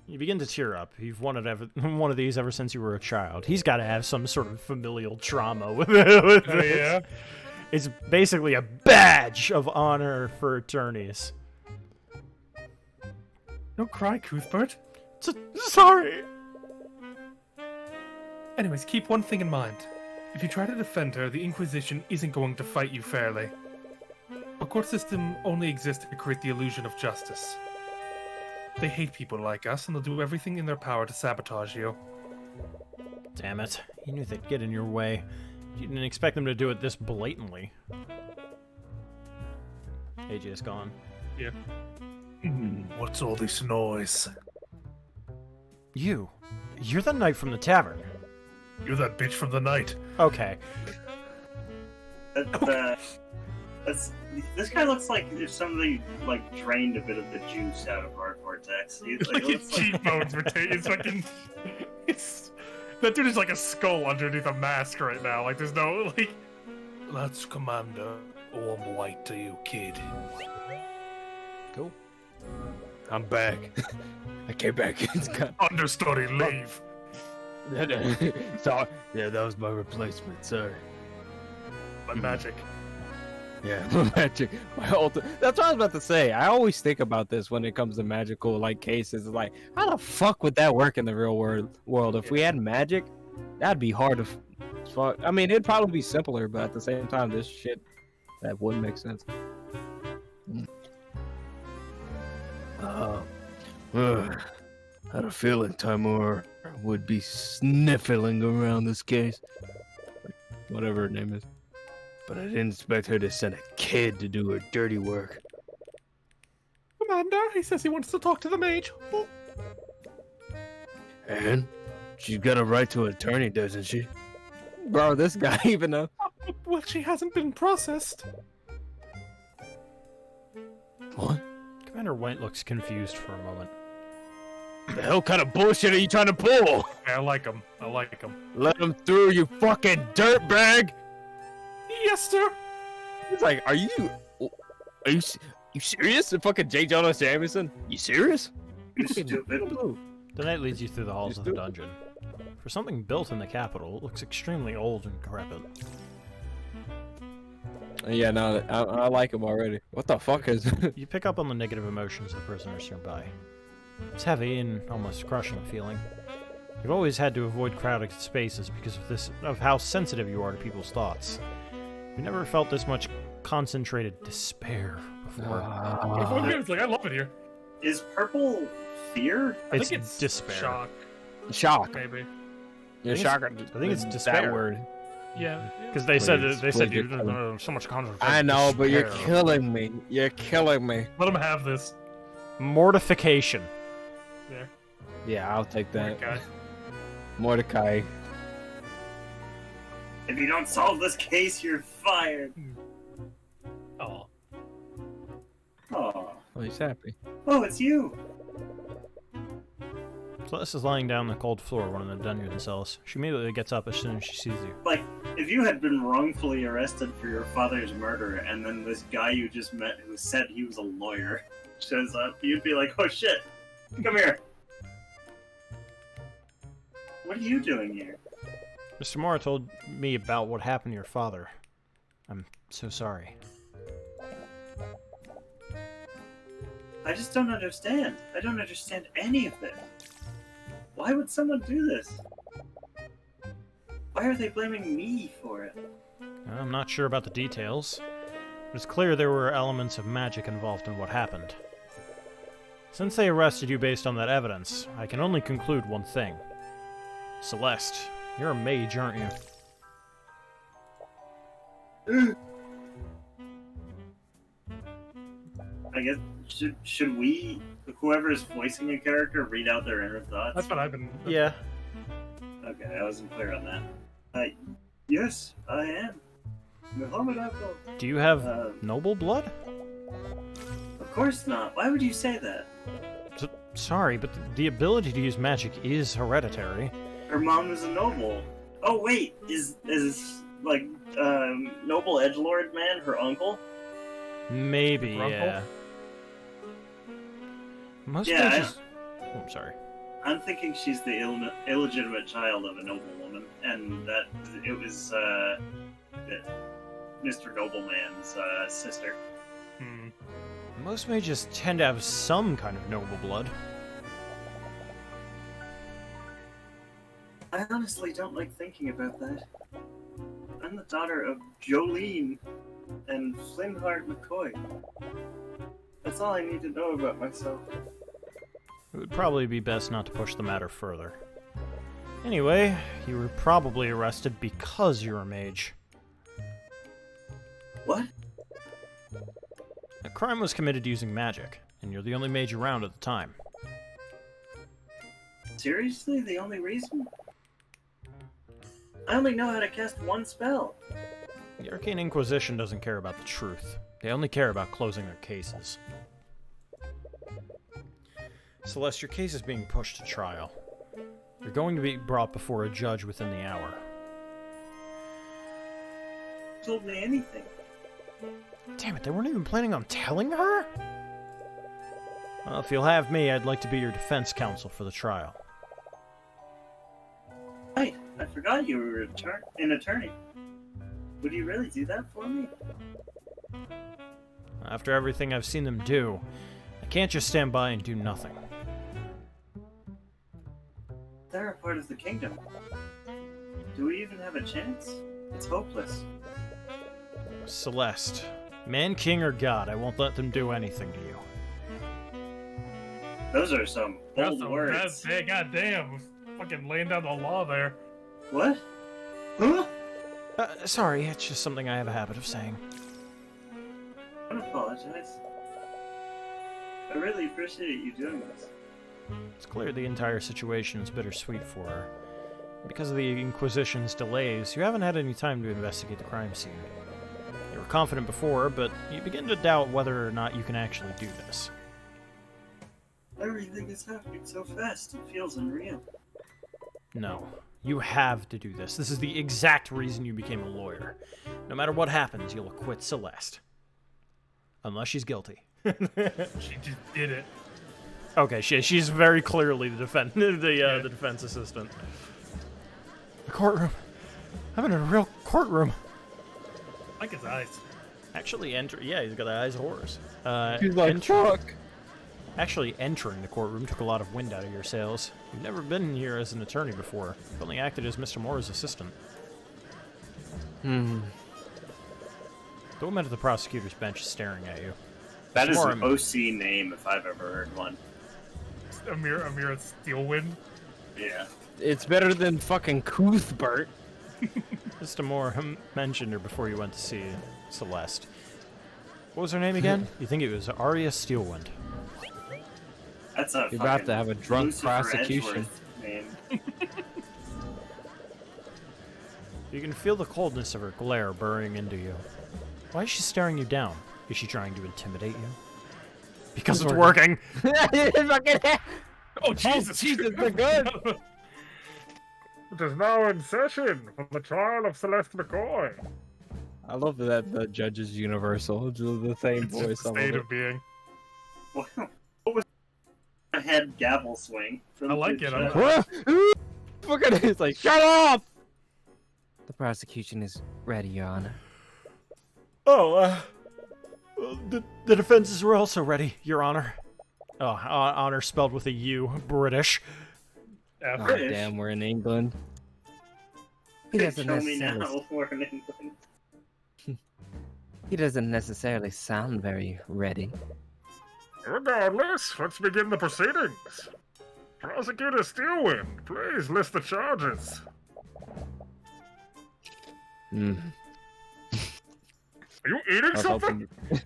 You begin to tear up. You've wanted one of these ever since you were a child. He's got to have some sort of familial trauma with it. Oh, yeah. It's basically a badge of honor for attorneys. Don't cry, Cuthbert. Sorry. Anyways, keep one thing in mind. If you try to defend her, the Inquisition isn't going to fight you fairly. Our court system only exists to create the illusion of justice. They hate people like us, and they'll do everything in their power to sabotage you. Damn it. You knew they'd get in your way. You didn't expect them to do it this blatantly. AJ's gone. Yeah. What's all this noise? You're the knight from the tavern. You're that bitch from the night. Okay. This guy looks like if somebody like drained a bit of the juice out of our vortex. He's Like his cheekbones were it's fucking. That dude is like a skull underneath a mask right now. Like there's no like. That's Commander. Warm white to you, kid. Cool. I'm back. I came back. It's got... Understudy, leave. Sorry. Yeah, that was my replacement. Sorry. My magic. Yeah, my magic. My That's what I was about to say. I always think about this when it comes to magical like cases. Like, how the fuck would that work in the real world? If we had magic, that'd be hard to fuck. I mean, it'd probably be simpler, but at the same time, this shit that wouldn't make sense. I had a feeling Timur would be sniffling around this case. Whatever her name is. But I didn't expect her to send a kid to do her dirty work. Commander, he says he wants to talk to the mage. Oh. And? She's got a right to an attorney, doesn't she? Bro, this guy even though. Well, she hasn't been processed. What? Commander White looks confused for a moment. The hell kind of bullshit are you trying to pull? I like him. I like him. Let him through, you fucking dirtbag! Yes, sir. He's like, are you serious? The fucking J. Jonah Jameson? You serious? You stupid. The knight leads you through the halls of the dungeon. For something built in the capital, it looks extremely old and decrepit. Yeah, no, I like him already. What the fuck is... You pick up on the negative emotions of the prisoners nearby. It's heavy and almost crushing feeling. You've always had to avoid crowded spaces because of how sensitive you are to people's thoughts. You never felt this much concentrated despair before. It's like I love it here. Is purple fear? I It's think it's despair. Shock, Shock. maybe. You're I think shocked. I think it's despair. That word. Yeah. Because they said Please you get them. so much concentration. I know, but you're despair. killing me. You're killing me. Let him have this. Mortification. There. Yeah, I'll take that. Okay. Mordecai. If you don't solve this case, you're fired. Oh. Oh, Oh, he's happy. oh, it's you. Celeste is lying down on the cold floor of one of the dungeon cells. She immediately gets up as soon as she sees you. Like, if you had been wrongfully arrested for your father's murder, and then this guy you just met who said he was a lawyer shows up, you'd be like, oh shit, come here. What are you doing here? Mr. Mora told me about what happened to your father. I'm so sorry. I just don't understand. I don't understand any of it. Why would someone do this? Why are they blaming me for it? I'm not sure about the details, but it's clear there were elements of magic involved in what happened. Since they arrested you based on that evidence, I can only conclude one thing. Celeste, you're a mage, aren't you? I guess, should we, whoever is voicing a character, read out their inner thoughts? That's what I've been. Yeah. Okay, I wasn't clear on that. Yes, I am. Muhammad Abdul. Do you have noble blood? Of course not. Why would you say that? Sorry, but the ability to use magic is hereditary. Her mom is a noble. Oh wait, is like noble edgelord man her uncle? Maybe, Her uncle? yeah. Most Yeah, mages... Oh, I'm sorry. I'm thinking she's the illegitimate child of a noblewoman, and that it was Mr. Nobleman's sister. Hmm. Most mages tend to have some kind of noble blood. I honestly don't like thinking about that. I'm the daughter of Jolene and Flynnhart McCoy. That's all I need to know about myself. It would probably be best not to push the matter further. Anyway, you were probably arrested because you're a mage. What? A crime was committed using magic, and you're the only mage around at the time. Seriously? The only reason? I only know how to cast one spell. The Arcane Inquisition doesn't care about the truth. They only care about closing their cases. Celeste, your case is being pushed to trial. You're going to be brought before a judge within the hour. Told me anything. Damn it, they weren't even planning on telling her? Well, if you'll have me, I'd like to be your defense counsel for the trial. Hey, I forgot you were an attorney. Would you really do that for me? After everything I've seen them do, I can't just stand by and do nothing. They're a part of the kingdom. Do we even have a chance? It's hopeless. Celeste, man, king, or god, I won't let them do anything to you. Those are some bold words. Hey, goddamn. Fucking laying down the law there. What? Huh? Sorry, it's just something I have a habit of saying. Don't apologize. I really appreciate you doing this. It's clear the entire situation is bittersweet for her. Because of the Inquisition's delays, you haven't had any time to investigate the crime scene. You were confident before, but you begin to doubt whether or not you can actually do this. Everything is happening so fast, it feels unreal. No. You have to do this. This is the exact reason you became a lawyer. No matter what happens, you'll acquit Celeste. Unless she's guilty. She just did it. Okay, she's very clearly the the defense assistant. The courtroom. I'm in a real courtroom. I like his eyes. Actually, yeah, he's got the eyes of horrors. He's like, fuck. Actually, entering the courtroom took a lot of wind out of your sails. You've never been here as an attorney before. You've only acted as Mr. Moore's assistant. Hmm. The woman at the prosecutor's bench is staring at you. That is Tomorrow- an OC name if I've ever heard one. Amira Steelwind. Yeah. It's better than fucking Cuthbert. Mr. Moore mentioned her before you went to see Celeste. What was her name again? You think it was Arya Steelwind. That's a You're about fucking to have a drunk Lucifer prosecution. Edgeworth name. You can feel the coldness of her glare burrowing into you. Why is she staring you down? Is she trying to intimidate you? Because it's working! Oh, Jesus! they're good. It is now in session for the trial of Celeste McCoy. I love that the judge is universal. It's the same It's voice. just I the love state it. of being. What was a head gavel swing? From I like the it, I judge? like Fucking, it's like, shut up! The prosecution is ready, Your Honor. Oh, the defenses were also ready, Your Honor. Oh, honor spelled with a U. British. Oh, British? damn, we're in England. He doesn't Show me necessarily. now, we're in England. He doesn't necessarily sound very ready. Regardless, let's begin the proceedings. Prosecutor Steelwind, please list the charges. Hmm. Are you eating I was something? hoping.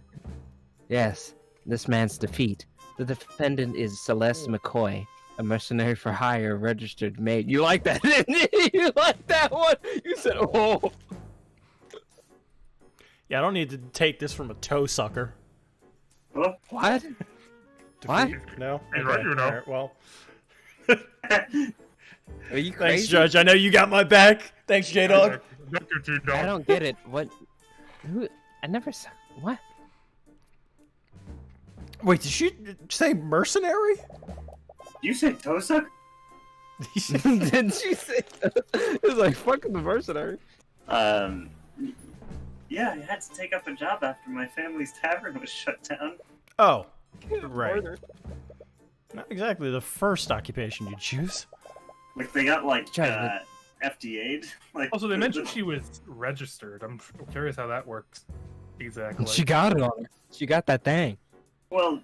Yes, this man's defeat. The defendant is Celeste McCoy, a mercenary for hire registered maid. You like that, didn't you? You like that one? You said, oh. Yeah, I don't need to take this from a toe sucker. Oh, What? What? No? You're right, you know. Alright, well. Are you Thanks, crazy? Judge. I know you got my back. Thanks, J-Dog. Thank you, T-Dog. I don't get it. What? Who? I never saw. What? Wait, did she say mercenary? you said Tosuck? Didn't she say that? It's like, fucking the mercenary. Yeah, I had to take up a job after my family's tavern was shut down. Oh, right. Not exactly the first occupation you choose. Like they got like Try to- FDA'd. Like Also, they mentioned she was registered. I'm curious how that works exactly. She got it on her. She got that thing. Well,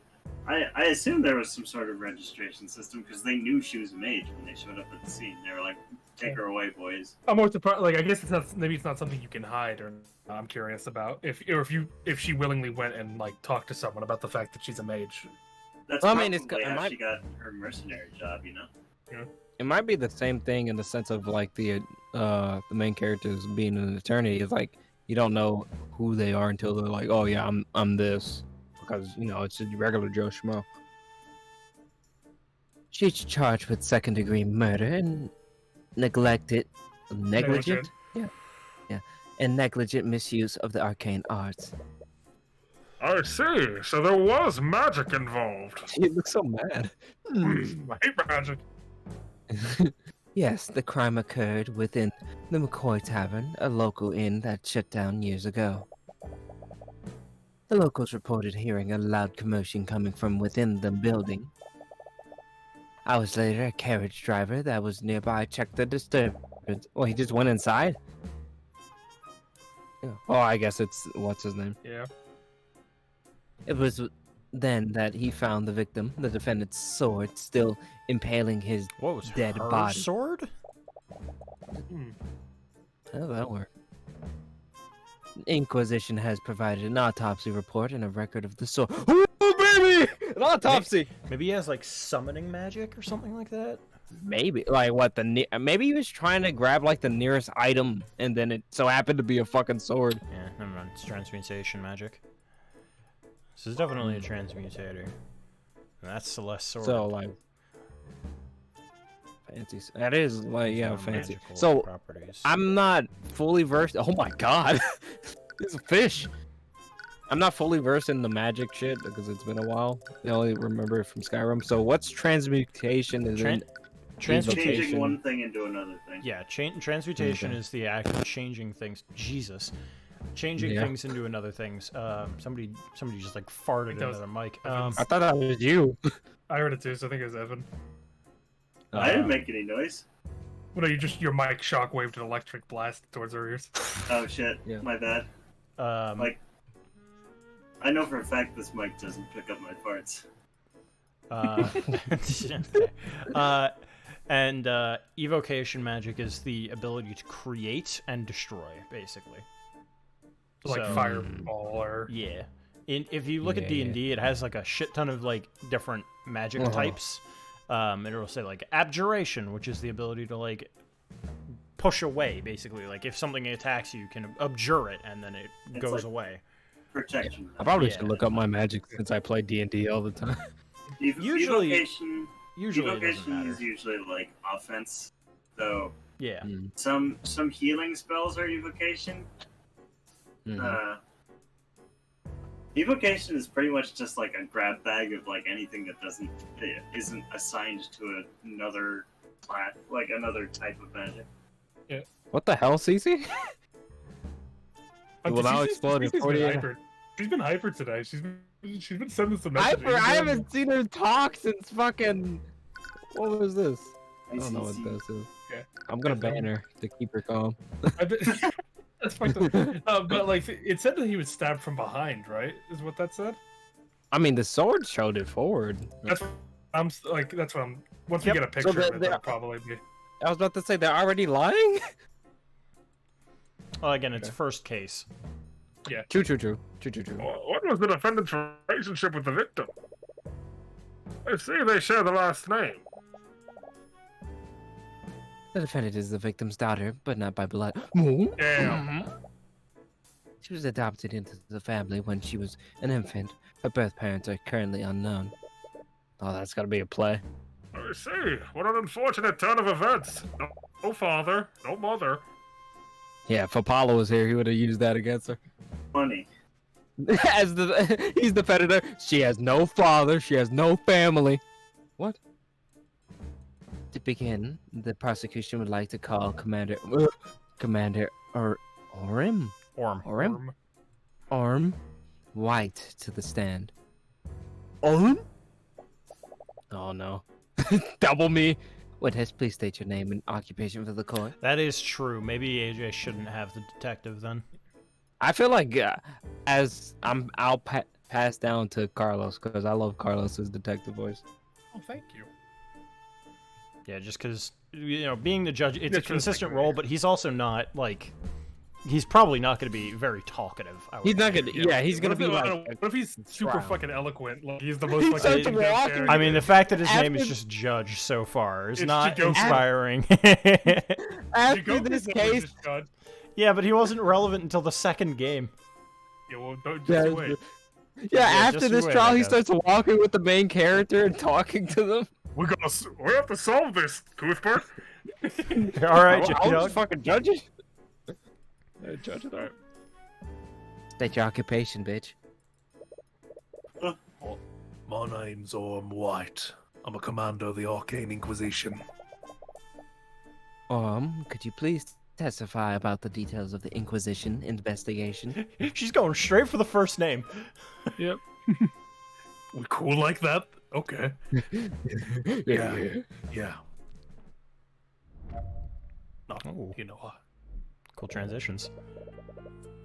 I assume there was some sort of registration system because they knew she was a mage when they showed up at the scene. They were like, "Take her away, boys." I'm more surprised. Like, I guess it's not. Maybe it's not something you can hide. Or I'm curious about if she willingly went and like talked to someone about the fact that she's a mage. That's Well, I probably mean, it how might- she got her mercenary job, you know. It might be the same thing in the sense of like the main characters being an attorney. It's like you don't know who they are until they're like, oh yeah, I'm this, because you know it's a regular Joe Schmo. She's charged with second-degree murder and neglected, negligent, yeah, and negligent misuse of the arcane arts. I see. So there was magic involved. She looks so mad. I hate magic. Yes, the crime occurred within the McCoy Tavern, a local inn that shut down years ago. The locals reported hearing a loud commotion coming from within the building. Hours later, a carriage driver that was nearby checked the disturbance. Oh, he just went inside? Yeah. Oh, I guess it's, what's his name? Yeah. It was then that he found the victim, the defendant's sword, still impaling his What was dead her body. sword? How does that work? Inquisition has provided an autopsy report and a record of the sword. Oh, baby! An autopsy! Maybe he has like summoning magic or something like that. Maybe. Like, what, maybe he was trying to grab, like, the nearest item, and then it so happened to be a fucking sword. Yeah, never mind. It's transmutation magic. This is definitely a transmutator. And that's Celeste's sword. So, like... Fancy. That is, like, yeah, No fancy. magical So, properties. I'm not fully versed... Oh my god! It's a fish! I'm not fully versed in the magic shit, because it's been a while. I only remember it from Skyrim. So, what's transmutation? Is Tran- it... transmutation. Changing one thing into another thing. Yeah, transmutation Okay. is the act of changing things. Jesus, changing Yeah. things into another things. Somebody just like farted that was into their mic. Evan's. I thought that was you. I heard it too, so I think it was Evan. I didn't make any noise. Well, no, your mic shockwaved an electric blast towards our ears. Oh shit, Yeah. my bad. Like, I know for a fact this mic doesn't pick up my farts. and evocation magic is the ability to create and destroy, basically. Like So- fireball or Yeah. If you look at Yeah. D&D, it has like a shit ton of like different magic Uh-huh. types. And it'll say like abjuration, which is the ability to like push away, basically. Like if something attacks you, you can abjure it, and then it It's goes like- away. Protection. I probably Yeah. should look up my magic since I play D&D all the time. Usually- Evocation, Usually it doesn't evocation matter. is usually like offense. So Yeah. some healing spells are evocation. Mhm. Evocation is pretty much just like a grab bag of like anything that isn't assigned to another class, like another type of magic. What the hell, Cece? Well, now Cece's- exploded Cece's been 48. hyper. She's been hyper today. She's been sending some messages. I haven't seen her talk since fucking... What was this? I don't know what ACC. this is. Yeah. I'm gonna ban her to keep her calm. That's fucked up. But like, it said that he was stabbed from behind, right? Is what that said. I mean, the sword showed it forward. That's that's what I'm. Once Yep. we get a picture So of it, they're- that'll probably be. I was about to say, they're already lying? Well, again, it's first case. True. What was the defendant's relationship with the victim? I see they share the last name. The defendant is the victim's daughter, but not by blood. Damn. She was adopted into the family when she was an infant. Her birth parents are currently unknown. Oh, that's gotta be a play. I see. What an unfortunate turn of events. No father, no mother. Yeah, if Apollo was here, he would have used that against her. Funny. He's the predator. She has no father. She has no family. What? To begin, the prosecution would like to call Commander Orim Orm. Orm? Orm, white to the stand. Arm? Oh no. Double me. Witness, please state your name and occupation for the court. That is true. Maybe AJ shouldn't have the detective then. I feel like I'll pass down to Carlos because I love Carlos's detective voice. Oh, thank you. Yeah, just because, being the judge, it's a That's consistent right. role, but he's also not, like, he's probably not going to be very talkative. He's not gonna. Yeah, he's gonna be like. What if he's super trial. fucking eloquent? Like he's the most He like. starts in-depth walking. character. I mean, the fact that his name is After- just Judge so far is It's not Chigoku. inspiring. After Chigoku's this the case, religious judge. Yeah, but he wasn't relevant until the second game. Yeah, well, don't Yeah, just wait. yeah, Yeah, after just this you wait, trial, I he guess. starts walking with the main character and talking to them. We have to solve this, Cuthbert. All right, I'll Judge. just fucking judge it. Judge it. Alright. State your occupation, bitch. My name's Orm White. I'm a commander of the Arcane Inquisition. Could you please testify about the details of the Inquisition investigation? She's going straight for the first name. Yep. We cool like that? Okay. Yeah. No, Oh. you know what? Cool transitions.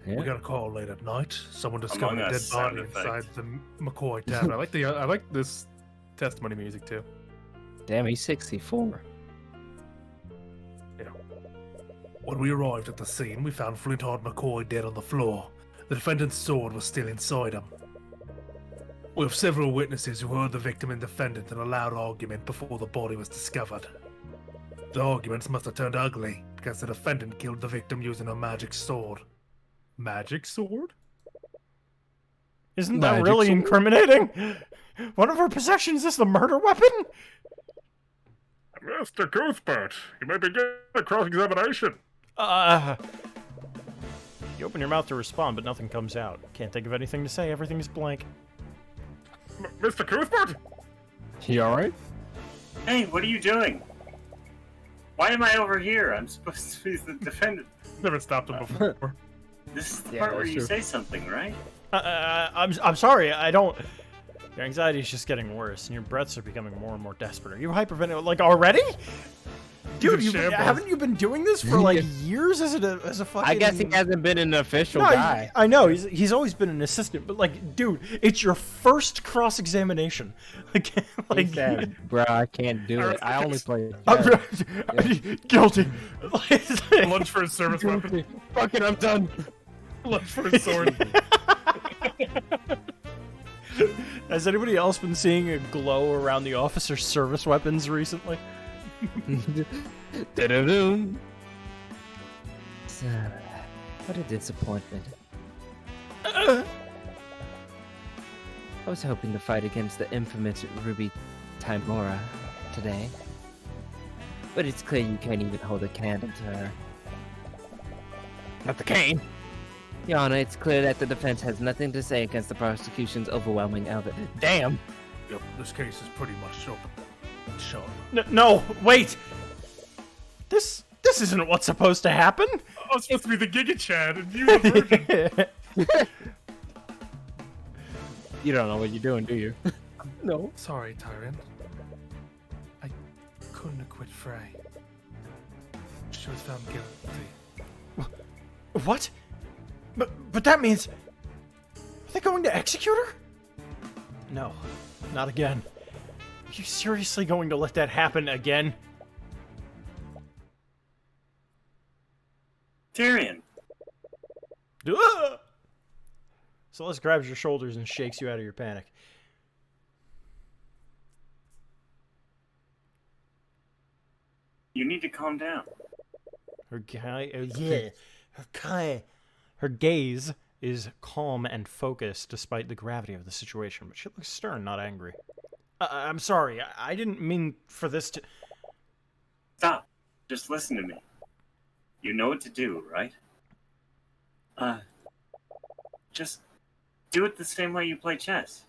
We got a call late at night. Someone discovered Among a dead Us sound body effect. inside the McCoy I Tavern. like this testimony music too. Damn, he's 64. When we arrived at the scene, we found Flintheart McCoy dead on the floor. The defendant's sword was still inside him. We have several witnesses who heard the victim and defendant in a loud argument before the body was discovered. The arguments must have turned ugly because the defendant killed the victim using a magic sword. Magic sword? Isn't that Magic really sword? incriminating? One of her possessions is the murder weapon? Mr. Cuthbert, you may begin the cross-examination. You open your mouth to respond, but nothing comes out. Can't think of anything to say. Everything's blank. Mr. Cuthbert? You alright? Hey, what are you doing? Why am I over here? I'm supposed to be the defendant. Never stopped him before. This is the Yeah, part where that's you true. say something, right? I'm sorry. I don't. Your anxiety is just getting worse, and your breaths are becoming more and more desperate. Are you hyperventilating? Like already? Dude, He's a shambles. haven't you been doing this for like years as a fucking? I guess he hasn't been an official No, guy. I know he's always been an assistant, but like, dude, it's your first cross examination. Like, He said, bro, I can't do it. I only play. I'm guilty. Lunch for his service weapon. Fucking, I'm done. Lunch for his sword. Has anybody else been seeing a glow around the officer's service weapons recently? Da-da-doom. What a disappointment. I was hoping to fight against the infamous Ruby Timora today. But it's clear you can't even hold a candle to her. Not the cane! Your Honor, it's clear that the defense has nothing to say against the prosecution's overwhelming evidence. Damn! Yep, this case is pretty much open. Shut up. No, wait. This isn't what's supposed to happen. I was supposed to be the Giga Chad, and you the virgin. You don't know what you're doing, do you? No. Sorry, Tyrion. I couldn't acquit Frey. She was found guilty. What? But that means are they going to execute her? No, not again. Are you seriously going to let that happen again? Tyrion, Ugh! Celeste grabs your shoulders and shakes you out of your panic. you need to calm down. Her her gaze is calm and focused despite the gravity of the situation, but she looks stern, not angry. I'm sorry, I didn't mean for this to... Stop. Just listen to me. You know what to do, right? Just do it the same way you play chess.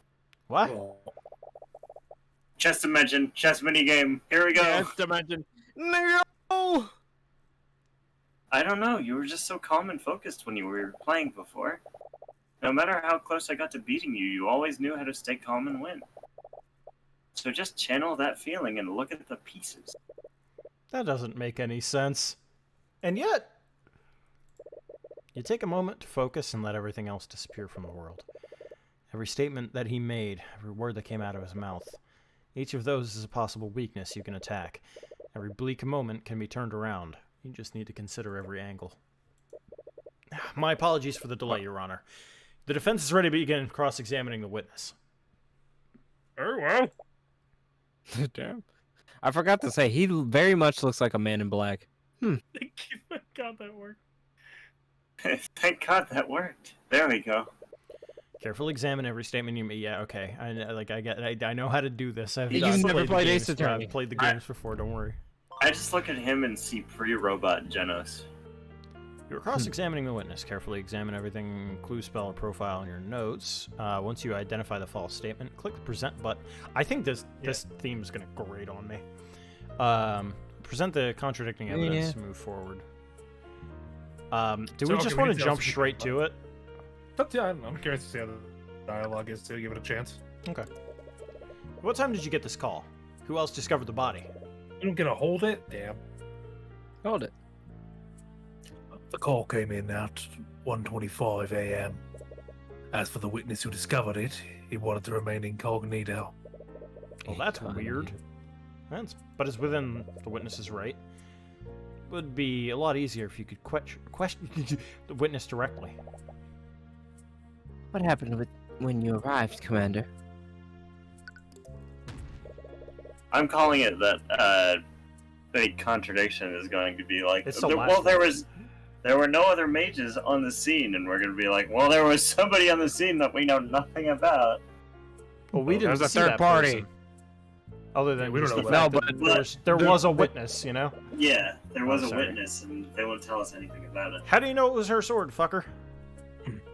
What? Chess dimension, chess minigame. Here we go. Yes, dimension. No! I don't know. You were just so calm and focused when you were playing before. No matter how close I got to beating you, you always knew how to stay calm and win. So just channel that feeling and look at the pieces. That doesn't make any sense. And yet, you take a moment to focus and let everything else disappear from the world. Every statement that he made, every word that came out of his mouth, each of those is a possible weakness you can attack. Every bleak moment can be turned around. You just need to consider every angle. My apologies for the delay, Your Honor. The defense is ready to begin cross-examining the witness. Very well. Damn. I forgot to say, he very much looks like a man in black. Thank God that worked. Thank God that worked. There we go. Carefully examine every statement you make. Yeah, okay. I know how to do this. I've You've never played played the Ace games. Attorney. I've played the games before. Don't worry. I just look at him and see pre-robot Genos. You're cross-examining the witness. Carefully examine everything, clue, spell, or profile in your notes. Once you identify the false statement, click the present button. I think this theme is going to grate on me. Present the contradicting evidence to move forward. Do we just want to jump straight to it? But yeah, I'm curious to see how the dialogue is too. Give it a chance. Okay. What time did you get this call? Who else discovered the body? You don't get to hold it? Damn. Hold it. The call came in at 1:25 a.m. As for the witness who discovered it, he wanted to remain incognito. Well, that's weird. But it's within the witness's right. Would be a lot easier if you could question the witness directly. What happened when you arrived, Commander? I'm calling it that the contradiction is going to be like, It's the well, last there were no other mages on the scene, and we're going to be like, well, there was somebody on the scene that we know nothing about. Well, we didn't There's a see third that party. person. Other than we don't just know the what fact happened. that there was a witness, you know? Yeah, there was a sorry. witness, and they won't tell us anything about it. How do you know it was her sword, fucker?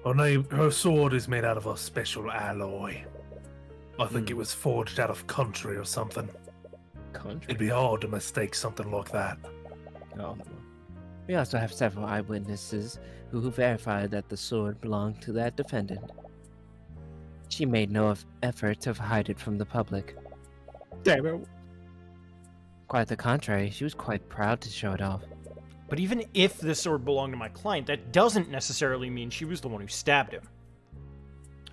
Well, no, her sword is made out of a special alloy. I think it was forged out of country or something. Country? It'd be hard to mistake something like that. Oh. We also have several eyewitnesses who verified that the sword belonged to that defendant. She made no effort to hide it from the public. Damn it. Quite the contrary, she was quite proud to show it off. But even if this sword belonged to my client, that doesn't necessarily mean she was the one who stabbed him.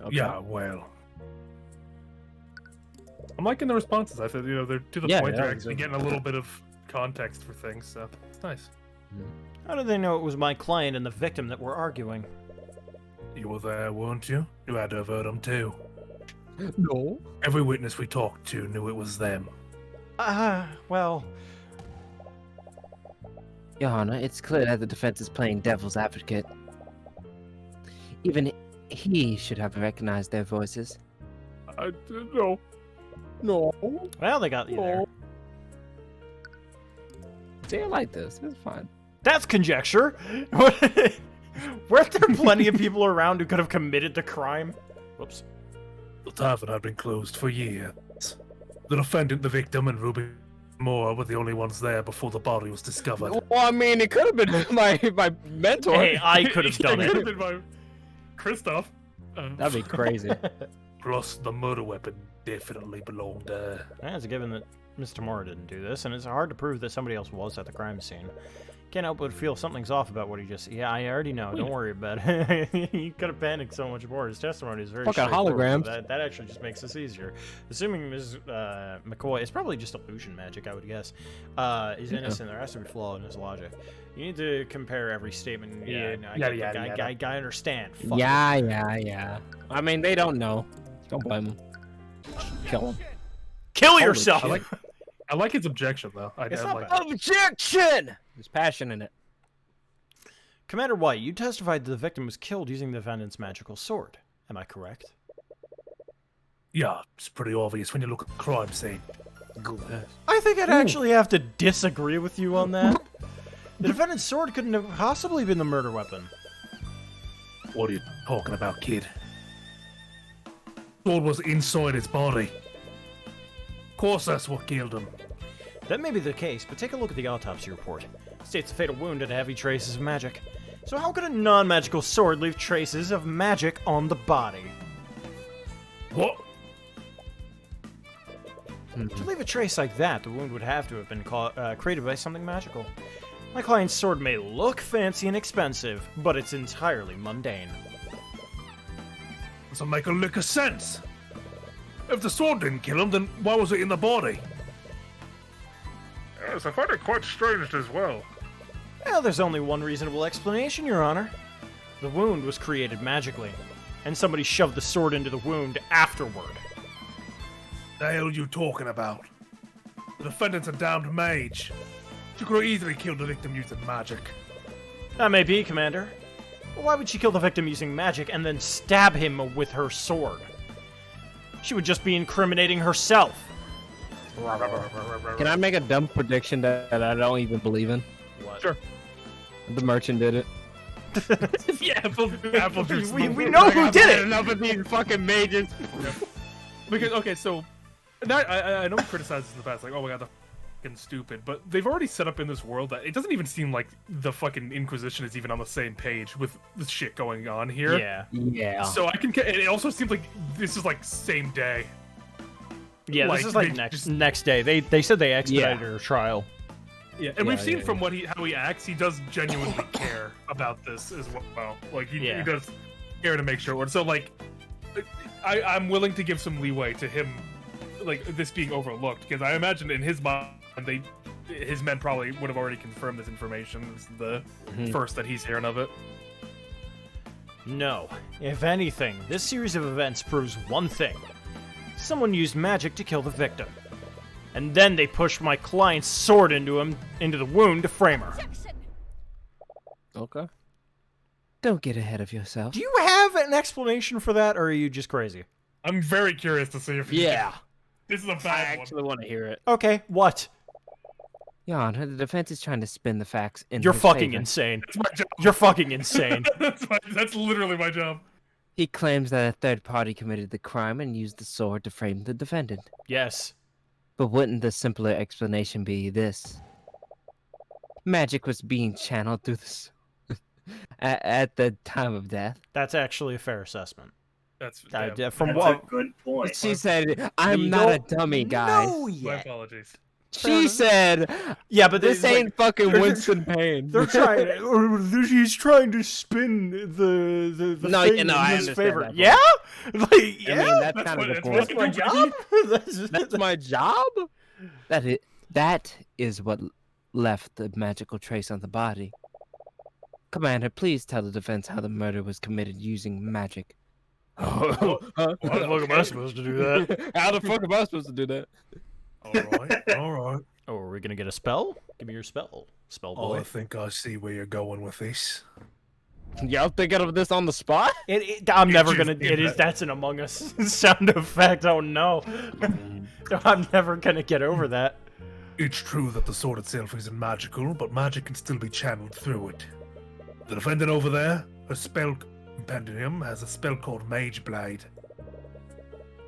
Okay. Yeah, well, I'm liking the responses. I said, they're to the Yeah, point. yeah, They're actually exactly. getting a little bit of context for things, so it's nice. How did they know it was my client and the victim that were arguing? you were there, weren't you? You had to have heard them too. No. Every witness we talked to knew it was them. Well, Your Honor, it's clear that the defense is playing devil's advocate. Even he should have recognized their voices. No. No. well, they got you there. See, I like this. It's fine. That's conjecture. Weren't there plenty of people around who could have committed the crime? Whoops. The tavern had been closed for years. The defendant, the victim, and Ruby Moore were the only ones there before the body was discovered. Well, I mean, it could have been my mentor. Hey, I could have done It could it. have been by Kristoff. That'd be crazy. Plus, the murder weapon definitely belonged there. It's a given that Mr. Moore didn't do this, and it's hard to prove that somebody else was at the crime scene. Can't help but feel something's off about what he just... Yeah, I already know. Don't worry about it. He could have panicked so much more. His testimony is very Fucking straightforward, holograms. so that actually just makes this easier. Assuming Ms. McCoy... It's probably just illusion magic, I would guess. Is innocent. There has to be flaw in his logic. You need to compare every statement. Yeah, no, I understand. Fuck it. Yeah. I mean, they don't know. Don't blame them. Kill them. Kill yourself! I like his objection though. I It's not like bad. Objection! There's passion in it. Commander White, you testified that the victim was killed using the defendant's magical sword. Am I correct? Yeah, it's pretty obvious when you look at the crime scene. I think I'd actually have to disagree with you on that. The defendant's sword couldn't have possibly been the murder weapon. What are you talking about, kid? Sword was inside his body. Of course that's what killed him. That may be the case, but take a look at the autopsy report. It states the fatal wound had heavy traces of magic. So how could a non-magical sword leave traces of magic on the body? What? To leave a trace like that, the wound would have to have been created by something magical. My client's sword may look fancy and expensive, but it's entirely mundane. Doesn't make a lick of sense. If the sword didn't kill him, then why was it in the body? Yes, I find it quite strange as well. Well, there's only one reasonable explanation, Your Honor. The wound was created magically, and somebody shoved the sword into the wound afterward. The hell are you talking about? The defendant's a damned mage. She could have easily killed the victim using magic. That may be, Commander. But why would she kill the victim using magic and then stab him with her sword? She would just be incriminating herself. Can I make a dumb prediction that I don't even believe in? What? Sure. The merchant did it. Yeah, apple juice. We know who did it! Enough of these fucking mages. Because okay, so I know we criticized this in the past, like, oh my god, the fucking stupid, but they've already set up in this world that it doesn't even seem like the fucking Inquisition is even on the same page with the shit going on here. Yeah. Yeah. So I can. It also seems like this is like same day. Yeah, Like, this is like they next just- next day. They said they expedited her trial. Yeah, and we've Yeah, seen yeah, from how he acts, he does genuinely care about this as well. Like he does care to make sure it works. So like, I'm willing to give some leeway to him, like this being overlooked, because I imagine in his mind his men probably would have already confirmed this information. This is the first that he's hearing of it. No. If anything, this series of events proves one thing. Someone used magic to kill the victim. And then they pushed my client's sword into the wound to frame her. Okay. Don't get ahead of yourself. Do you have an explanation for that, or are you just crazy? I'm very curious to see if Yeah. this is a I bad one. actually want to hear it. Okay, what? Your Honor, the defense is trying to spin the facts in You're his fucking favor. insane. That's my job. You're fucking insane. That's literally my job. He claims that a third party committed the crime and used the sword to frame the defendant. Yes. But wouldn't the simpler explanation be this? Magic was being channeled through this at the time of death. That's actually a fair assessment. That's From That's what? a good point. She said, "I'm We not a don't dummy, guys." know my yet. apologies. She said, Yeah, but "This like, ain't fucking they're- Winston Payne." They're trying. He's trying to spin the No, thing yeah, no, in I his understand favor. that Yeah, like yeah. I mean, that's That's kind what- of the it's point. what- That's my job. That's my job. That is what left the magical trace on the body. Commander, please tell the defense how the murder was committed using magic. How the fuck am I supposed to do that? How the fuck am I supposed to do that? All right. Oh, are we gonna get a spell? Give me your spell, spell Oh, boy. I think I see where you're going with this. Y'all thinking of this on the spot? I'm never just gonna. did It is. that. That's an Among Us sound effect. Oh no. I'm never gonna get over that. It's true that the sword itself isn't magical, but magic can still be channeled through it. The defendant over there, her spell compendium has a spell called Mage Blade.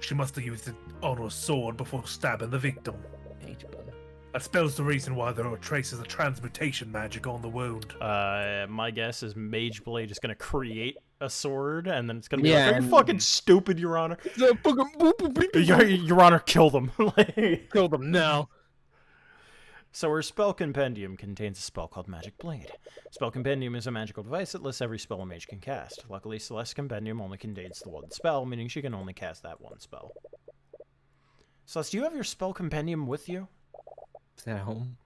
She must have used it on her sword before stabbing the victim. That spell's the reason why there are traces of transmutation magic on the wound. My guess is Mage Blade is gonna create a sword, and then it's gonna be Yeah, like, "Are you and- fucking stupid, Your Honor? Your Honor, kill them." Like- Kill them now. So her spell compendium contains a spell called Magic Blade. Spell compendium is a magical device that lists every spell a mage can cast. Luckily, Celeste's compendium only contains the one spell, meaning she can only cast that one spell. Celeste, do you have your spell compendium with you? Is that home?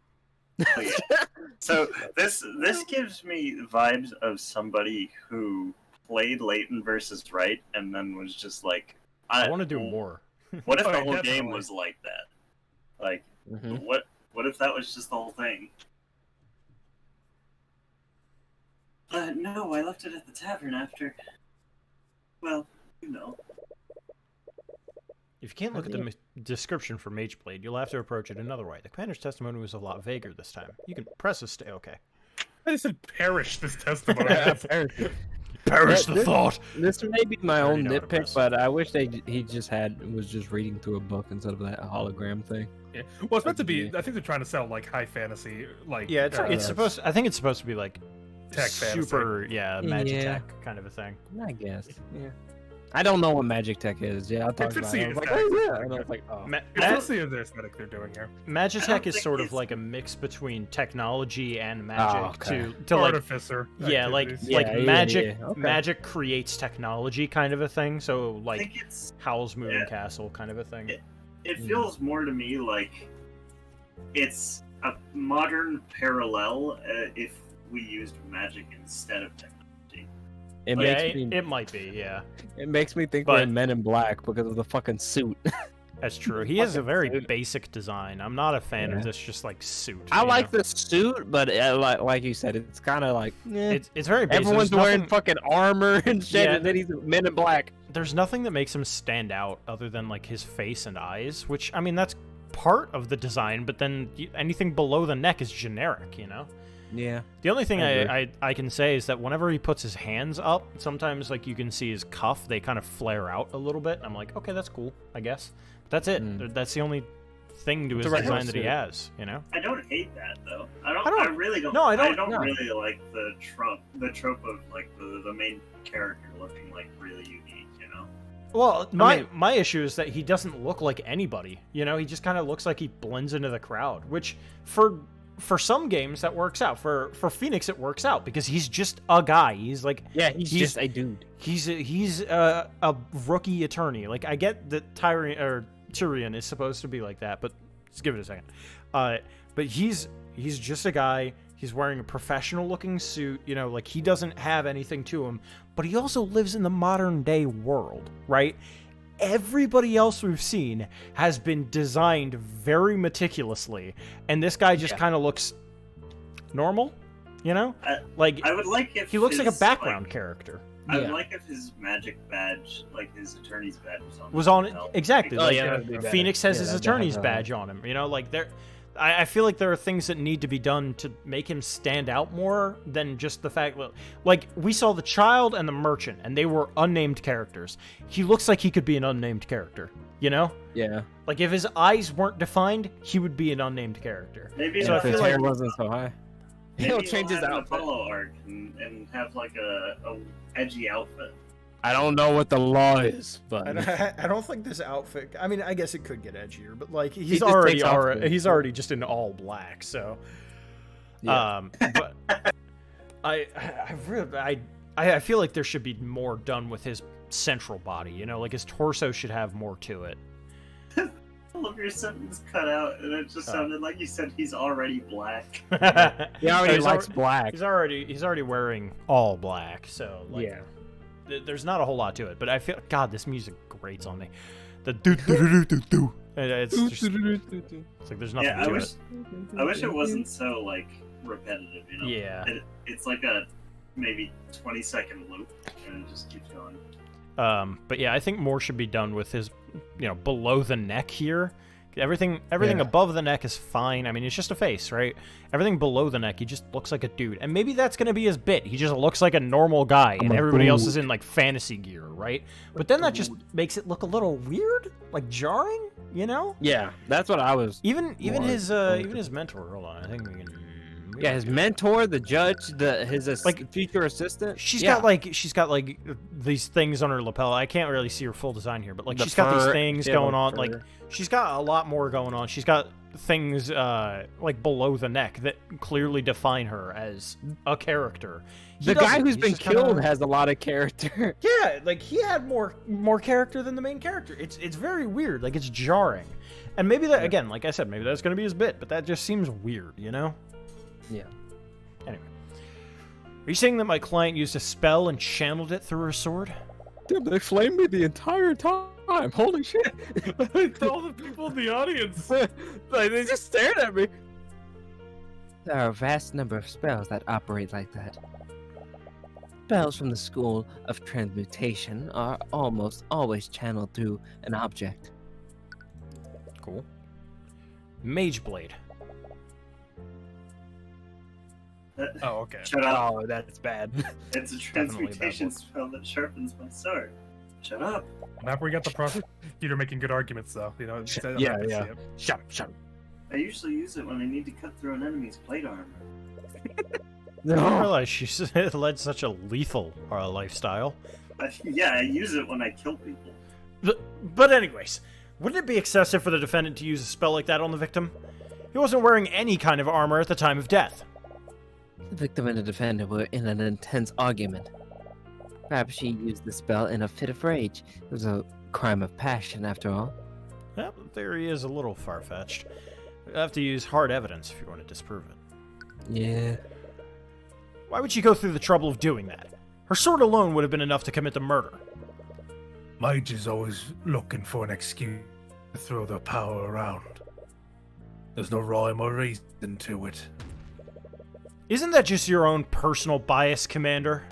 Oh, yeah. So this gives me vibes of somebody who played Leighton versus Wright and then was just like, I want to do more. What if Oh, the yeah, whole game definitely. was like that? Like, Mhm. what if that was just the whole thing? No, I left it at the tavern after. Well, you know. If you can't look at the description for Mage Blade, you'll have to approach it another way. The commander's testimony was a lot vaguer this time. You can press a stay. Okay. I just said perish this testimony. Perish the thought. This may be my Already own know how to nitpick, press. but I wish he was just reading through a book instead of that hologram thing. Yeah. Well, it's meant to be. I think they're trying to sell like high fantasy, like Yeah, it's supposed. I think it's supposed to be like tech super, magic Yeah. tech kind of a thing. I guess. Yeah. I don't know what magic tech is. Yeah, I talked It's about it. I was like, aesthetic. oh yeah, and I was like, oh. It's the aesthetic they're doing here. Magitech is think sort of it's- like a mix between technology and magic okay. to like Artificer. like activities. Yeah, yeah, magic yeah, okay. magic creates technology kind of a thing. So I like think it's Howl's Moving Yeah. Castle kind of a thing. it feels more to me like it's a modern parallel if we used magic instead of technology. It Yeah, makes me it might be. Yeah, it makes me think we're But- in Men in Black because of the fucking suit. that's true. He has a very suit. basic design. I'm not a fan Yeah. of this just like suit. I you like know? the suit, but like you said, it's kind of like It's very basic. everyone's There's wearing nothing- fucking armor and shit, Yeah. and then he's Men in Black. There's nothing that makes him stand out other than like his face and eyes, which I mean that's part of the design, but then anything below the neck is generic, you know? Yeah. The only thing I agree. I can say is that whenever he puts his hands up, sometimes like you can see his cuff, they kind of flare out a little bit. I'm like, okay, that's cool, I guess. But that's it. Mm. That's the only thing to his It's a regular design that he suit. has, you know? I don't hate that though. I I don't- really don't. no, I don't- I don't no. really like the trope of like the main character looking like really unique. You know. Well, mean- my issue is that he doesn't look like anybody. You know, he just kind of looks like he blends into the crowd, which for some games that works out. For Phoenix it works out because he's just a guy. He's like Yeah, he's He's- just a dude. he's a rookie attorney. Like I get that Tyrion is supposed to be like that, but just give it a second. But he's just a guy. He's wearing a professional looking suit, you know, like he doesn't have anything to him, but he also lives in the modern day world, right? Everybody else we've seen has been designed very meticulously, and this guy just kind of looks normal, you know? Like I would like if he looks like a his, background character. I would Yeah. like if his magic badge, like his attorney's badge, was on. Was his on belt. exactly. Oh, like yeah, that'd be better. Phoenix has Yeah, his that'd attorney's have, badge on him. You know, like I feel like there are things that need to be done to make him stand out more than just the fact that, like, we saw the child and the merchant, and they were unnamed characters. He looks like he could be an unnamed character. You know, Yeah. like if his eyes weren't defined, he would be an unnamed character. Maybe So I if feel his like- hair wasn't so high. maybe He'll change his have an outfit. Apollo arc and have like a edgy outfit. I don't know what the law is, but I don't think this outfit. I mean, I guess it could get edgier, but like just takes off the- he's already just in all black. So, Yeah. but I feel like there should be more done with his central body. You know, like his torso should have more to it. All of your sentence cut out, and it just sounded like you said he's already black. he already He's likes al- black. He's already wearing all black. So like, Yeah. there's not a whole lot to it. But I feel God, this music grates on me. The do do do do do. It's just, it's like there's nothing Yeah, to I wish it wasn't so like repetitive. You know. Yeah. It's like a maybe 20-second loop, and it just keeps going. But yeah, I think more should be done with his, below the neck here. Everything Yeah. above the neck is fine. I mean, it's just a face, right? Everything below the neck, he just looks like a dude. And maybe that's gonna be his bit. He just looks like a normal guy, and a everybody else dude. is in like fantasy gear, right? But then that just makes it look a little weird, like jarring, you know? Yeah, that's what I was. Even More his going his mentor. Hold on, I think we can. Yeah, his mentor, the judge, his Like, future assistant. She's yeah. got like these things on her lapel. I can't really see her full design here, but like The she's got these fur- things yeah, going the on. Like fur. she's got a lot more going on. She's got things like below the neck that clearly define her as a character. He The guy doesn't. who's He's been just kinda- killed has a lot of character. Yeah, like he had more character than the main character. It's very weird. Like it's jarring. And maybe that again, like I said, maybe that's gonna be his bit, but that just seems weird, you know? Yeah. Anyway. Are you saying that my client used a spell and channeled it through her sword? Damn, they flamed me the entire time. Holy shit. All the people in the audience. Like, they just stared at me. There are a vast number of spells that operate like that. Spells from the school of transmutation are almost always channeled through an object. Cool. Mage Blade. Oh, okay. Shut up. Oh, that's bad. It's a Definitely a bad transmutation look. spell that sharpens my sword. Shut up. Map where you got the prosecutor making good arguments, though. You know, I'm Yeah, happy to yeah. see it. Shut up. I usually use it when I need to cut through an enemy's plate armor. I didn't realize she led such a lethal lifestyle. Yeah, I use it when I kill people. But anyways, wouldn't it be excessive for the defendant to use a spell like that on the victim? He wasn't wearing any kind of armor at the time of death. The victim and the defendant were in an intense argument. Perhaps she used the spell in a fit of rage. It was a crime of passion, after all. Well, the theory is a little far-fetched. You have to use hard evidence if you want to disprove it. Yeah. Why would she go through the trouble of doing that? Her sword alone would have been enough to commit the murder. Mage is always looking for an excuse to throw their power around. There's no rhyme or reason to it. Isn't that just your own personal bias, Commander?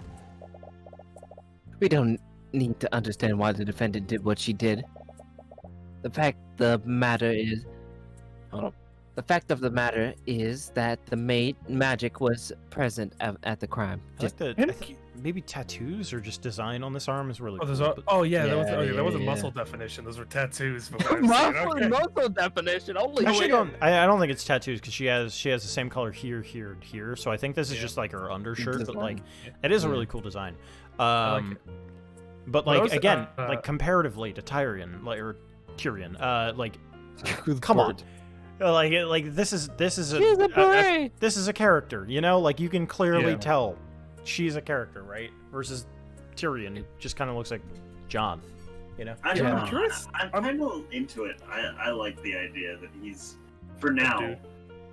We don't need to understand why the defendant did what she did. The fact of the matter is that the magic was present at the crime. I like the, I think maybe tattoos or just design on this arm is really Oh, cool. there's but- that was a yeah. muscle definition. Those were tattoos. From what I've seen. Okay. muscle definition. Holy Actually, shit. I don't think it's tattoos because she has the same color here, here, and here. So I think this is just like her undershirt, but like it is a really cool design. like it. But What like else, again, uh, like comparatively to Tyrion, or Tyrion, come on, like this is She's a boy. this is a character, you know, like you can clearly Yeah. tell she's a character, right? Versus Tyrion, who just kind of looks like John, you know. I'm, Yeah, I'm curious. I'm kind of into it. I like the idea that he's, for now. Dude.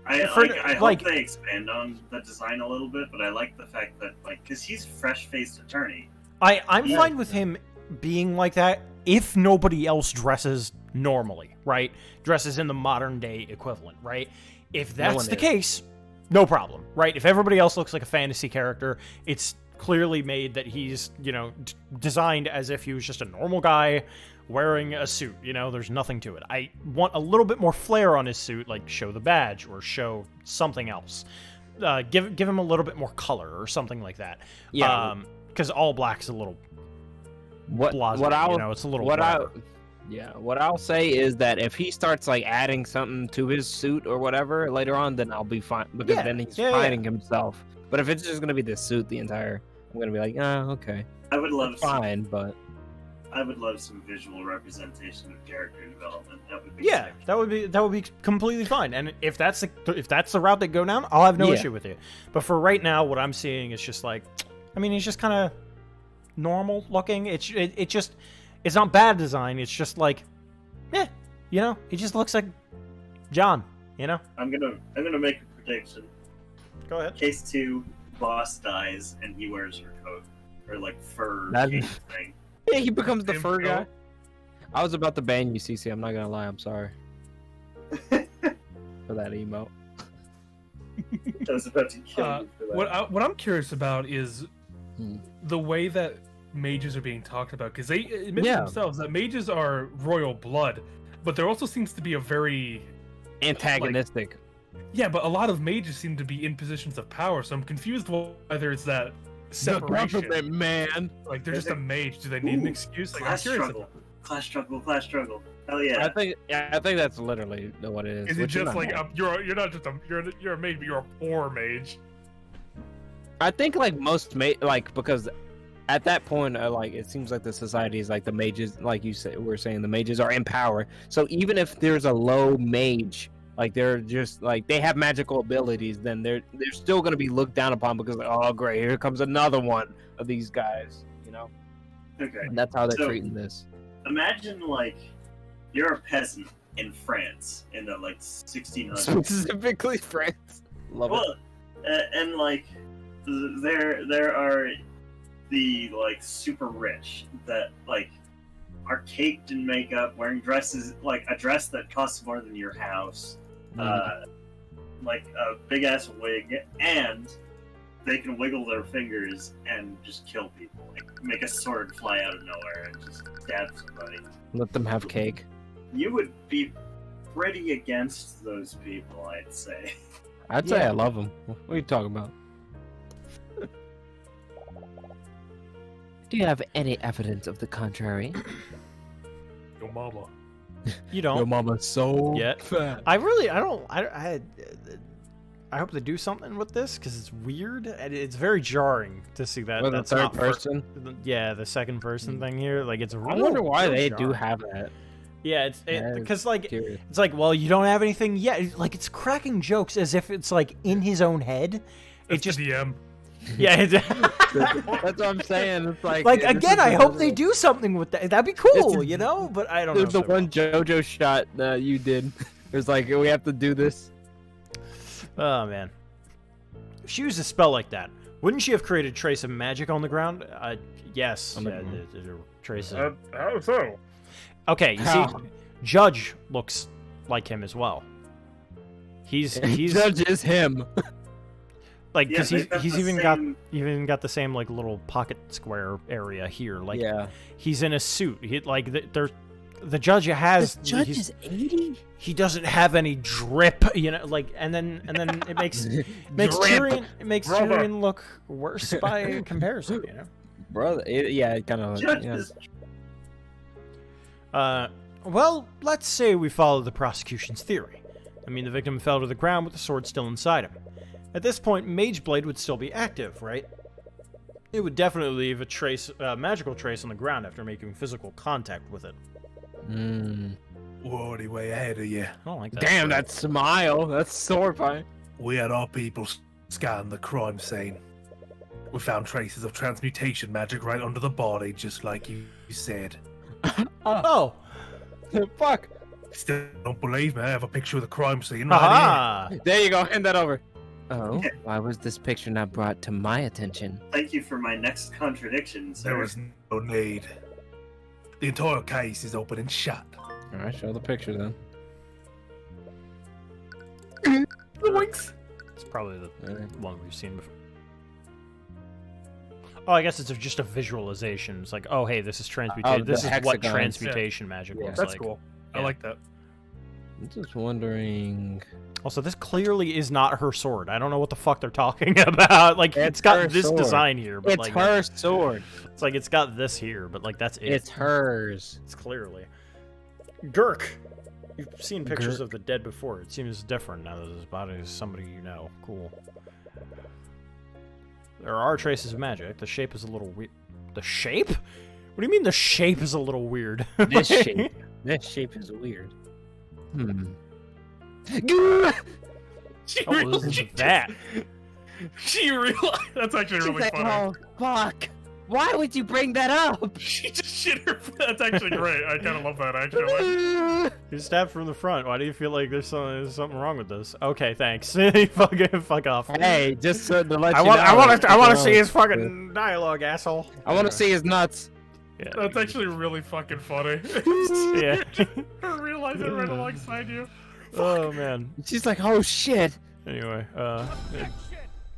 I For- hope they expand on the design a little bit, but I like the fact that because he's fresh-faced attorney. I'm Yeah. fine with him being like that if nobody else dresses normally, right? Dresses in the modern day equivalent, right? If that's one the is. case, no problem, right? If everybody else looks like a fantasy character, it's clearly made that he's, designed as if he was just a normal guy wearing a suit, there's nothing to it. I want a little bit more flair on his suit, like show the badge or show something else. Give him a little bit more color or something like that. Yeah. Because all black's a little What blasé, it's a little whatever. what I'll say is that if he starts like adding something to his suit or whatever later on, then I'll be fine because then he's finding himself. But if it's just gonna be the suit the entire, I'm gonna be like, oh, okay, I would love fine, but I would love some visual representation of character development. That would be Yeah, sick. that would be completely fine. And if that's the route they go down, I'll have no Yeah. issue with it. But for right now, what I'm seeing is just like, he's just kind of normal looking. It's not bad design. It's just like, he just looks like John. I'm gonna make a prediction. Go ahead. Case 2, boss dies and he wears her coat or like fur That- cape thing. yeah, he becomes the Same fur guy. coat. I was about to ban you, CC. I'm not gonna lie. I'm sorry for that emote. I was about to kill you for that. What I'm curious about is Hmm. the way that mages are being talked about, because they admit Yeah. themselves that mages are royal blood, but there also seems to be a very Antagonistic. yeah, but a lot of mages seem to be in positions of power, so I'm confused whether it's that separation. The government, man. Like they're just a mage. Do they need an Ooh, excuse? Like I'm class curious. struggle. Class struggle. Hell yeah. I think that's literally what it is. Is it which is just not like bad. you're not just you're a mage, but you're a poor mage? I think like most because at that point, it seems like the society is like the mages, like you said, we're saying the mages are in power. So even if there's a low mage, like they're just like they have magical abilities, then they're still gonna be looked down upon because like, oh great, here comes another one of these guys, Okay. And that's how they're So- treating this. Imagine you're a peasant in France in the 1600s. Specifically, France. Love it. Well, and there are the super rich that are caked in makeup, wearing dresses a dress that costs more than your house, a big ass wig, and they can wiggle their fingers and just kill people, make a sword fly out of nowhere and just stab somebody. Let them have cake. You would be pretty against those people, I'd say. I'd say I love them. What are you talking about? Do you have any evidence of the contrary? Your mama. You don't. Your mama's so Yeah. fat. I hope they do something with this because it's weird and it's very jarring to see that. With the That's third not person. Yeah, the second person thing here, like it's. I Real, wonder why real they do jarring. have that. Yeah, Yeah, because like curious. it's like, well, you don't have anything yet. Like it's cracking jokes as if it's like in his own head. It It's just the DM. yeah. That's what I'm saying. It's like Like this again, is I the- hope they do something with that. That'd be cool, is- you know. But I don't know. The if they one JoJo shot that you did. It was like we have to do this. will. Oh man. If she used a spell like that, wouldn't she have created trace of magic on the ground? Yes. On the Yeah, ground. the trace of... How so? Okay, you see, How? Judge looks like him as well. He's Judge is him. like Yeah, because they've got he's the even got the same like little pocket square area here. Like Yeah. he's in a suit. He like the judge has The judge he's- is 80? he doesn't have any drip, you know, like and then it makes Drip, Tyrion look worse by comparison, you know. Brother. Yeah, it kind of. Judge Yeah. is- Well, let's say we follow the prosecution's theory. I mean, the victim fell to the ground with the sword still inside him. At this point, Mage Blade would still be active, right? It would definitely leave a trace, magical trace on the ground after making physical contact with it. Mm. We're already way ahead of you. I don't like that. Damn, that smile. That's horrifying. We had our people scan the crime scene. We found traces of transmutation magic right under the body, just like you said. Oh! Fuck. Still don't believe me? I have a picture of the crime scene right here. Aha! There you go. Hand that over. Oh, why was this picture not brought to my attention? Thank you for my next contradiction, sir. There was no need. The entire case is open and shut. All right, show the picture then. Winks. It's probably the Alright. one we've seen before. Oh, I guess it's just a visualization. It's like, oh, hey, this is transmutation. Oh, the this is what hexagons. transmutation magic Yeah. looks That's like. cool. Yeah. I like that. I'm just wondering. Also, this clearly is not her sword. I don't know what the fuck they're talking about. Like, it's got her this sword. design here, but It's like, her sword. it's like it's got this here, but like that's it. It's hers. It's clearly. Gurk. You've seen pictures Gurk. of the dead before. It seems different now that his body is somebody you know. Cool. There are traces of magic. The shape is a little weird. The shape? What do you mean the shape is a little weird? This shape. This shape is weird. Hmm. She What was that? She realized that's actually She's really like, funny. oh, fuck. Why would you bring that up? She just shit her. That's actually great. I kind of love that actually. You're stabbed from the front. Why do you feel like there's something wrong with this? Okay, thanks. fuck off. Hey, just to let I you want, know. I want to see his fucking dialogue, asshole. I want to see his nuts. Yeah. That's actually really fucking funny. Yeah. I realize it right alongside you. Oh man. She's like, oh shit. Anyway,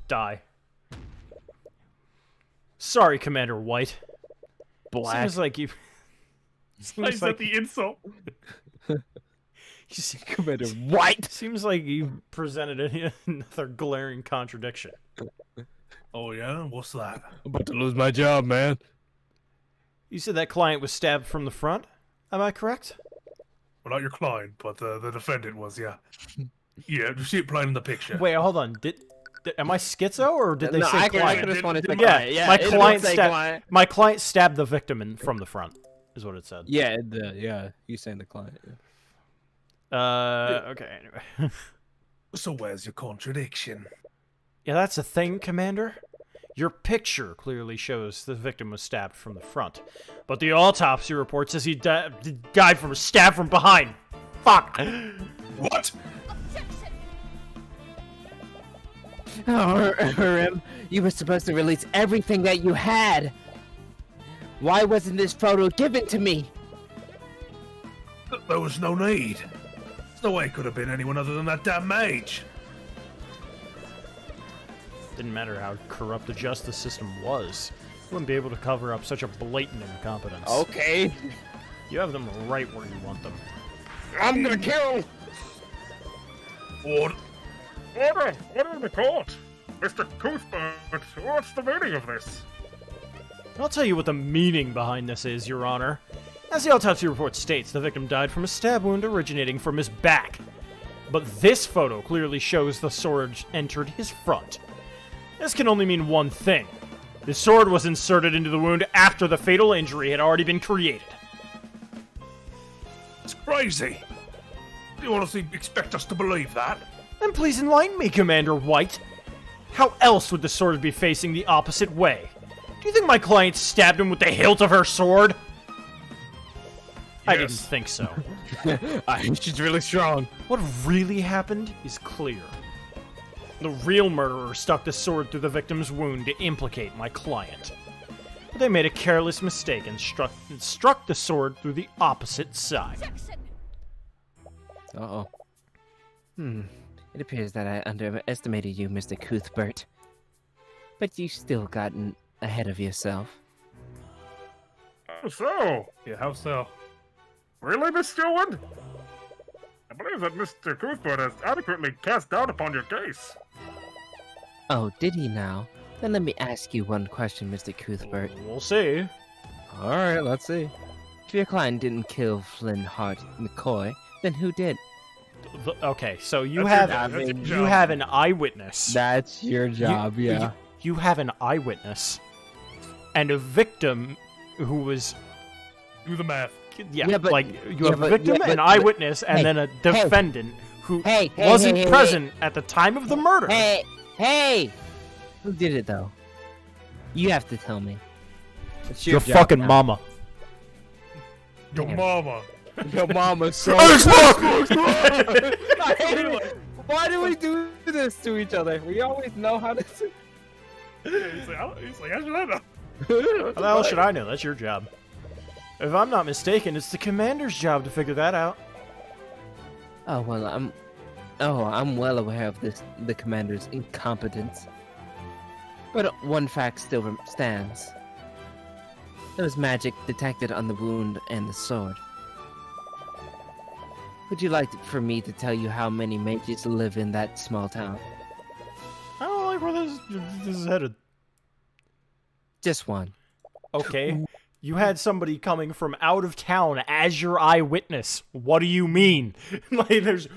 die. Sorry, Commander White. Black. Seems like you. I Seems said like the insult. Commander White. Seems like you presented another glaring contradiction. Oh yeah, what's that? I'm about to lose my job, man. You said that client was stabbed from the front. Am I correct? Well, not your client, but the defendant was, yeah. Yeah, you see it plain in the picture. Wait, hold on. Am I schizo or did they No, say I client? could have sworn it's a Yeah, client. Yeah, my it did client say stabbed. client. My client stabbed the victim from the front. Is what it said. Yeah, yeah. He's saying the client. Yeah. Okay. Anyway. So where's your contradiction? Yeah, that's the thing, Commander. Your picture clearly shows the victim was stabbed from the front, but the autopsy report says he died from a stab from behind. Fuck. What? Oh, Urim, you were supposed to release everything that you had. Why wasn't this photo given to me? There was no need. There's no way it could have been anyone other than that damn mage. Didn't matter how corrupt the justice system was. You wouldn't be able to cover up such a blatant incompetence. Okay. You have them right where you want them. I'm gonna kill. What? Order in the court! Mr. Cuthbert, what's the meaning of this? I'll tell you what the meaning behind this is, Your Honor. As the autopsy report states, the victim died from a stab wound originating from his back. But this photo clearly shows the sword entered his front. This can only mean one thing. The sword was inserted into the wound after the fatal injury had already been created. It's crazy. Do you honestly expect us to believe that? Then please enlighten me, Commander White. How else would the sword be facing the opposite way? Do you think my client stabbed him with the hilt of her sword? I didn't think so. She's really strong. What really happened is clear. The real murderer stuck the sword through the victim's wound to implicate my client. But they made a careless mistake and struck the sword through the opposite side. Uh-oh. It appears that I underestimated you, Mr. Cuthbert. But you still gotten ahead of yourself. Oh, so? Yeah, how so? Really, Miss Stewart? I believe that Mr. Cuthbert has adequately cast doubt upon your case. Oh, did he now? Then let me ask you one question, Mr. Cuthbert. We'll see. Alright, let's see. If your client didn't kill Flynn Hart McCoy, then who did? Okay, so you That's have your job. you have an eyewitness. That's your job, yeah. You have an eyewitness and a victim who was Do the math. Yeah, but- like you have but- a victim, yeah, an but- eyewitness, and hey, then a defendant who hey, wasn't hey, present at the time of the murder. Hey! Who did it, though? You have to tell me. It's Your job fucking now. mama. Your Damn. mama. Your mama's so. Xbox! I hate it. Why do we do this to each other? We always know how to. He's like, how should I know? How the hell should I know? That's your job. If I'm not mistaken, it's the commander's job to figure that out. Oh, well, I'm well aware of the commander's incompetence. But one fact still stands. There was magic detected on the wound and the sword. Would you like for me to tell you how many mages live in that small town? I don't like where this is headed. Just one. Okay. You had somebody coming from out of town as your eyewitness. What do you mean? Like, there's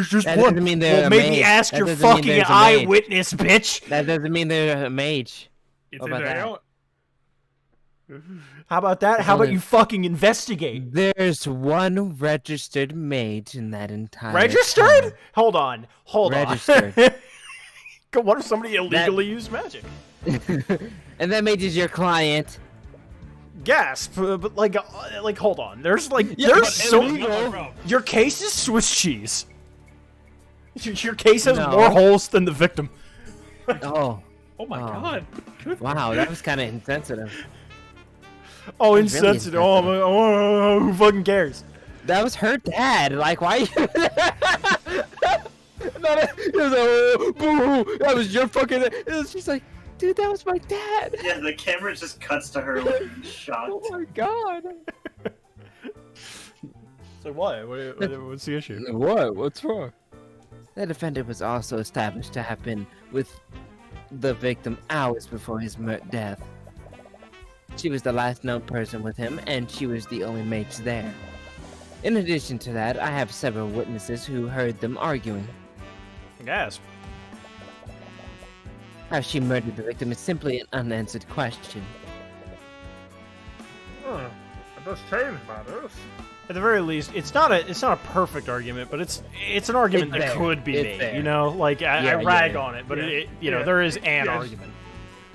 just That one. doesn't mean they're Well, a make me mage. ask That your doesn't mean fucking there's a mage. eyewitness, bitch. That doesn't mean they're a mage. It's What in about there. that? How about that? There's How about only- you fucking investigate? There's one registered mage in that entire Registered? Hold on. Registered. What if somebody illegally used magic? town. And that mage is your client. Gasp! But like, hold on. There's but so illegal. your case is Swiss cheese. Your case has No. more holes than the victim. Oh, Oh my Oh. god. wow, that was kind of insensitive. Oh, That's really insensitive. Oh, who fucking cares? That was her dad. Like, why? That was your fucking. She's like, dude, that was my dad. Yeah, the camera just cuts to her looking shocked. Oh my god. So what? What's the issue? What? What's wrong? The defendant was also established to have been with the victim hours before his death. She was the last known person with him, and she was the only mage there. In addition to that, I have several witnesses who heard them arguing. Gasp. How she murdered the victim is simply an unanswered question. It does change matters. At the very least, it's not a perfect argument, but it's an argument It's that there. could be It's made. there. You know, like I Yeah, rag yeah. on it, but Yeah. Yeah. there is an Yeah. argument.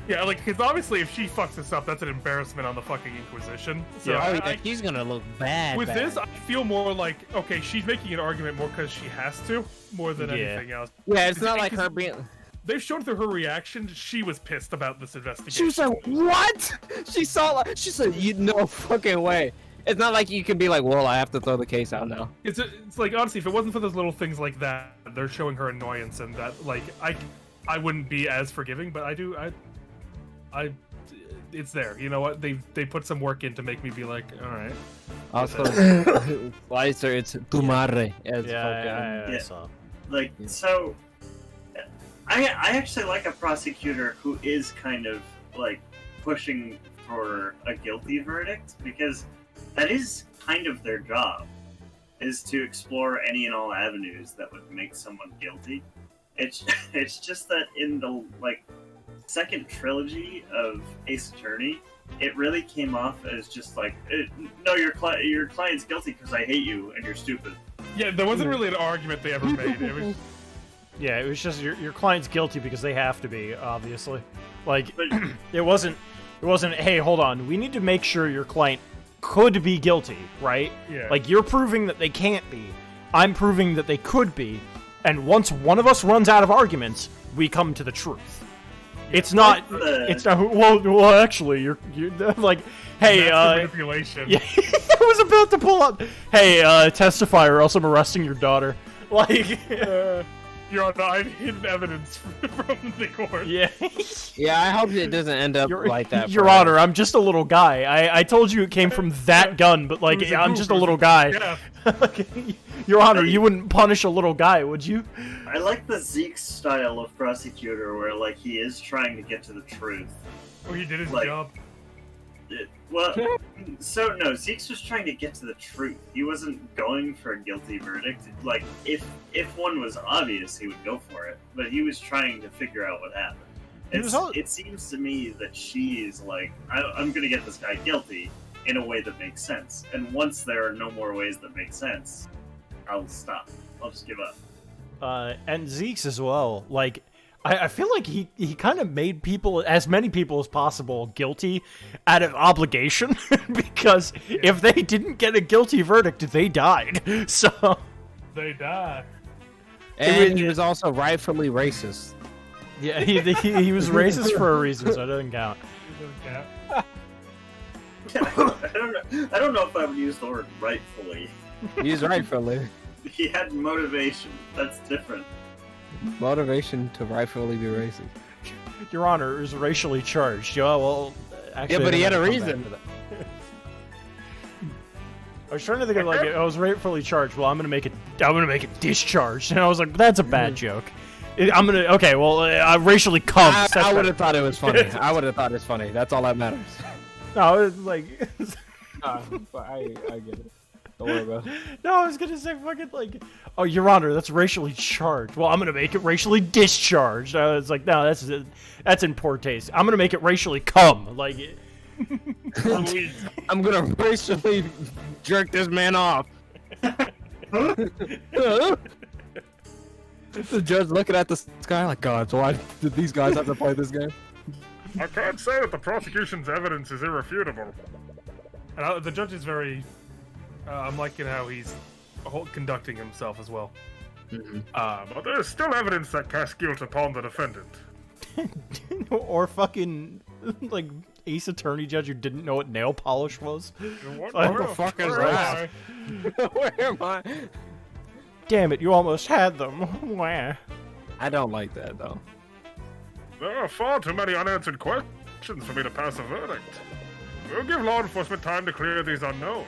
Yeah, like, because obviously if she fucks this up, that's an embarrassment on the fucking Inquisition. So Yeah. Oh, I- yeah, she's gonna look bad. with bad. this, I feel more like, okay, she's making an argument more because she has to, more than Yeah. anything else. Yeah, it's not like because- her being. They've shown through her reaction, she was pissed about this investigation. She was like, "What?" She saw. Like, she said, "You no fucking way." It's not like you can be like, "Well, I have to throw the case out now." It's like, honestly, if it wasn't for those little things like that, they're showing her annoyance, and that, like, I wouldn't be as forgiving, but it's there. You know what? They put some work in to make me be like, all right. Also, Slicer, it's tu madre. As Yeah, I Yeah. saw. Like, so I actually like a prosecutor who is kind of like pushing for a guilty verdict, because that is kind of their job, is to explore any and all avenues that would make someone guilty. It's just that in the second trilogy of Ace Attorney, it really came off as just like, no, your client's guilty because I hate you and you're stupid. Yeah, there wasn't really an argument they ever made. It was Yeah, it was just your client's guilty because they have to be, obviously. Like, But it wasn't, hey, hold on, we need to make sure your client could be guilty, right? Yeah. Like, you're proving that they can't be. I'm proving that they could be. And once one of us runs out of arguments, we come to the truth. It's not, well, actually, you're like, hey, manipulation. yeah, I was about to pull up, hey, testify or else I'm arresting your daughter. Like, Your Honor, I've hidden evidence from the court. yeah. Yeah, I hope it doesn't end up like that. Your forever. Honor, I'm just a little guy. I told you it came from that gun, but like, It was a I'm goof, just a it was little guy. Yeah. Your Honor, you wouldn't punish a little guy, would you? I like the Zeke style of prosecutor, where like he is trying to get to the truth. Well, he did his Like- job. So no, Zeke's was trying to get to the truth. He wasn't going for a guilty verdict. Like if one was obvious, he would go for it. But he was trying to figure out what happened. It seems to me that she's like, I'm gonna get this guy guilty in a way that makes sense. And once there are no more ways that make sense, I'll stop. I'll just give up. And Zeke's as well. Like, I feel like he kind of made people, as many people as possible, guilty out of obligation, because if they didn't get a guilty verdict, they died. So They died. And he was also rightfully racist. yeah, he was racist for a reason, so it doesn't count. I don't know if I would use the word rightfully. He's rightfully. He had motivation. That's different. Motivation to rightfully be racist. Your Honor, it was racially charged. Yeah, well, actually, Yeah, but he I had a don't have to come reason. back to that. I was trying to think of like, I was rightfully charged. Well, I'm gonna make it discharged, and I was like, that's a bad joke. I racially cum. I would have thought it was funny. I would have thought it's funny. That's all that matters. No, it's like, But I get it. Don't worry about it. no, I was gonna say fucking like, oh, Your Honor, that's racially charged. Well, I'm gonna make it racially discharged. I was like, no, that's in poor taste. I'm gonna make it racially cum. Like, I'm gonna racially jerk this man off. The judge looking at the sky like, God, so why did these guys have to play this game? I can't say that the prosecution's evidence is irrefutable. And the judge is very. I'm liking how he's conducting himself as well. But there is still evidence that casts guilt upon the defendant. or fucking like Ace Attorney judge who didn't know what nail polish was. What the fuck is where that? am I? Where am I? Damn it, you almost had them. Wah. I don't like that though. There are far too many unanswered questions for me to pass a verdict. We'll give law enforcement time to clear these unknowns.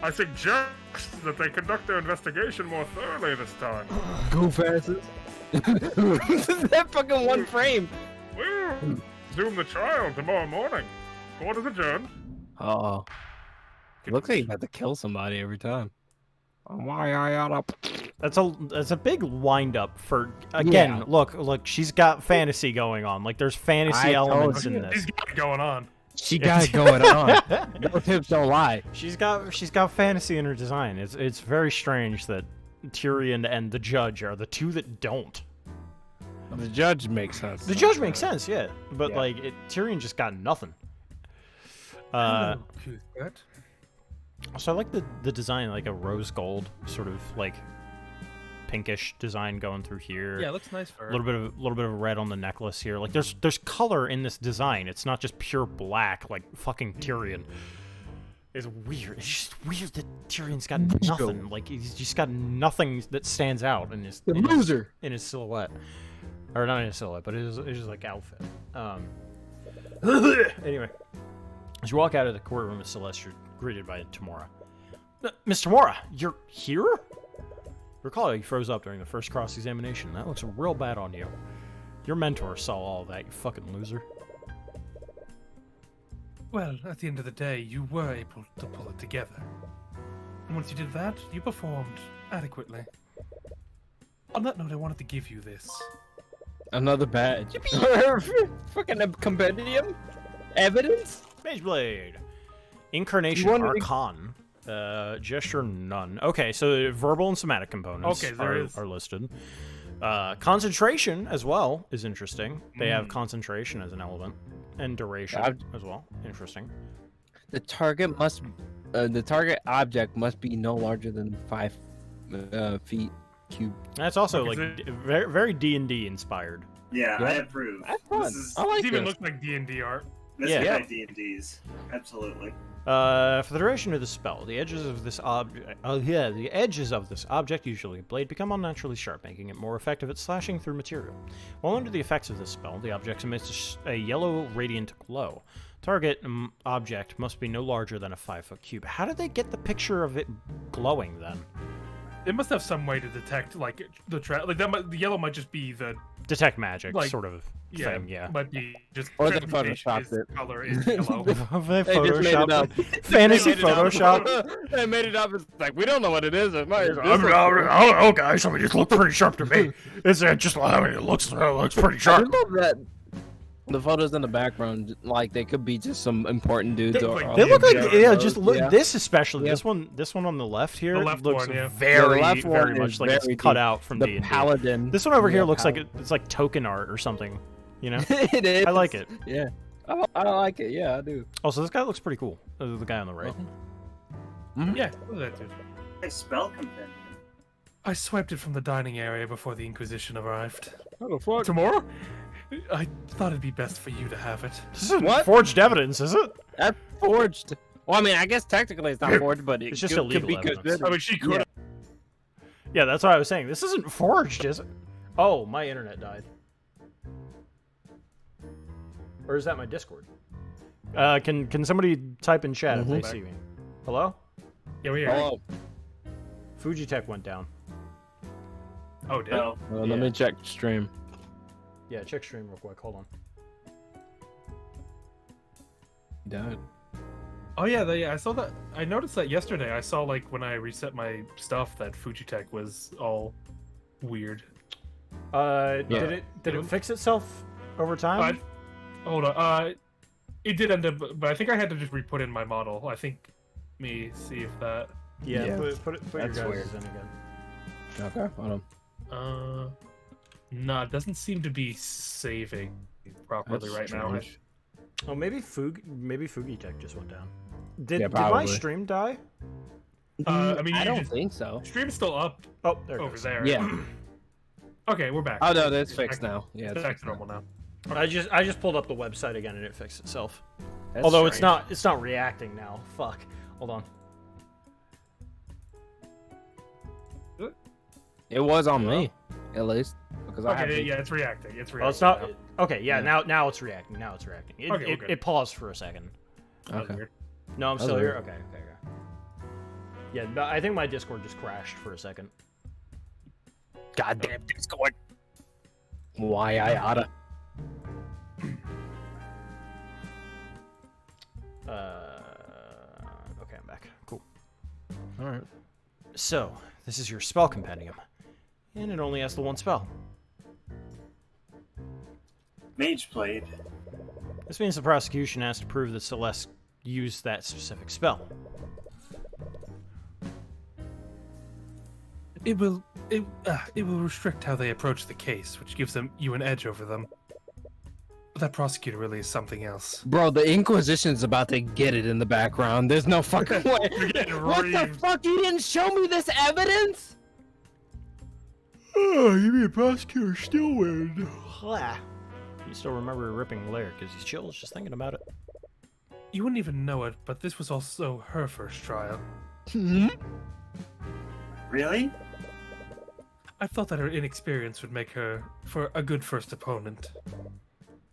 I suggest that they conduct their investigation more thoroughly this time. Goof asses. That fucking one frame. We'll resume the trial tomorrow morning. Court is adjourned. Uh-oh. It looks like he's about to kill somebody every time. Why I oughta... That's a big wind up for again. Yeah. Look, she's got fantasy going on. Like there's fantasy I told elements you. in He's this. got it going on. She got it going on. Those hips don't lie. She's got fantasy in her design. It's very strange that Tyrion and the judge are the two that don't. The judge makes sense. The judge makes sense, yeah, but Yeah. like Tyrion just got nothing. Cuthbert. So I like the design, like a rose gold sort of like pinkish design going through here. Yeah, it looks nice for A little bit of red on the necklace here. Like there's color in this design. It's not just pure black like fucking Tyrion. It's weird. It's just weird that Tyrion's got nothing. Like he's just got nothing that stands out in his in his silhouette, or not in his silhouette, but it's just like outfit. Anyway, as you walk out of the courtroom of Celeste, you're greeted by Tamora. Miss Tamora, you're here? Recall how you froze up during the first cross-examination. That looks real bad on you. Your mentor saw all of that, you fucking loser. Well, at the end of the day, you were able to pull it together. And once you did that, you performed adequately. On that note, I wanted to give you this. Another badge. Fucking a compendium? Evidence? Mageblade. Incarnation You wanted Archon. Gesture none. Okay, so verbal and somatic components Okay, there is. are listed. Concentration as well is interesting. They have concentration as an element. And duration as well. Interesting. The target object must be no larger than 5 feet cubed. That's also Okay, like very, very D&D inspired. Yeah, Yeah. I approve. That's fun. This is I like It even this. looks like D&D art. this Yeah. is Yeah. my D&Ds. Absolutely. For the duration of the spell, the edges of this object, usually a blade, become unnaturally sharp, making it more effective at slashing through material. While under the effects of this spell, the object emits a yellow radiant glow. Target object must be no larger than a 5-foot cube. How did they get the picture of it glowing then? It must have some way to detect like the the yellow might just be the Detect magic Like, sort of thing, yeah. might be just Or they transmutation photoshopped is it. color is yellow. They They just made it photoshopped up. Fantasy They made it up. Photoshop. They made it up. It's like, we don't know what it is. It might. Oh, guys, I mean, it looks pretty sharp to me. It's just, I mean, it looks pretty I sharp. love that the photos in the background, like they could be just some important dudes. They- or like, They look like, Yeah, yeah, just look, yeah. this especially, Yeah. this one on the left here The left looks one, yeah. very, the left one very is much like it's very cut deep. out from The D&D. paladin. This one over here Yeah, looks like paladin. it's like token art or something, you know? It is. I like it. Yeah, I like it. Yeah, I do. Also, this guy looks pretty cool. The guy on the right. Yeah, look at that dude. A spell compendium. I swiped it from the dining area before the Inquisition arrived. What the fuck? Tomorrow? I thought it'd be best for you to have it. This isn't What? forged evidence, is it? That's forged. Well, I mean, I guess technically it's not forged, but It's just could illegal be evidence. considered. I mean, she could. Yeah, that's what I was saying. This isn't forged, is it? Oh, my internet died. Or is that my Discord? Can somebody type in chat if they see me? Hello? Yeah, we are. Oh, Fujitech went down. Oh, did No. well, Yeah. let me check stream. Yeah, check stream real quick. Hold on. Died. Oh yeah, I saw that. I noticed that yesterday. I saw like when I reset my stuff that Fujitech was all weird. Yeah. Did it fix itself over time? Hold on. It did end up, but I think I had to just re-put in my model. I think. Let me see if that. Yeah, Yeah. put your That's guys' weird. in again. Okay, hold on. No, it doesn't seem to be saving properly That's right now. strange. Oh, maybe Fugitech just went down. Did Yeah, did my probably. stream die? I mean, I you don't just- think so. Stream's still up Oh, there it over goes. there. Yeah. Okay, we're back. Oh no, that's It's fixed back- now. Yeah, It's it's back fixed to normal now. I just pulled up the website again and it fixed itself. That's Although strange. it's not reacting now. Fuck. Hold on. It was on me, at least, because I have. Okay, the- yeah, it's reacting. It's reacting. Oh, it's not. now. Okay, yeah, Yeah. now it's reacting. Now it's reacting. It, Okay, it, okay. it paused for a second. That was Okay. weird. No, I'm That's still here. weird. Okay. Yeah, no, I think my Discord just crashed for a second. Goddamn Discord. Why I oughta. Okay, I'm back. Cool. All right. So, this is your spell compendium. And it only has the one spell. Mage Blade. This means the prosecution has to prove that Celeste used that specific spell. It will restrict how they approach the case, which gives you an edge over them. But that prosecutor really is something else. Bro, the Inquisition's about to get it in the background. There's no fucking way. getting What the reamed. fuck? You didn't show me this evidence? Oh, you mean prosecutor still weird? You still remember ripping Lair because he's chills just thinking about it. You wouldn't even know it, but this was also her first trial. Really? I thought that her inexperience would make her for a good first opponent.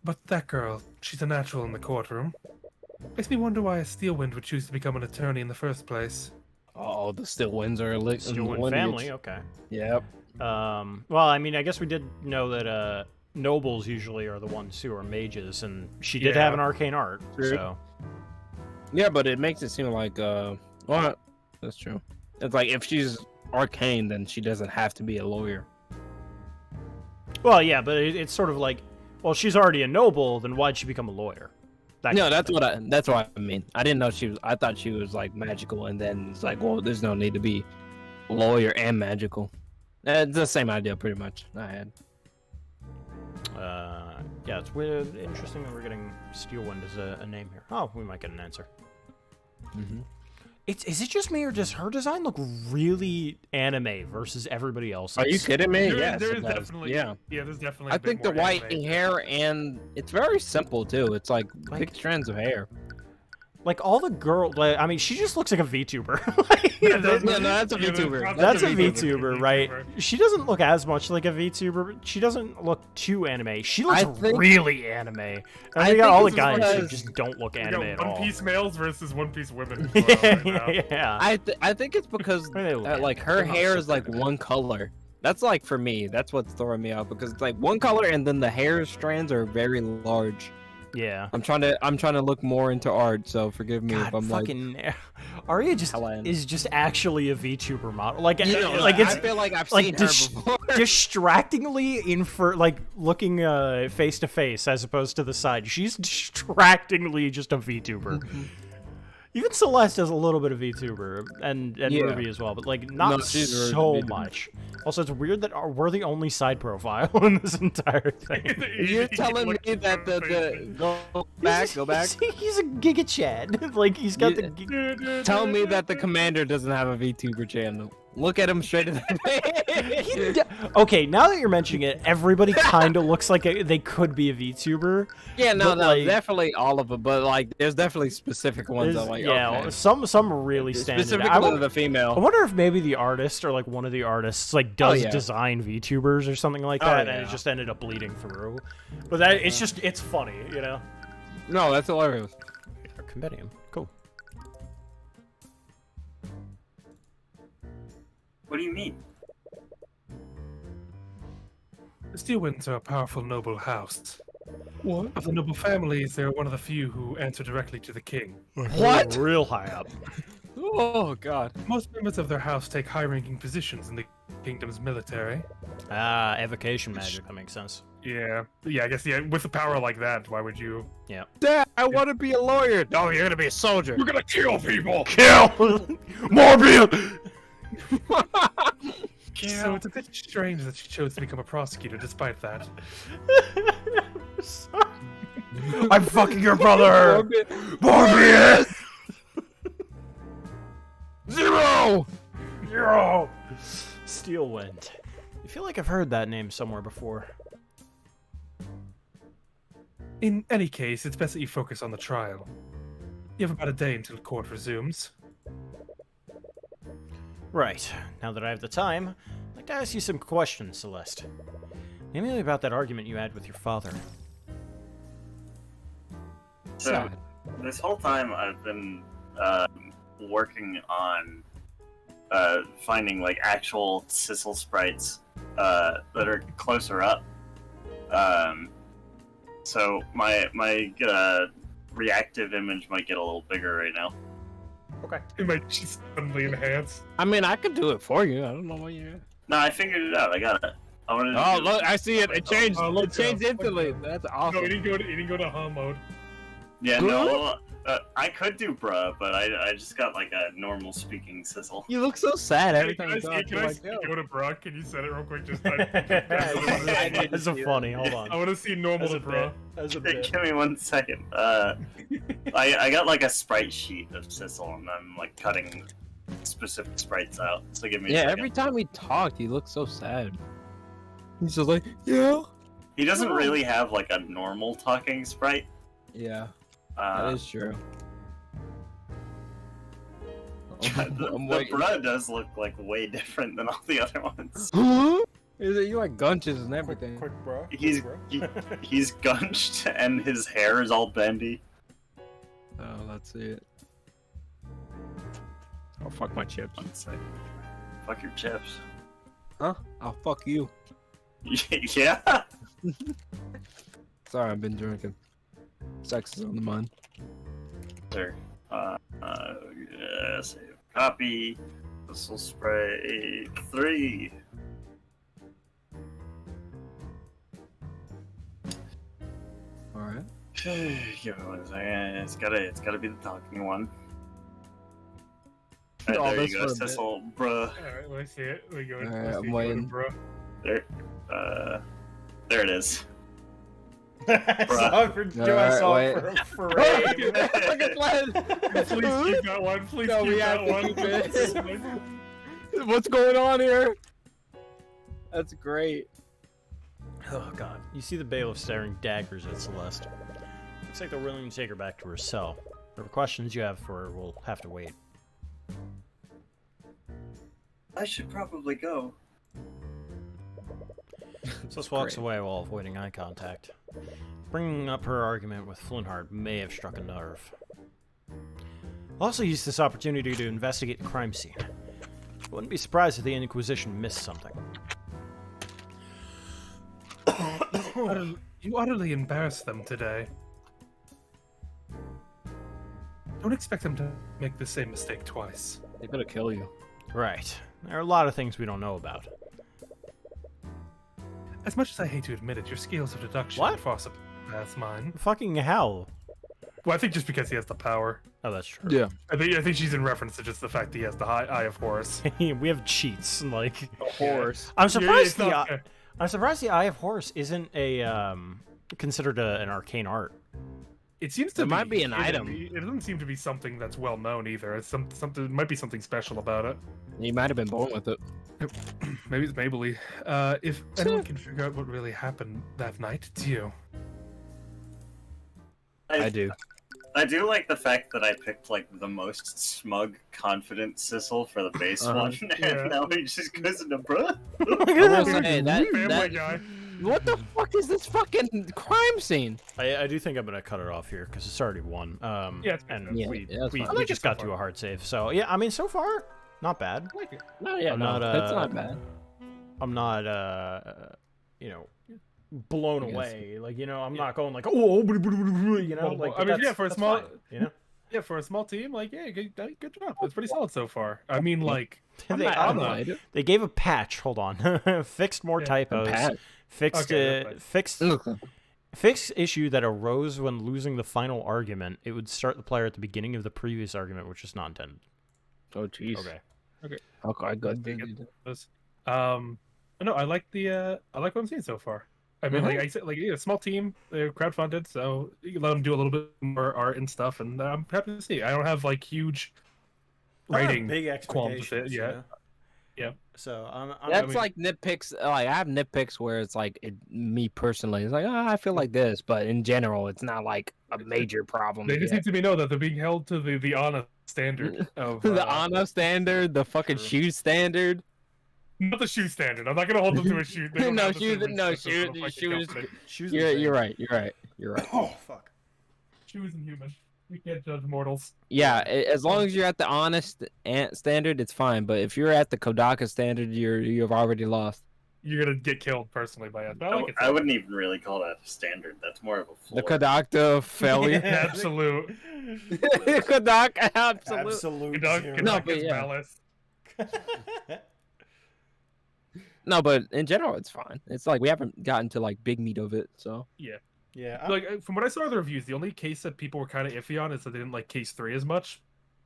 But that girl, she's a natural in the courtroom. Makes me wonder why a Steelwind would choose to become an attorney in the first place. Oh, the Stillwinds are Stillwind family, okay. Yep. Well, I mean, I guess we did know that nobles usually are the ones who are mages, and she did Yeah. have an arcane art, True. so Yeah, but it makes it seem like well, that's true. It's like if she's arcane, then she doesn't have to be a lawyer. Well, yeah, but it's sort of like, well, she's already a noble, then why'd she become a lawyer? No, that's what I mean. I didn't know she was. I thought she was like magical, and then it's like, well, there's no need to be lawyer and magical. It's the same idea, pretty much. I had. Yeah, it's weird. Interesting that we're getting Steelwind as a name here. Oh, we might get an answer. Mm-hmm. Is it just me, or does her design look really anime versus everybody else's? Are you kidding me? There Yes, is it does. definitely Yeah. there's definitely. I a bit think the more white anime. hair, and it's very simple too. It's like big strands of hair. Like all the girl, like, I mean, she just looks like a VTuber. Like, Yeah, no, that's a VTuber. that's a VTuber, right? She doesn't look as much like a VTuber, but she doesn't look too anime. She looks really anime. And I you got think all the it's guys who because- just don't look We anime got at One all. Piece males versus One Piece women. going on right now. Yeah. I think it's because They look like her they're not hair is super like one color. That's like for me. That's what's throwing me off because it's like one color and then the hair strands are very large. Yeah. I'm trying to look more into art, so forgive me if God, I'm like. fucking Arya just Helen. is just actually a VTuber model. Like, You know, like it's I feel like I've like seen her before. distractingly like looking face to face as opposed to the side. She's distractingly just a VTuber. Mm-hmm. Even Celeste is a little bit of VTuber, and Yeah. Ruby as well, but like not No, she's a so VTuber. much. Also, it's weird that we're the only side profile in this entire thing. You're telling me that the go back. He's a Giga Chad. Like he's got the. Tell me that the commander doesn't have a VTuber channel. Look at him straight in the face. Okay, now that you're mentioning it, everybody kind of looks like they could be a VTuber. Yeah, no, But, like- definitely all of them, but like, there's definitely specific ones. There's- I'm like, yeah, okay. some really stand out. Specifically the I female. wonder if maybe the artist or like one of the artists like does yeah. design VTubers or something like Oh, that, and yeah. it just ended up bleeding through. But that it's funny, you know. No, that's hilarious. Compendium, cool. What do you mean? The Steelwinds are a powerful noble house. What? Of the noble families, they're one of the few who answer directly to the king. What? Real high up. Oh god. Most members of their house take high-ranking positions in the kingdom's military. Ah, evocation magic. That makes sense. Yeah, I guess with a power like that, why would you? Yeah. Dad, I want to be a lawyer. No, you're gonna be a soldier. We're gonna kill people! Kill. Morbius. So it's a bit strange that she chose to become a prosecutor despite that. I'm fucking your brother. Morbius. Zero. Zero. Steelwind. I feel like I've heard that name somewhere before. In any case, it's best that you focus on the trial. You have about a day until court resumes. Right. Now that I have the time, I'd like to ask you some questions, Celeste. Namely about that argument you had with your father. So, this whole time I've been working on finding like actual Sissel sprites that are closer up. So my reactive image might get a little bigger right now. It might just suddenly enhance. I mean, I could do it for you. I don't know what you're. No, I figured it out. I got it. I wanted to Oh, do- look! I see it. It changed. Oh, It look, changed look, instantly. look. That's No, awesome. you didn't go to hum mode. Yeah, no, I could do bruh, but I just got like a normal speaking Sissel. You look so sad every Can time I you see, talk. can You're I like, see, yo. go to Brock? Can you set it real quick? Just That's so funny. Hold I on. want to see normal As to a bro. bit. As a Hey, bit. give me 1 second. I got like a sprite sheet of Sissel, and I'm like cutting specific sprites out. So give me a Yeah, second. every time we talked, he looked so sad. He's just like, yeah. He doesn't really have like a normal talking sprite. Yeah, that is true. the I'm waiting. bruh does look like way different than all the other ones. Huh? Is it you like gunches and everything? Quick, bro. He's he's gunched and his hair is all bendy. Oh, let's see it. Oh, fuck my chips. One second. Fuck your chips. Huh? I'll fuck you. Yeah. Sorry, I've been drinking. Sex is on the mind. Sure. Save copy. This'll spray 3. All right. Give it 1 second. It's gotta be the talking one. All Alright, there this you go, for a bit. Cecil, bruh. Alright, let me see it. Let me go. Alright, Let's see I'm it. Go to waiting. bro. There it is. I saw it for, dude, I Alright, saw wait. it for frame. Please keep that one. Please No, we keep have that to one. keep it. What's going on here? That's great. Oh god. You see the bailiff staring daggers at Celeste. Looks like they're willing to take her back to her cell. Whatever questions you have for her will have to wait. I should probably go. Celeste walks away while avoiding eye contact. Bringing up her argument with Flintheart may have struck a nerve. I'll also use this opportunity to investigate the crime scene. Wouldn't be surprised if the Inquisition missed something. You utterly embarrassed them today. Don't expect them to make the same mistake twice. They're gonna kill you. Right. There are a lot of things we don't know about. As much as I hate to admit it, your skills of deduction What? far surpass mine. Fucking hell. Well, I think just because he has the power. Oh, that's true. Yeah. I think she's in reference to just the fact that he has the Eye of Horus. We have cheats. Like, Horse. I'm Yeah, surprised it's not the fair. I'm surprised the Eye of Horus isn't a considered an arcane art. It seems to It might be an hidden. item. It doesn't seem to be something that's well known either. It's something. It might be something special about it. You might have been born with it. Maybe it's Maybelline. If anyone can figure out what really happened that night, it's you. I do. I do like the fact that I picked like the most smug, confident Sissel for the base one, Yeah. and now he just goes into bruh. I will say that, Family Guy. what the fuck is this fucking crime scene? I do think I'm gonna cut it off here because it's already won. Yeah, it's and good. Yeah, we yeah, that's fine. I we like just it so got to far. a hard save. So yeah, I mean so far not bad. I like it. No, yeah, I'm no, not, that's not bad. I'm not you know, blown I guess. away. Like, you know, I'm not going like, oh, you know, Well, like. I mean, that's- yeah, for a that's small- fine, you know. Yeah, for a small team, like, yeah, good job. It's pretty solid so far. I mean, like, I'm They- not, I'm I'm not- not. They gave a patch. Hold on, fixed more Yeah. typos. Pat. Fixed Okay, that's fixed issue that arose when losing the final argument. It would start the player at the beginning of the previous argument, which is not intended. Oh, jeez. Okay. Okay, good. That's pretty good. No, I like what I'm seeing so far. I mean, like I said, like small team, they're crowdfunded, so you can let them do a little bit more art and stuff, and I'm happy to see. I don't have like huge rating big qualms with it. expectations. Yeah, You know? yeah. So That's I mean- like nitpicks. Like I have nitpicks where it's like me personally, it's like, oh, I feel like this, but in general, it's not like a major problem. They just yet. need to be know that they're being held to the honest standard of The honor standard, the fucking True. shoe standard. not the shoe standard. I'm not gonna hold them to a shoe. They don't No, have the shoes- same no, respect as shoes- the fucking shoes- company. shoes. You're right. You're right. Oh fuck. Shoes and human. We can't judge mortals. Yeah, as long as you're at the honest standard, it's fine. But if you're at the Kodaka standard, you've already lost. You're gonna get killed personally by us. But I like it. I wouldn't even really call that a standard. That's more of a The floor. Kodaka failure. Absolute. Kodaka absolute. Absolute Dog, zero. No, Canucks but yeah. malice. No, but in general, it's fine. It's like we haven't gotten to like big meat of it, so. Yeah. Like from what I saw in the reviews, the only case that people were kind of iffy on is that they didn't like case 3 as much,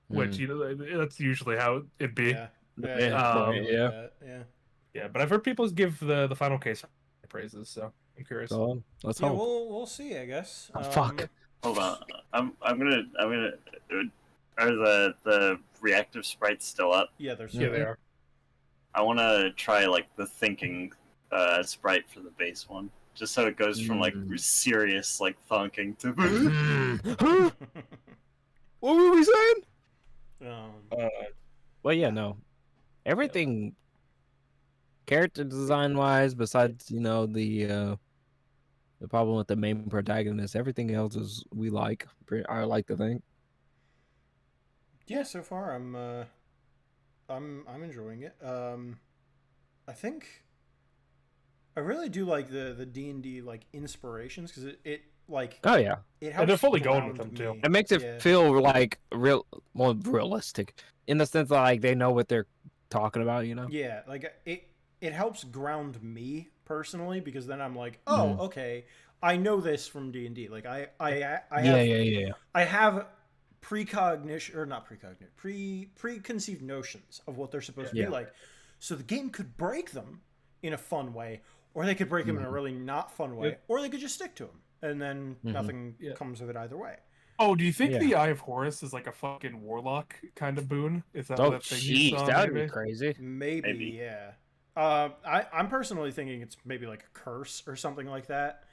which you know that's usually how it'd be. Yeah. Yeah. Yeah, but I've heard people give the final case praises, so I'm curious. So let's Yeah, hope. we'll see, I guess. Oh, fuck. Hold on. I'm gonna. Are the reactive sprites still up? Yeah, there's Yeah, they are. I want to try like the thinking sprite for the base one, just so it goes from like serious like thunking to. What were we saying? Um, Well, yeah, no. Everything character design wise, besides the problem with the main protagonist, everything else is we like. I like to think. yeah, so far I'm enjoying it. I think I really do like the D&D like inspirations because like Oh yeah, it helps. And they're fully going with ground them, too. me. it makes it Yeah. feel like more realistic in the sense that like they know what they're talking about. You know? Yeah, like it helps ground me personally because then I'm like, oh, okay, I know this from D&D. Like I Yeah. I have preconceived notions of what they're supposed to be Yeah. like. So the game could break them in a fun way, or they could break them in a really not fun way, or they could just stick to them, and then nothing comes of it either way. Oh, do you think Yeah. the Eye of Horus is like a fucking warlock kind of boon? Is that Oh what thing you jeez, saw, that would be maybe? crazy. Maybe. Yeah. I'm personally thinking it's maybe like a curse or something like that.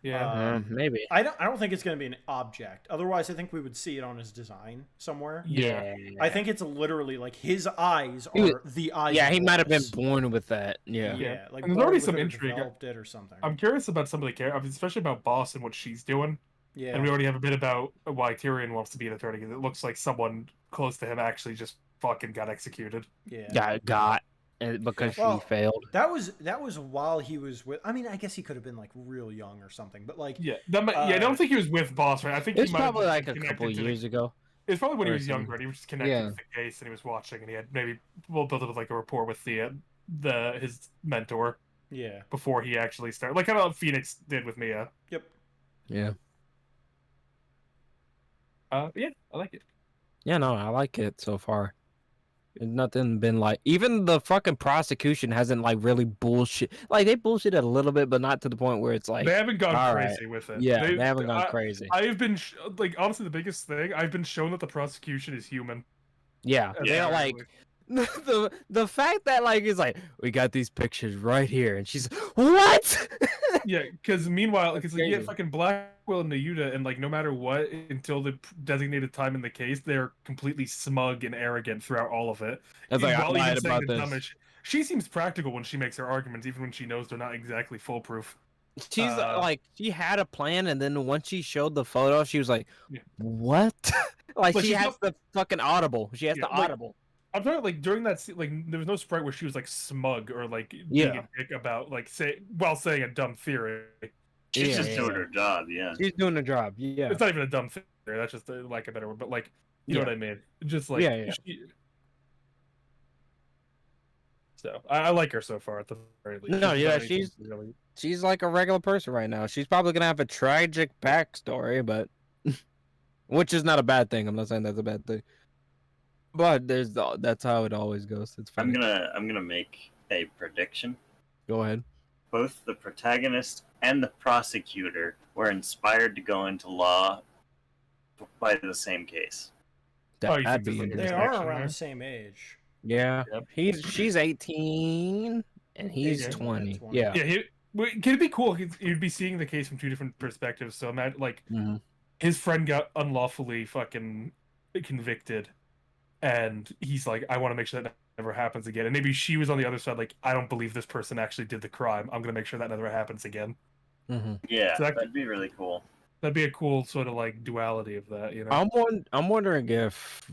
Yeah. Maybe. I don't think it's going to be an object. Otherwise, I think we would see it on his design somewhere. Yeah. I think it's literally like his eyes He was- are the eyes. Yeah, of he might have been Horus. born with that. Yeah. Yeah, like And there's born already with some it or intrigue. developed it or something. I'm curious about some of the characters, especially about Boss and what she's doing. Yeah. And we already have a bit about why Tyrion wants to be an attorney, because it looks like someone close to him actually just fucking got executed. Yeah. Got and because Well, she failed. That was while he was with. I mean, I guess he could have been like real young or something, but like Yeah, I don't think he was with Boss, right? I think It's he might have probably just like been a connected couple to years ago. It's probably when he or was something. younger, and he was just connected Yeah. to the case, and he was watching, and he had maybe built up like a rapport with the his mentor yeah. before he actually started, like kind of Phoenix did with Mia. Yep. Yeah. Yeah, I like it. Yeah, no, I like it so far. There's nothing been like, even the fucking prosecution hasn't like really bullshit. Like they bullshitted a little bit, but not to the point where it's like They haven't gone all crazy with it. Yeah, they haven't gone I- crazy. I've been like honestly the biggest thing. I've been shown that the prosecution is human. Yeah, And they're they're like the fact that like it's like we got these pictures right here, and she's what? Yeah, because meanwhile, because like, you crazy. get fucking Blackwell and Nayuta, and like no matter what, until the designated time in the case, they're completely smug and arrogant throughout all of it. It's like I While even lied saying about the this. dumbest- She seems practical when she makes her arguments, even when she knows they're not exactly foolproof. She's like she had a plan, and then once she showed the photo, she was like, Yeah. "What?" Like But she she's has not- the fucking audible. She has Yeah, the like, audible. I'm talking like during that scene, like there was no sprite where she was like smug or like being a dick about like while saying a dumb theory. She's Yeah, just yeah, doing yeah. her job, yeah. She's doing the job. Yeah. It's not even a dumb theory. That's just like a better word, but like you know Yeah. what I mean. Just like Yeah. So I like her so far at the very least. No, She's yeah, not anything she's- really. She's like a regular person right now. She's probably gonna have a tragic backstory, but which is not a bad thing. I'm not saying that's a bad thing. But that's how it always goes. It's I'm funny. gonna make a prediction. Go ahead. Both the protagonist and the prosecutor were inspired to go into law by the same case. Oh, you That'd think be there's, like, a They interesting. are connection around there? the same age. Yeah. Yep. She's 18 and he's Yeah. 20. 20. Yeah. Yeah, could it be cool? You'd be seeing the case from two different perspectives. So imagine like Mhm. his friend got unlawfully fucking convicted, and he's like, I want to make sure that never happens again. And maybe she was on the other side, like, I don't believe this person actually did the crime. I'm gonna make sure that never happens again. Mhm. Yeah, So that- that'd be really cool. That'd be a cool sort of like duality of that, you know? I'm wondering if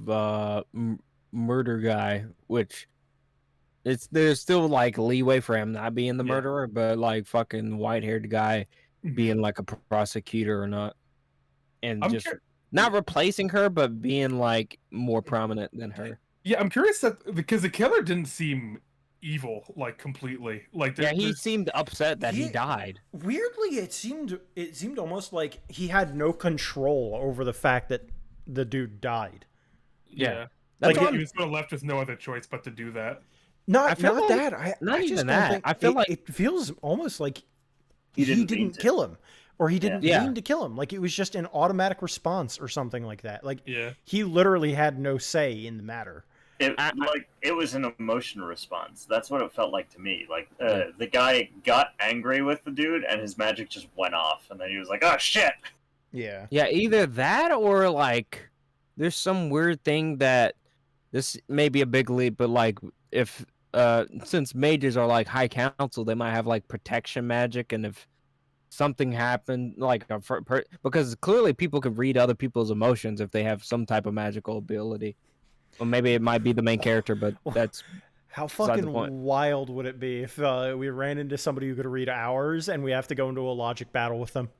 murder guy, which there's still like leeway for him not being the Yeah. murderer, but like fucking white-haired guy Mhm. being like a prosecutor or not, and I'm just cur- not replacing her, but being like more prominent than her. Yeah, I'm curious that because the killer didn't seem evil, like completely. Like, Yeah, he there's- seemed upset that he He- died. Weirdly, it seemed almost like he had no control over the fact that the dude died. yeah. That's Like, what he was sort of left with no other choice but to do that. Not feel like- that. I not just even don't that. think. I feel it, like- it feels almost like He he didn't mean didn't to. kill him, or he didn't Yeah. mean to kill him. Like it was just an automatic response or something like that. Like Yeah. he literally had no say in the matter. It was an emotional response. That's what it felt like to me. Like the guy got angry with the dude, and his magic just went off, and then he was like, "Oh shit!" Yeah. Yeah, either that or like there's some weird thing that this may be a big leap, but like if since mages are like high council, they might have like protection magic, and if something happened like because clearly people can read other people's emotions if they have some type of magical ability. Or maybe it might be the main character, but that's How beside the fucking point. wild would it be if we ran into somebody who could read ours and we have to go into a logic battle with them?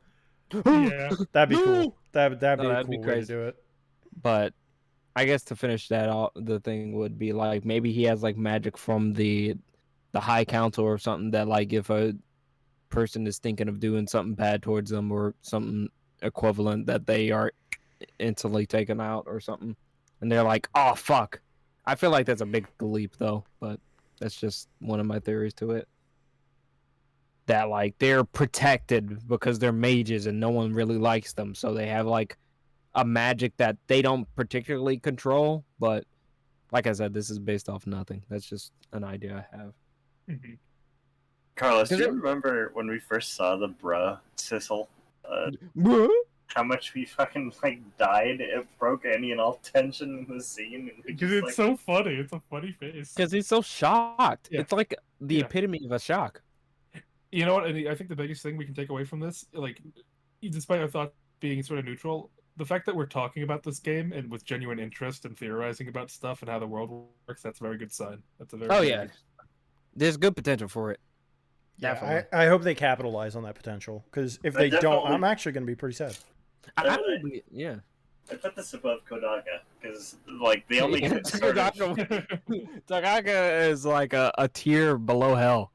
Yeah. That'd be No! cool. That'd be No, a that'd cool be way to crazy. do it. But I guess to finish that out, the thing would be like maybe he has like magic from the High Council or something that like if a person is thinking of doing something bad towards them or something equivalent that they are instantly taken out or something, and they're like, oh fuck. I feel like that's a big leap though, but that's just one of my theories to it. That like they're protected because they're mages and no one really likes them, so they have like a magic that they don't particularly control. But like I said, this is based off nothing. That's just an idea I have. Mhm. Carlos, do you Because remember when we first saw the bruh Sissel? How much we fucking like died? It broke any and all tension in the scene. And we Because just, it's like, so funny. It's a funny face. he's so shocked. Yeah. It's like the Yeah. epitome of a shock. You know what? And I think the biggest thing we can take away from this, like, despite our thoughts being sort of neutral, the fact that we're talking about this game and with genuine interest and theorizing about stuff and how the world works, that's a very good sign. That's a very Oh very yeah, good- there's good potential for it. Yeah, Definitely. I hope they capitalize on that potential, because if they don't, definitely- I'm actually going to be pretty sad. I would be, yeah. I put this above Kodaka because like the only sort of, Tagaka is like a tier below hell.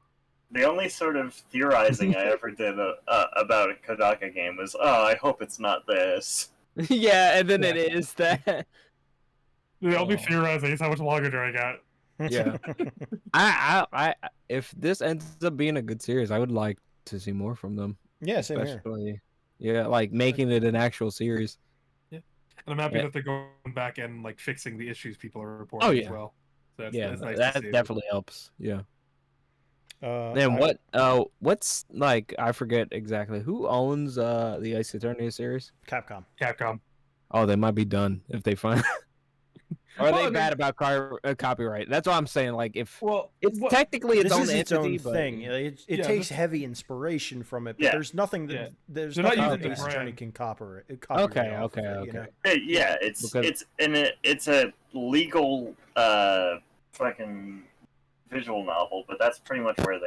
the only sort of theorizing I ever did about a Kodaka game was, oh, I hope it's not this. Yeah, and then Yeah. it is that. The only Oh. theorizing is how much longer do I got? Yeah. I if this ends up being a good series, I would like to see more from them. Yeah, same here. Especially, yeah, like making it an actual series. And I'm happy Yeah. that they're going back and like fixing the issues people are reporting Oh, as yeah. well. So it's, Yeah, it's nice to that see. definitely helps. Yeah. I- Then what? What's like? I forget exactly who owns the Ice Attorney series. Capcom. Capcom. Oh, they might be done if they find. Or are Well, I they mean- bad about copyright? That's what I'm saying. Like, if Well, it's technically its This own is its entity, own but thing. It Yeah, takes this- heavy inspiration from it, but Yeah. there's nothing that Yeah. there's They're not nothing using that the Ace Attorney brand. can copyright. Okay, off of okay, it, you okay. know? Hey, yeah, it's Because- it's a legal fucking visual novel, but that's pretty much where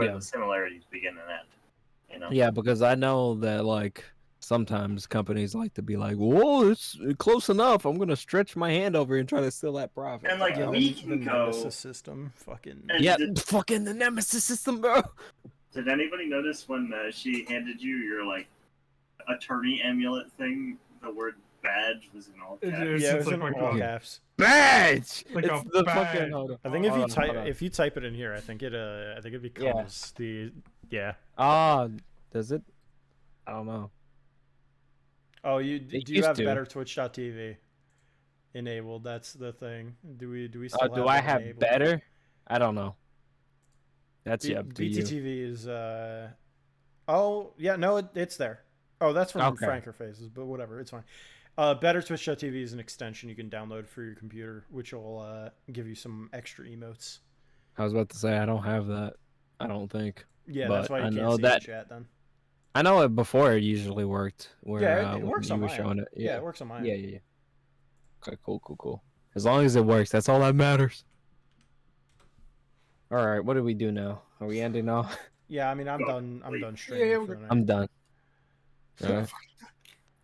Yeah. the similarities begin and end. You know. Yeah, because I know that like sometimes companies like to be like, "Whoa, it's close enough. I'm gonna stretch my hand over and try to steal that profit." And, like, You know? we The can go. Nemesis system, fucking. And yeah, did, fucking the Nemesis system, bro. did anybody notice when she handed you your like attorney amulet thing? The word badge was in all It caps. is. Yeah, it It's was like in my all God. caps. Badge. Like it's a the badge. fucking. Hold on, I think hold on, hold on. if you type it in here, I think it becomes the Ah, does it? I don't know. Oh, do It you used have to. better Twitch.tv enabled? That's the thing. Do we still Do have I that have enabled? better? I don't know. That's up to you. BTTV is oh yeah, no, it's there. Oh, that's from Okay. Franker Faces, but whatever, it's fine. Better Twitch.tv is an extension you can download for your computer, which will give you some extra emotes. I was about to say I don't have that. I don't think. Yeah, But that's why you I can't know see that- the chat then. I know it before. It usually worked. Where, Yeah, it when works you on were mine. showing it. Yeah, it works on mine. Yeah. Okay, cool. As long as it works, that's all that matters. All right, what do we do now? Are we ending now? Yeah, I mean, I'm Go done. I'm sleep. done streaming Yeah, for the night. I'm done. All right.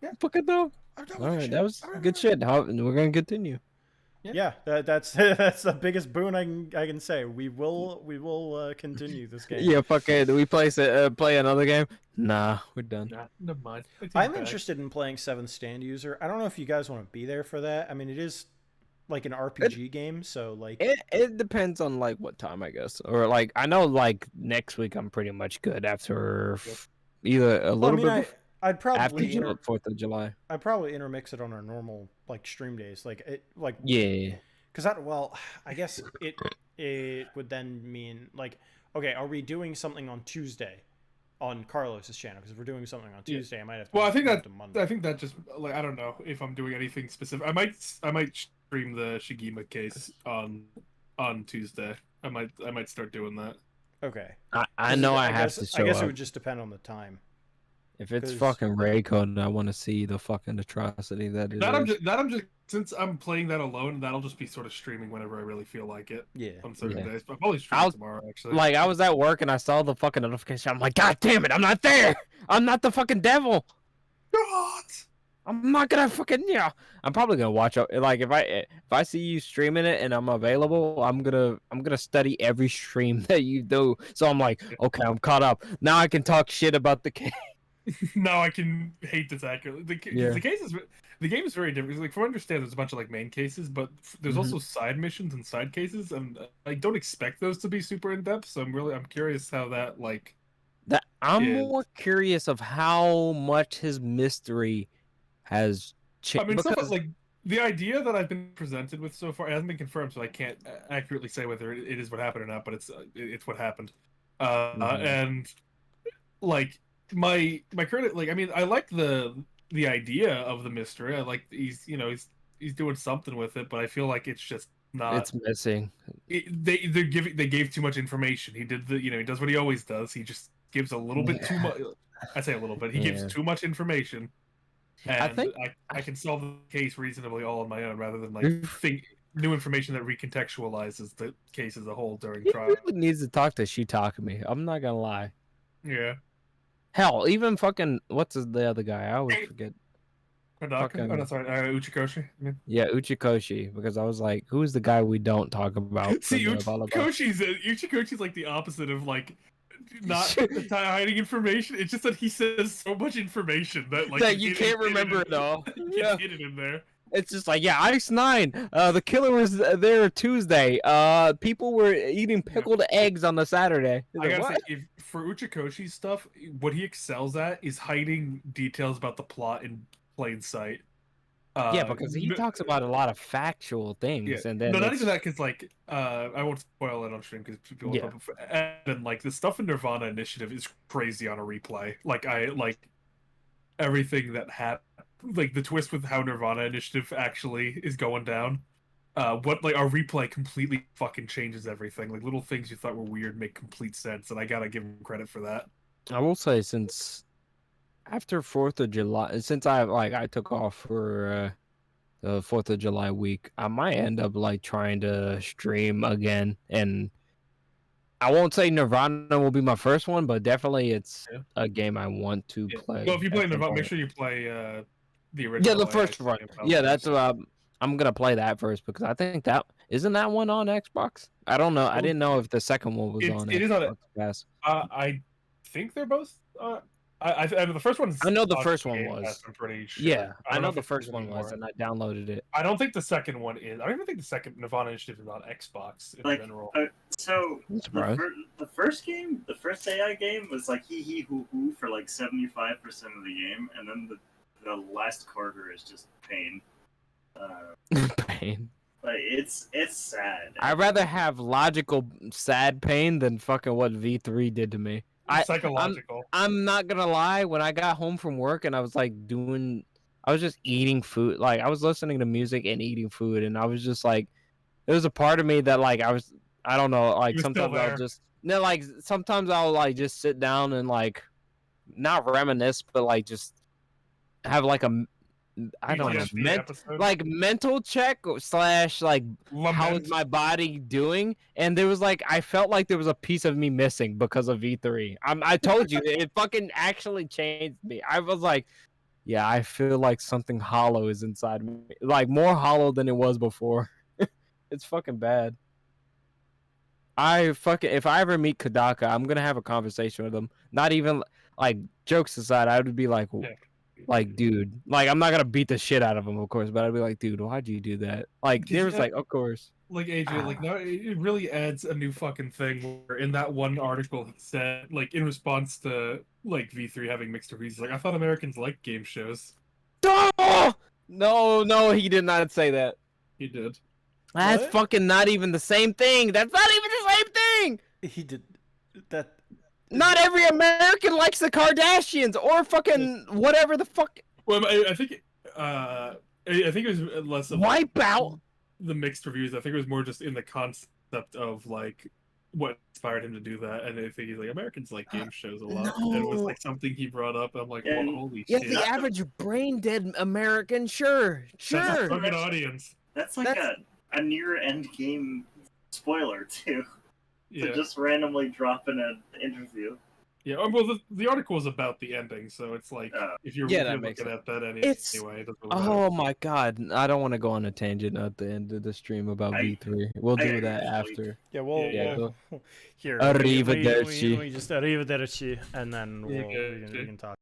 Yeah. Fucking dope. I'm done All with right, this that was shit. good shit. We're gonna continue. Yeah, that's that's the biggest boon I can say. We will continue this game. Yeah, fuck it. Do we play another game? Nah, we're done. Nah, never mind. I take I'm it back. interested in playing Seventh Stand User. I don't know if you guys want to be there for that. I mean, it is like an RPG game, so like It depends on like what time, I guess, or like I know like next week I'm pretty much good after either a well, I little mean, bit I'd after probably 4th of July. I'd probably intermix it on our normal like stream days, like Yeah. because I guess it would then mean like, okay, are we doing something on Tuesday on Carlos's channel? Because if we're doing something on Yeah. Tuesday, I might have to. Well, I think move that to Monday. I think that just like I don't know if I'm doing anything specific. I might stream the Shigima case on Tuesday. I might start doing that. Okay. I know I have guess, to show I guess up. it would just depend on the time. If it's 'Cause- fucking Raycon, I want to see the fucking atrocity that it is. That I'm just since I'm playing that alone, that'll just be sort of streaming whenever I really feel like it Yeah. on certain Yeah. days. But I'll probably stream I'll- tomorrow actually. Like, I was at work and I saw the fucking notification. I'm like, God damn it, I'm not there. I'm not the fucking devil. God! I'm not gonna fucking I'm probably gonna watch out. Like if I see you streaming it and I'm available, I'm gonna study every stream that you do. So I'm like, okay, I'm caught up. Now I can talk shit about the game. Now I can hate this accurately. Yeah. The game is very different. Like, from what I understand, there's a bunch of like main cases, but there's also side missions and side cases, and I don't expect those to be super in depth. So I'm curious how that like. That I'm is- more curious of how much his mystery has I changed. mean, Because like the idea that I've been presented with so far, it hasn't been confirmed, so I can't accurately say whether it is what happened or not. But it's what happened, and like my current like I mean I like the idea of the mystery. I like he's doing something with it, but I feel like it's just not. it's missing. They gave too much information. He did he does what he always does. He just gives a little bit too much. I say a little bit. He Yeah. gives too much information. And I think I can solve the case reasonably all on my own, rather than like Oof. think new information that recontextualizes the case as a whole during he trial. really needs to talk to Shitakami. I'm not gonna lie. Yeah. Hell, even fucking the other guy? I always forget. Kodaka? Fucking- Oh, no, sorry, Uchikoshi. I mean. Yeah, Uchikoshi, because I was like, who's the guy we don't talk about? See, from the volleyball? Uchikoshi's like the opposite of like not hiding information. It's just that he says so much information that like That you can't remember it all. Yeah. Get it in there. It's just like, yeah, Ice 9. The killer was there Tuesday. People were eating pickled eggs on the Saturday. He's I like, gotta what? say, if for Uchikoshi's stuff, what he excels at is hiding details about the plot in plain sight. Yeah, because he talks about a lot of factual things, Yeah. and then No, not it's- even that, because like I won't spoil it on stream because people. Yeah. And like the stuff in Nirvana Initiative is crazy on a replay. Like I like everything that happened. Like the twist with how Nirvana Initiative actually is going down. What like our replay completely fucking changes everything. Like little things you thought were weird make complete sense, and I gotta give him credit for that. I will say, since after 4th of July, since I took off for the 4th of July week, I might end up like trying to stream again. And I won't say Nirvana will be my first one, but definitely it's a game I want to play. Well, if you play at some Nirvana, make point. sure you play the original. Yeah, the first one. Yeah, that's I'm gonna play that first, because I think that isn't that one on Xbox. I don't know. I didn't know if the second one was on. It is on Xbox Pass. I think they're both. I the first one. I know the on first one Game was. Pass, I'm pretty sure. Yeah, I don't know if the it's first one anymore. was, and I downloaded it. I don't think the second one is. I don't even think the second Nirvana Initiative is on Xbox in Like, general. So I'm surprised. the first game, the first AI game was like hee hee hoo hoo for like 75% of the game, and then the last quarter is just pain. Pain. Like it's sad. I'd rather have logical sad pain than fucking what V3 did to me. Psychological. I'm not gonna lie, when I got home from work and I was like I was just eating food. Like I was listening to music and eating food, and I was just like, there was a part of me that like I don't know, like You were still sometimes there. like sometimes I'll like just sit down and like not reminisce, but like just have like I don't know, PTSD episode. like mental check / like how Lament. is my body doing? And there was like I felt like there was a piece of me missing because of V3. I told you it fucking actually changed me. I was like, yeah, I feel like something hollow is inside me, like more hollow than it was before. It's fucking bad. If I ever meet Kodaka, I'm gonna have a conversation with him. Not even like jokes aside, I would be like, Yeah. like, dude, like I'm not gonna beat the shit out of him, of course, but I'd be like, dude, why'd you do that? Like, Did there was you- like, of course. Like AJ, like now it really adds a new fucking thing. Where in that one article he said, like in response to like V3 having mixed reviews, like I thought Americans like game shows. Oh! No, he did not say that. He did. That's What? fucking not even the same thing. That's not even the same thing. He did that. Not every American likes the Kardashians or fucking whatever the fuck. Well, I think it was less of Wipeout. the mixed reviews. I think it was more just in the concept of like what inspired him to do that, and I think he's like, Americans like game shows a lot. And it was No. like something he brought up. I'm like, And- well, holy Yeah, shit. the average brain dead American, sure. That's a Sure. fucking audience. That's like a near end game spoiler too. Yeah. To just randomly drop in an interview. Yeah, well, the article was about the ending, so it's like if you're, Yeah, if that you're makes looking at that It's- anyway, it doesn't really matter. Oh my god. I don't want to go on a tangent at the end of the stream about V3. We'll I do that actually- after. Yeah, we'll, Yeah, we'll here. Arrivederci. We just arrivederci, and then Yeah, we can talk.